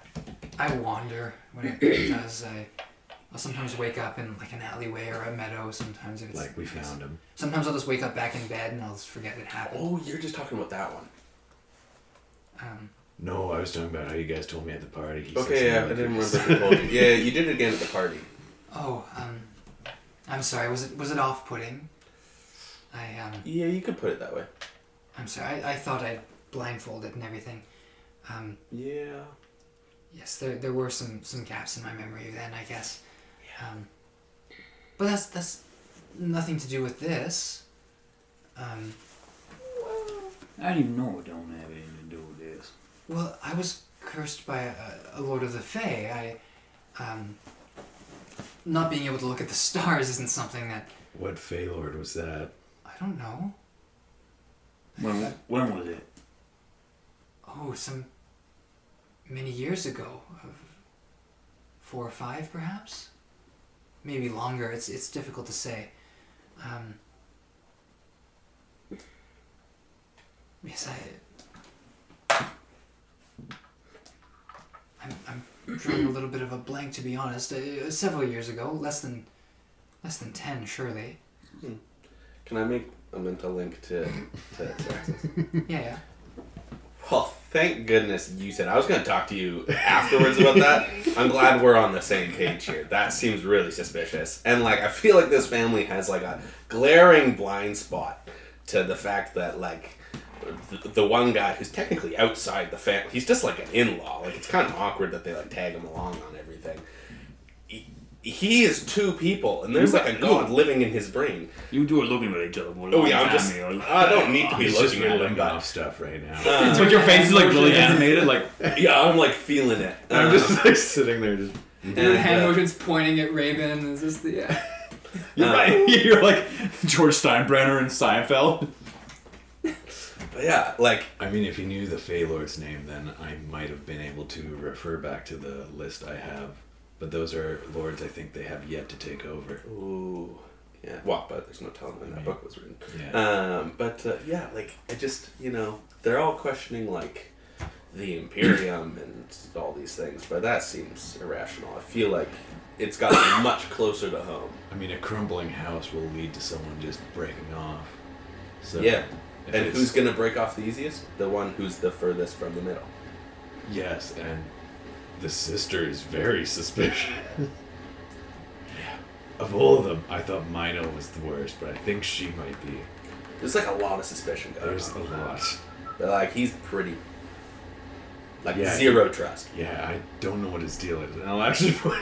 wander when it does. I'll sometimes wake up in like an alleyway or a meadow. Sometimes if it's Like we found him. Sometimes I'll just wake up back in bed and I'll just forget it happened. Oh, you're just talking about that one. No, I was talking about how you guys told me at the party. He said Okay, yeah, I something didn't like remember if you told you. Yeah, you did it again at the party. I'm sorry. Was it off-putting? Yeah, you could put it that way. I'm sorry. I thought I'd blindfolded and everything. Yeah. Yes, there were some gaps in my memory then, I guess. But that's nothing to do with this. I didn't even know it don't have anything to do with this. Well, I was cursed by a Lord of the Fae. Not being able to look at the stars isn't something that... What Feaolyn was that? I don't know. When was it? Oh, many years ago. 4 or 5, perhaps? Maybe longer. It's difficult to say. Yes, I'm drawing a little bit of a blank, to be honest. Several years ago, less than 10, surely. Can I make a mental link to access? Yeah. Oh, thank goodness you said. I was going to talk to you afterwards about that. I'm glad we're on the same page here. That seems really suspicious. And, like, I feel like this family has, like, a glaring blind spot to the fact that, like, the one guy who's technically outside the family, he's just, like, an in-law. Like, it's kind of awkward that they, like, tag him along on everything. He is two people, and there's, like, a god living in his brain. You two are looking at each other for a Oh, long yeah, time. I don't need to be He's just looking at him, riddling but... off stuff right now. It's like your face is like really animated, like Yeah, I'm, like, feeling it. I'm just like sitting there, just. And then hand motions pointing at Raven. Is this the? you're right. You're like George Steinbrenner and Seinfeld. But yeah, like... I mean, if you knew the Fealord's name, then I might have been able to refer back to the list I have. But those are lords I think they have yet to take over. Ooh. Yeah, well, but there's no telling when that book was written. Yeah. Yeah, like, I just, they're all questioning, like, the Imperium and all these things, but that seems irrational. I feel like it's got to be much closer to home. I mean, a crumbling house will lead to someone just breaking off. So Yeah. if And it's- who's going to break off the easiest? The one who's the furthest from the middle. Yes, and the sister is very suspicious. Of all of them, I thought Mynil was the worst, but I think she might be. There's, like, a lot of suspicion going There's a on. lot. But, like, he's pretty... Like, Yeah, zero trust. Yeah, I don't know what his deal is, and I'll actually put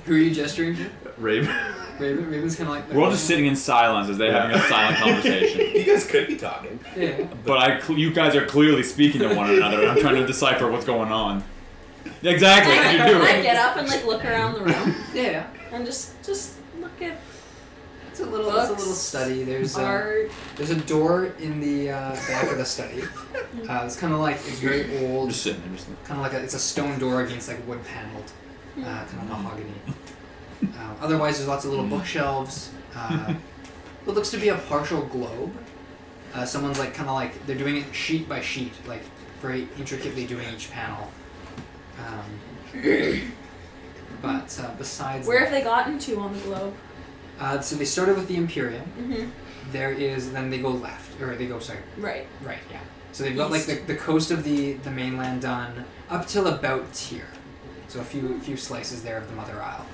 Who are you gesturing to? Raven. Raven's kind of like. We're all just sitting in silence as they're having a silent conversation. You guys could be talking. Yeah. But you guys are clearly speaking to one another, and I'm trying to decipher what's going on. Exactly, what you're I doing. get up and like look around the room Yeah. and just look at It's a little books, study. There's art. a door in the back of the study. It's kind of like it's very old. Just sitting there. Kind of like it's a stone door against like wood paneled, kind of mahogany. Otherwise, there's lots of little bookshelves. What looks to be a partial globe. Someone's like kind of like they're doing it sheet by sheet, like very intricately doing each panel. But besides, Where have they gotten to on the globe? so they started with the Imperium. Mm-hmm. Then they go left, or they go Right. right, yeah. So they've got like the coast of the mainland done up till about Tyr. So a few slices there of the Mother Isle.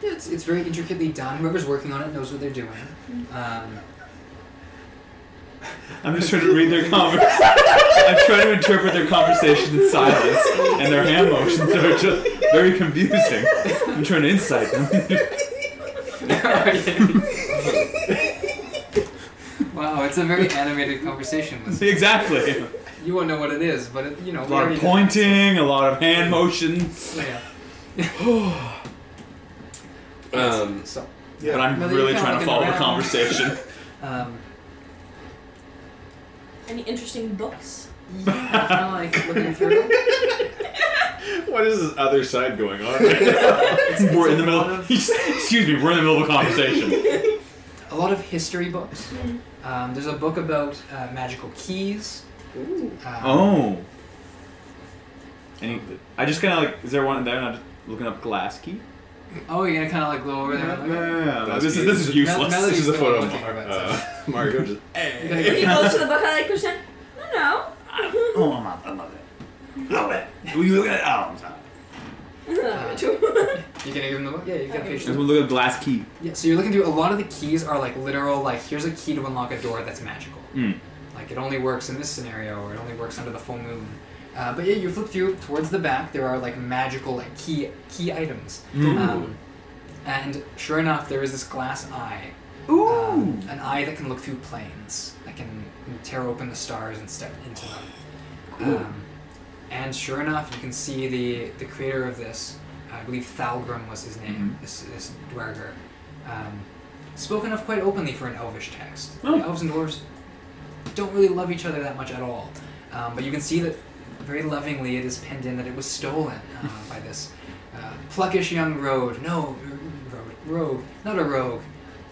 It's very intricately done. Whoever's working on it knows what they're doing. I'm just trying to read their conversation. I'm trying to interpret their conversation in silence, and their hand motions are just very confusing. I'm trying to insight them. Wow, it's a very animated conversation. Exactly. You won't know what it is, but A lot of pointing, a lot of hand motions. Yeah. So. But I'm Whether really you're trying to kinda follow the looking around. conversation. Any interesting books? Yeah, kind of like looking through. What is this other side going on right now? We're in the middle. Excuse me. We're in the middle of a conversation. A lot of history books. There's a book about magical keys. Oh. I just kind of like. Is there one there? And I'm just looking up glass key. Oh, you're gonna kind of like go over there. No. This is useless. Melody's This is a still photo looking of for it, so- Margo just. If you go to the book, I like percent. No. Oh, I love it. Love it. Will you look at it? Oh, I'm sorry. You gonna give him the book? Yeah, you got Okay. page There's 2. one look at glass key. Yeah, so you're looking through. A lot of the keys are like literal. Like here's a key to unlock a door that's magical. Mm. Like it only works in this scenario, or it only works under the full moon. But yeah, you flip through towards the back. There are like magical like key items. And sure enough, there is this glass eye. Ooh. An eye that can look through planes, that can tear open the stars and step into them. Cool. And sure enough, you can see the creator of this, I believe Thalgrim was his name, this dwerger, spoken of quite openly for an elvish text. Oh. The elves and dwarves don't really love each other that much at all. But you can see that very lovingly it is penned in that it was stolen by this pluckish young rogue. Rogue, not a rogue.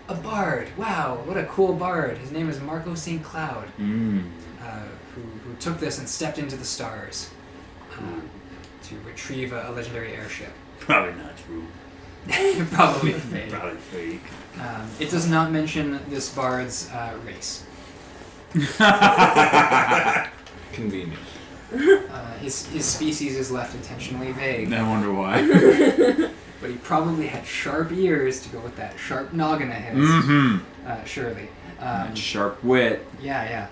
A bard. Wow, what a cool bard. His name is Marco St. Cloud, who took this and stepped into the stars to retrieve a legendary airship. Probably not true. Probably fake. Probably fake. It does not mention this bard's race. Convenient. His species is left intentionally vague. I wonder why. But he probably had sharp ears to go with that sharp noggin of his. Mm-hmm. Surely. Sharp wit. Yeah.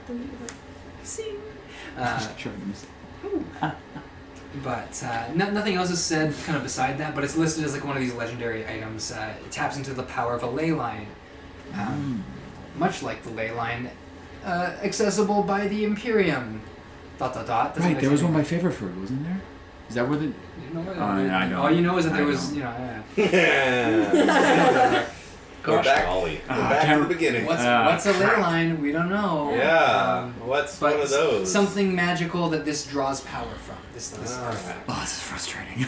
Sing. Sharpness. But nothing else is said kind of beside that, but it's listed as like one of these legendary items. It taps into the power of a ley line. Much like the ley line, accessible by the Imperium. ... Doesn't Right, there mention was one by anything. Favorford, wasn't there? Is that where the... You know what? I know. All you know is that there I was, know. Go Gosh, back, golly. go back to the beginning. What's a ley line? We don't know. Yeah. What's But one of those? something magical that this draws power from. This artifact. Oh, this is frustrating.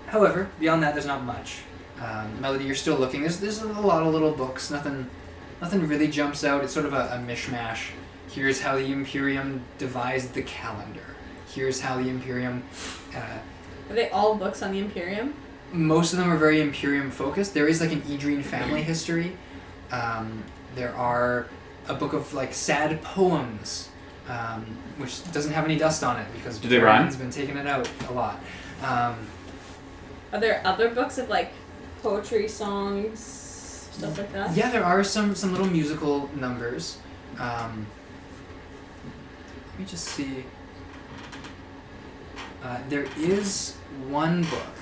However, beyond that, there's not much. Melody, you're still looking. There's a lot of little books. Nothing really jumps out. It's sort of a mishmash. Here's how the Imperium devised the calendar. Here's how the Imperium... Are they all books on the Imperium? Most of them are very Imperium focused. There is like an Idrine family history. There are a book of like sad poems, which doesn't have any dust on it because Do they rhyme? Baron's been taking it out a lot. Are there other books of like poetry, songs, stuff like that? Yeah, there are some little musical numbers. Let me just see. There is one book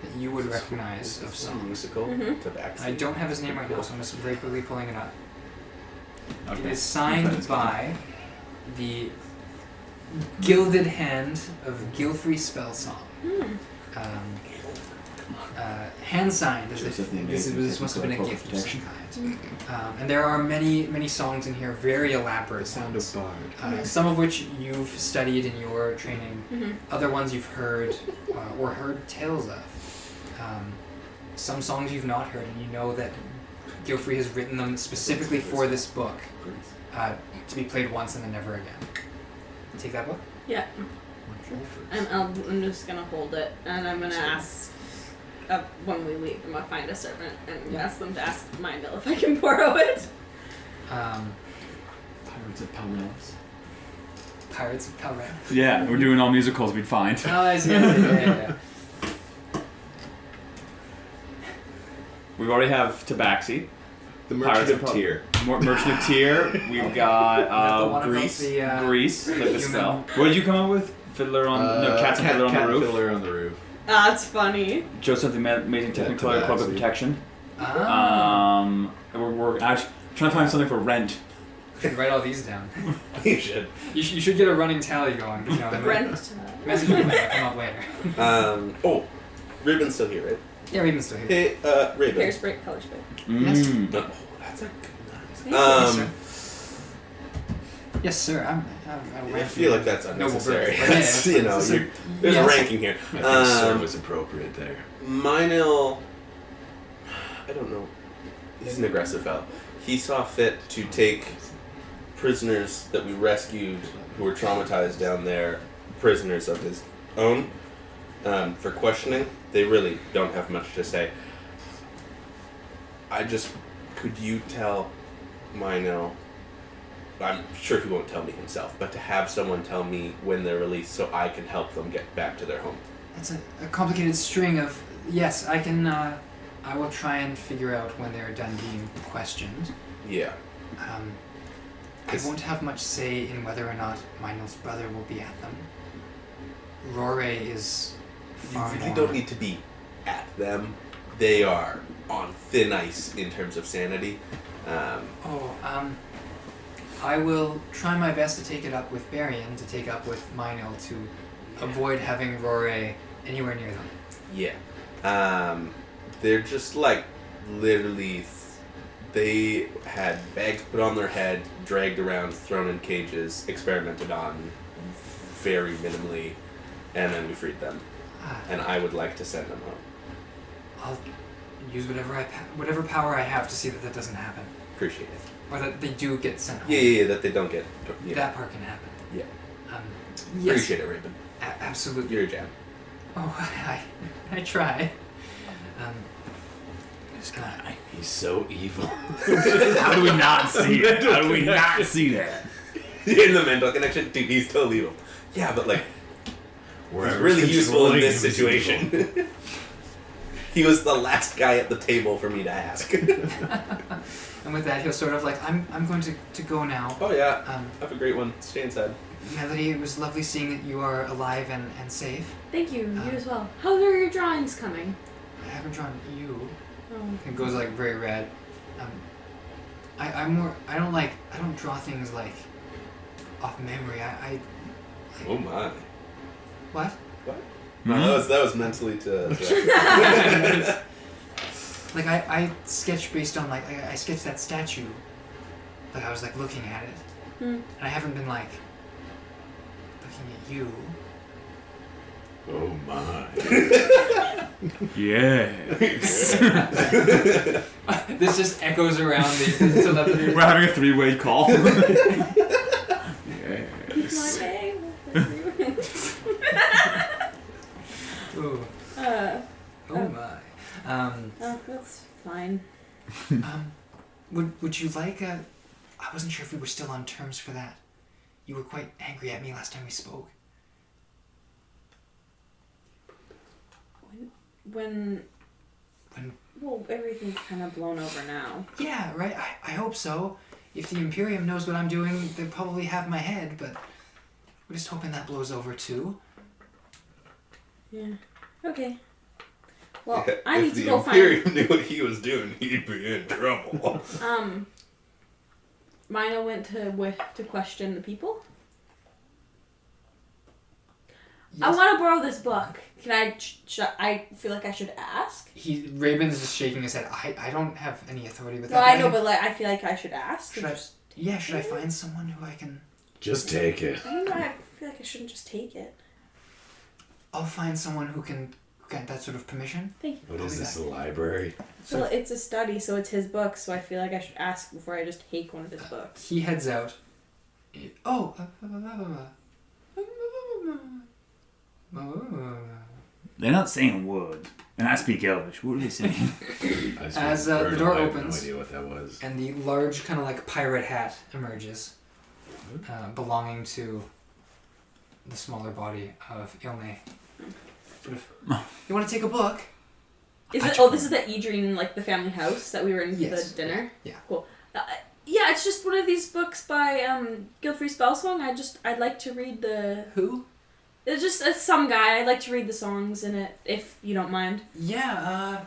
that you would recognize of some songs. musical Mhm. tabaxi. I don't have his name right now, so I'm just very quickly pulling it up. It Okay. is signed by the Gilded Hand of Gilfrey Spellsong. Hand signed. This must have been a gift of some kind. And there are many songs in here, very elaborate Sound of songs. bard. Some of which you've studied in your training, Mhm. other ones you've heard or heard tales of. Some songs you've not heard, and you know that Gilfrey has written them specifically for this book, to be played once and then never again. Take that book. Yeah. I'm just gonna hold it, and I'm gonna ask when we leave. I'm gonna find a servant and ask them to ask Mynil if I can borrow it. Pirates of Palros. Pirates of Palran. Yeah, we're doing all musicals we'd find. Oh, I see. Yeah. We already have Tabaxi. The Pirates Merchant of of Tyr. Merchant of Tyr. We've The got one about Grease. the, Grease, like the human- spell. What did you come up with? Fiddler on... no, Cats and Fiddler on the Roof. Fiddler on the Roof. That's funny. Joseph the Amazing Technicolor Cloak of Tabaxi. Protection. Ah. We're actually trying to find something for Rent. You should write all these down. You should. You should get a running tally going. You know, Rent. Message me when I come up later. Oh, Raven's still here, right? Yeah, Raven's still here. Hey, Raven. Hairspray, color spray. Yes. Mm. Oh, that's a good Thank nice. Yes, sir. I feel like that's unnecessary. Noble bird. That's, you know, there's a ranking here. I think Sir was appropriate there. Mynil, I don't know. He's an aggressive fellow. He saw fit to take prisoners that we rescued who were traumatized down there, prisoners of his own, for questioning. They really don't have much to say. Could you tell Mynil, I'm sure he won't tell me himself, but to have someone tell me when they're released so I can help them get back to their home. That's a complicated string of... Yes, I can... I will try and figure out when they're done being questioned. Yeah. I won't have much say in whether or not Mynil's brother will be at them. Rore is You far really more... don't need to be at them. They are on thin ice in terms of sanity. I will try my best to take it up with Barian, to take up with Mynil, to avoid having Rore anywhere near them. Yeah. They're just like literally. They had bags put on their head, dragged around, thrown in cages, experimented on very minimally, and then we freed them. And I would like to send them home. I'll use whatever power I have to see that doesn't happen. Appreciate it. Or that they do get sent home. Yeah, that they don't get. Yeah. That part can happen. Yeah. Yes. Appreciate it, Raven. Absolutely. You're a jam. Oh, I try. This guy. He's so evil. How do we not see it? How do we not see that? In the mental connection, dude, he's totally evil. Yeah, but like, he's Wherever really useful in controlling this him is situation. He was the last guy at the table for me to ask. And with that, he'll sort of like, I'm going to go now. Oh yeah, Um, have a great one. Stay inside. Melody, it was lovely seeing that you are alive and safe. Thank you. You as well. How are your drawings coming? I haven't drawn you. Oh. It goes like very red. I don't draw things like off memory. Oh my. What? No, that was mentally to. Like I sketch based on like I sketched that statue. Like I was like looking at it, and I haven't been like looking at you. Oh my. Yes. This just echoes around the telepathy. We're having a three-way call. Yes. Ooh. Oh my. Oh, that's fine. Would you like a? I wasn't sure if we were still on terms for that. You were quite angry at me last time we spoke. When well, everything's kind of blown over now. Yeah, right. I hope so. If the Imperium knows what I'm doing, they'll probably have my head. But we're just hoping that blows over too. Yeah. Okay. Well, Yeah, I need if to the go Imperium find. knew what he was doing, he'd be in trouble. Mynil went to question the people. I Yes. want to borrow this book. Can I? I feel like I should ask. Raven's just shaking his head. I don't have any authority with No, that. I know, but like I feel like I should ask. Should I? Yeah. Should I find someone who I can? Just take it. I don't know. I feel like I shouldn't just take it. I'll find someone who can get that sort of permission. Thank you. What is this, a library? Well, it's a study, so it's his book. So I feel like I should ask before I just take one of his books. He heads out. Oh. They're not saying words. And I speak Elvish. What are they saying? As the door I have opens. no idea what that was. And the large kind of like pirate hat emerges, belonging to the smaller body of Ilne. Sort of, you want to take a book? Is it? Oh, this is the Adrian, like the family house that we were in for Yes. the dinner. Yeah. Cool. Yeah, it's just one of these books by Guilfrey Spellsong. I'd like to read the. Who? It's some guy. I'd like to read the songs in it, if you don't mind. Yeah,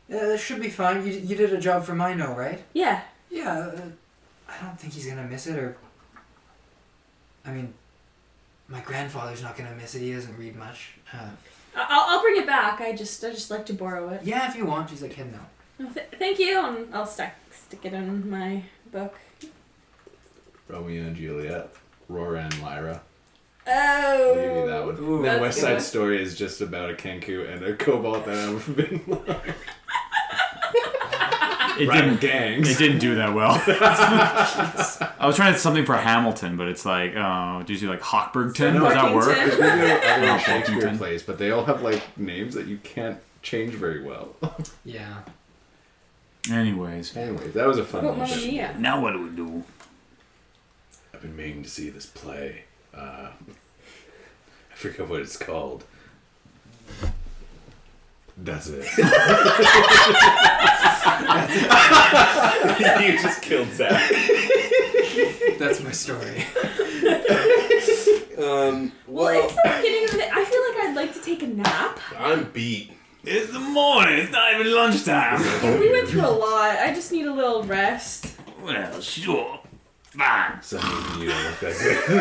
that should be fine. You did a job for Mynil, right? Yeah. Yeah, I don't think he's gonna miss it, or... I mean, my grandfather's not gonna miss it. He doesn't read much. I'll bring it back. I just like to borrow it. Yeah, if you want. She's like, no. No, thank you, and I'll stick it in my book. Romeo and Juliet, Rora and Lyra. Oh. I'll give you that one. Ooh. The That's West good. Side Story is just about a Kenku and a Cobalt that have been rival gangs. It didn't do that well. I was trying something for Hamilton, but it's like, do you do like Hawkbergton? Does that work? Hawkington. We do other Oh, Shakespeare Hawkington. plays, but they all have like names that you can't change very well. Yeah. Anyways, Anyways, that was a fun What one. Mamma Mia? now what do we do? I've been meaning to see this play. I forget what it's called. That's it. You just killed Zach. That's my story. Well, Well, it's the beginning of it. I feel like I'd like to take a nap. I'm beat. It's the morning. It's not even lunchtime. We went through a lot. I just need a little rest. Well, sure. Fine. So you don't look that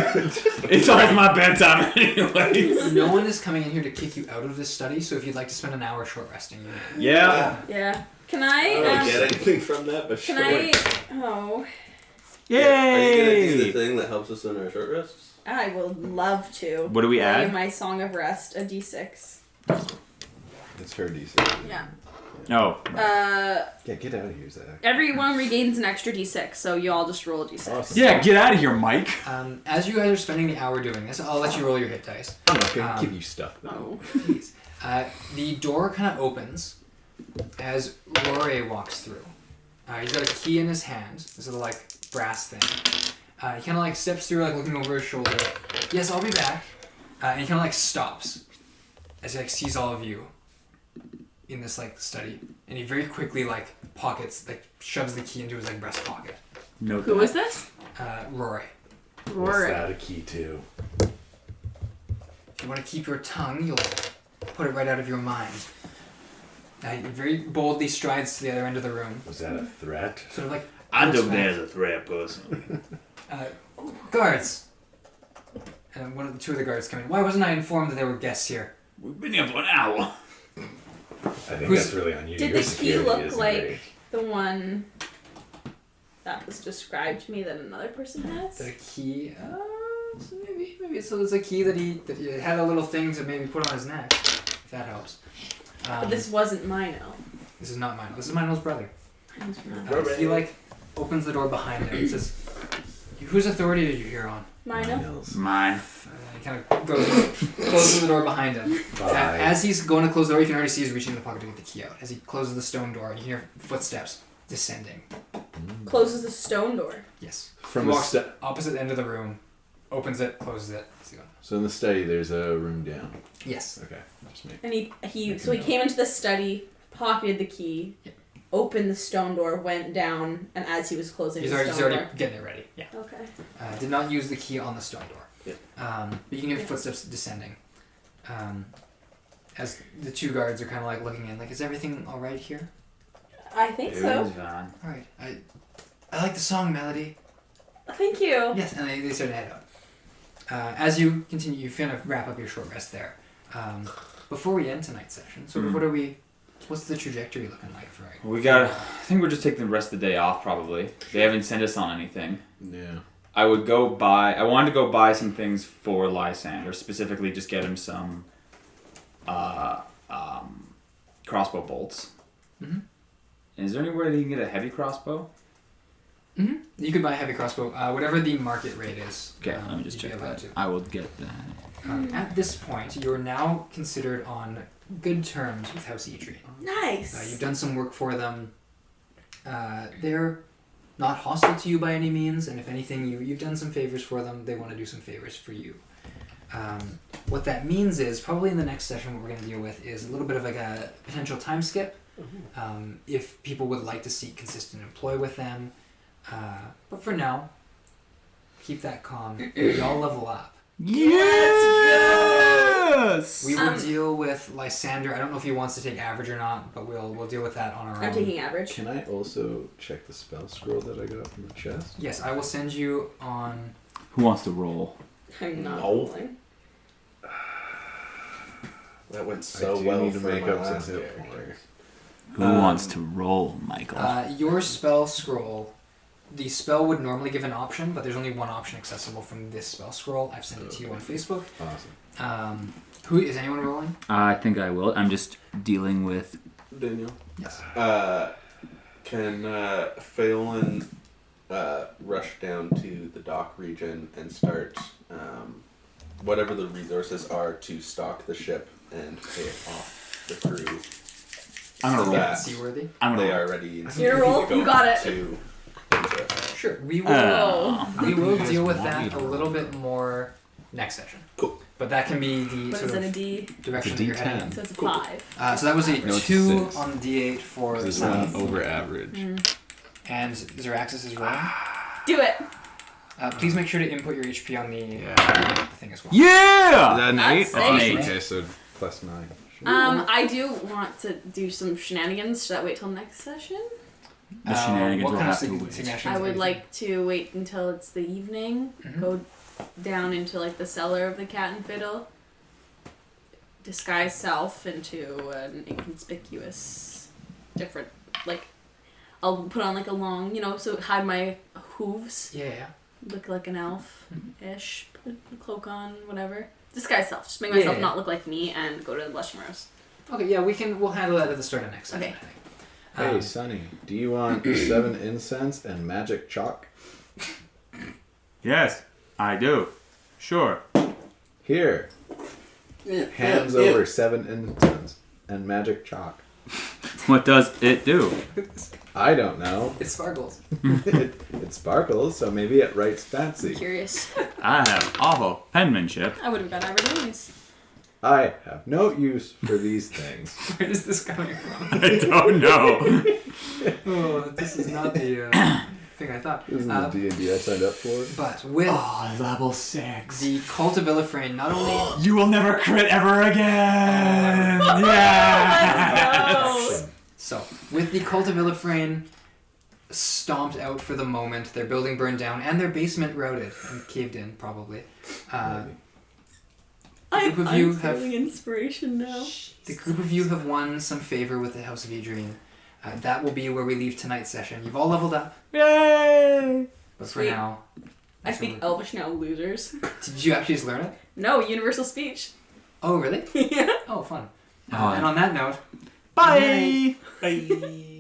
good. It's almost my bedtime anyway. No one is coming in here to kick you out of this study, so if you'd like to spend an hour short resting, you may. Yeah. Yeah. Can I don't I? get anything from that, but Can sure. I? Oh, Are you gonna do the Yay! thing that helps us in our short rests? I would love to. What do we Play add? my Song of Rest, a D6. It's her DC. Yeah. Oh. Yeah, get out of here, Zach. Everyone regains an extra d6, so you all just roll a d6. Awesome. Yeah, get out of here, Mike. As you guys are spending the hour doing this, I'll let you roll your hit dice. I'm not gonna give you stuff though. Oh. Please. The door kind of opens as Rory walks through. He's got a key in his hand, this little like brass thing. He kind of like steps through, like looking over his shoulder. Yes, I'll be back. And he kind of like stops as he like sees all of you in this like study, and he very quickly like shoves the key into his like breast pocket. No. Who is this? Rory. What's Rory. that a key to? If you want to keep your tongue, you'll put it right out of your mind. He very boldly strides to the other end of the room. Was that a threat? Sort of like... I took that as a threat, personally. Guards! And two of the guards come in. Why wasn't I informed that there were guests here? We've been here for an hour. I think that's really on you. Did Your the key security look isn't like great. the one that was described to me that another person has? The key... so maybe so there's a key that he had a little thing to maybe put on his neck. If that helps. But this wasn't Mynil. This is not Mynil. This is Mynil's brother. Mynil's He like opens the door behind him and says, "Whose authority are you here on?" Mynil? Mynil's. Mine. He kind of closes the door behind him. Bye. As he's going to close the door, you can already see he's reaching in the pocket to get the key out. As he closes the stone door, you hear footsteps descending. Closes the stone door. Yes. From He the walks opposite end of the room, opens it, closes it. So in the study, there's a room down. Yes. Okay, just me. And he came into the study, pocketed the key, opened the stone door, went down, and as he was closing He's the already stone door. getting it ready. Yeah. Okay. Did not use the key on the stone door. Yeah. But you can hear footsteps descending. As the two guards are kind of like looking in, like, is everything all right here? I think so. Everything's fine. All right. I like the song melody. Thank you. Yes, and they start to head out. As you continue, you kind of wrap up your short rest there. Before we end tonight's session, sort of what's the trajectory looking like for it? I think we're just taking the rest of the day off probably. They haven't sent us on anything. Yeah. I wanted to go buy some things for Lysander, specifically just get him some crossbow bolts. Mm-hmm. And is there anywhere that you can get a heavy crossbow? Mm-hmm. You could buy a heavy crossbow, whatever the market rate is. Okay, let me just you'd be check allowed that. to. I will get that. At this point, you're now considered on good terms with House Eatrian. Nice. You've done some work for them. They're not hostile to you by any means, and if anything, you've done some favors for them. They want to do some favors for you. What that means is, probably in the next session, what we're going to deal with is a little bit of like a potential time skip. If people would like to seek consistent employ with them. But for now, keep that calm. Y'all level up. Yes! We will deal with Lysander. I don't know if he wants to take average or not, but we'll deal with that on our own. I'm taking average. Can I also check the spell scroll that I got from the chest? Yes, I will send you on... Who wants to roll? I'm not No. rolling. That went I so do well need to for make my up some last hit character. points. Who wants to roll, Michael? Your spell scroll, the spell would normally give an option, but there's only one option accessible from this spell scroll. I've sent it to you on Facebook. Awesome. Who is anyone rolling? I think I will. I'm just dealing with... Daniel? Yes. Can Feaolyn rush down to the dock region and start whatever the resources are to stock the ship and pay off the crew? I'm gonna So roll. that Seaworthy? I'm gonna they roll. are ready to You're roll? go You got it. to Sure. We will. We will deal with that a little bit more next session. Cool. But that can be the What sort is it, a of D? direction It's a that you're heading in. So it's a Cool. 5. So that was a No, it's 2 6. on the D8 for This is Sam. one over average. And Zeraxis is rolling. Do it. Please make sure to input your HP on the thing as well. Yeah! Is that an That's 8? nice. Okay, so plus 9. I do want to do some shenanigans. Should I wait till next session? The shenanigans what will kind have of to wait. shenanigans I are would you like to wait until it's the evening, go down into like the cellar of the Cat and Fiddle, disguise self into an inconspicuous, different, like, I'll put on like a long, so hide my hooves, Yeah. look like an elf-ish, put a cloak on, whatever. Disguise self, just make myself Yeah. not look like me and go to the Blushing Rose. Okay, yeah, we'll handle that at the start of next session, Okay. I think. Hey, Sonny, do you want 7 incense and magic chalk? Yes, I do. Sure. Here. Hands over 7 incense and magic chalk. What does it do? I don't know. It sparkles. It sparkles, so maybe it writes fancy. Curious. I have awful penmanship. I would have got Aberdeen's. I have no use for these things. Where is this coming from? I don't know. Oh, this is not the thing I thought. This isn't the D&D I signed up for. But with Level 6. the Cult of Illifraen, not only... You will never crit ever again! Yeah! So, with the Cult of Illifraen stomped out for the moment, their building burned down, and their basement routed and caved in, probably. I'm group of you feeling inspiration now. The group of you have won some favor with the House of Adrian. That will be where we leave tonight's session. You've all leveled up, Yay! but for Sweet. now... I speak Elvish now, losers. Did you actually just learn it? No, universal speech. Oh, really? Yeah. Oh, fun. Oh. And on that note... Bye! Bye.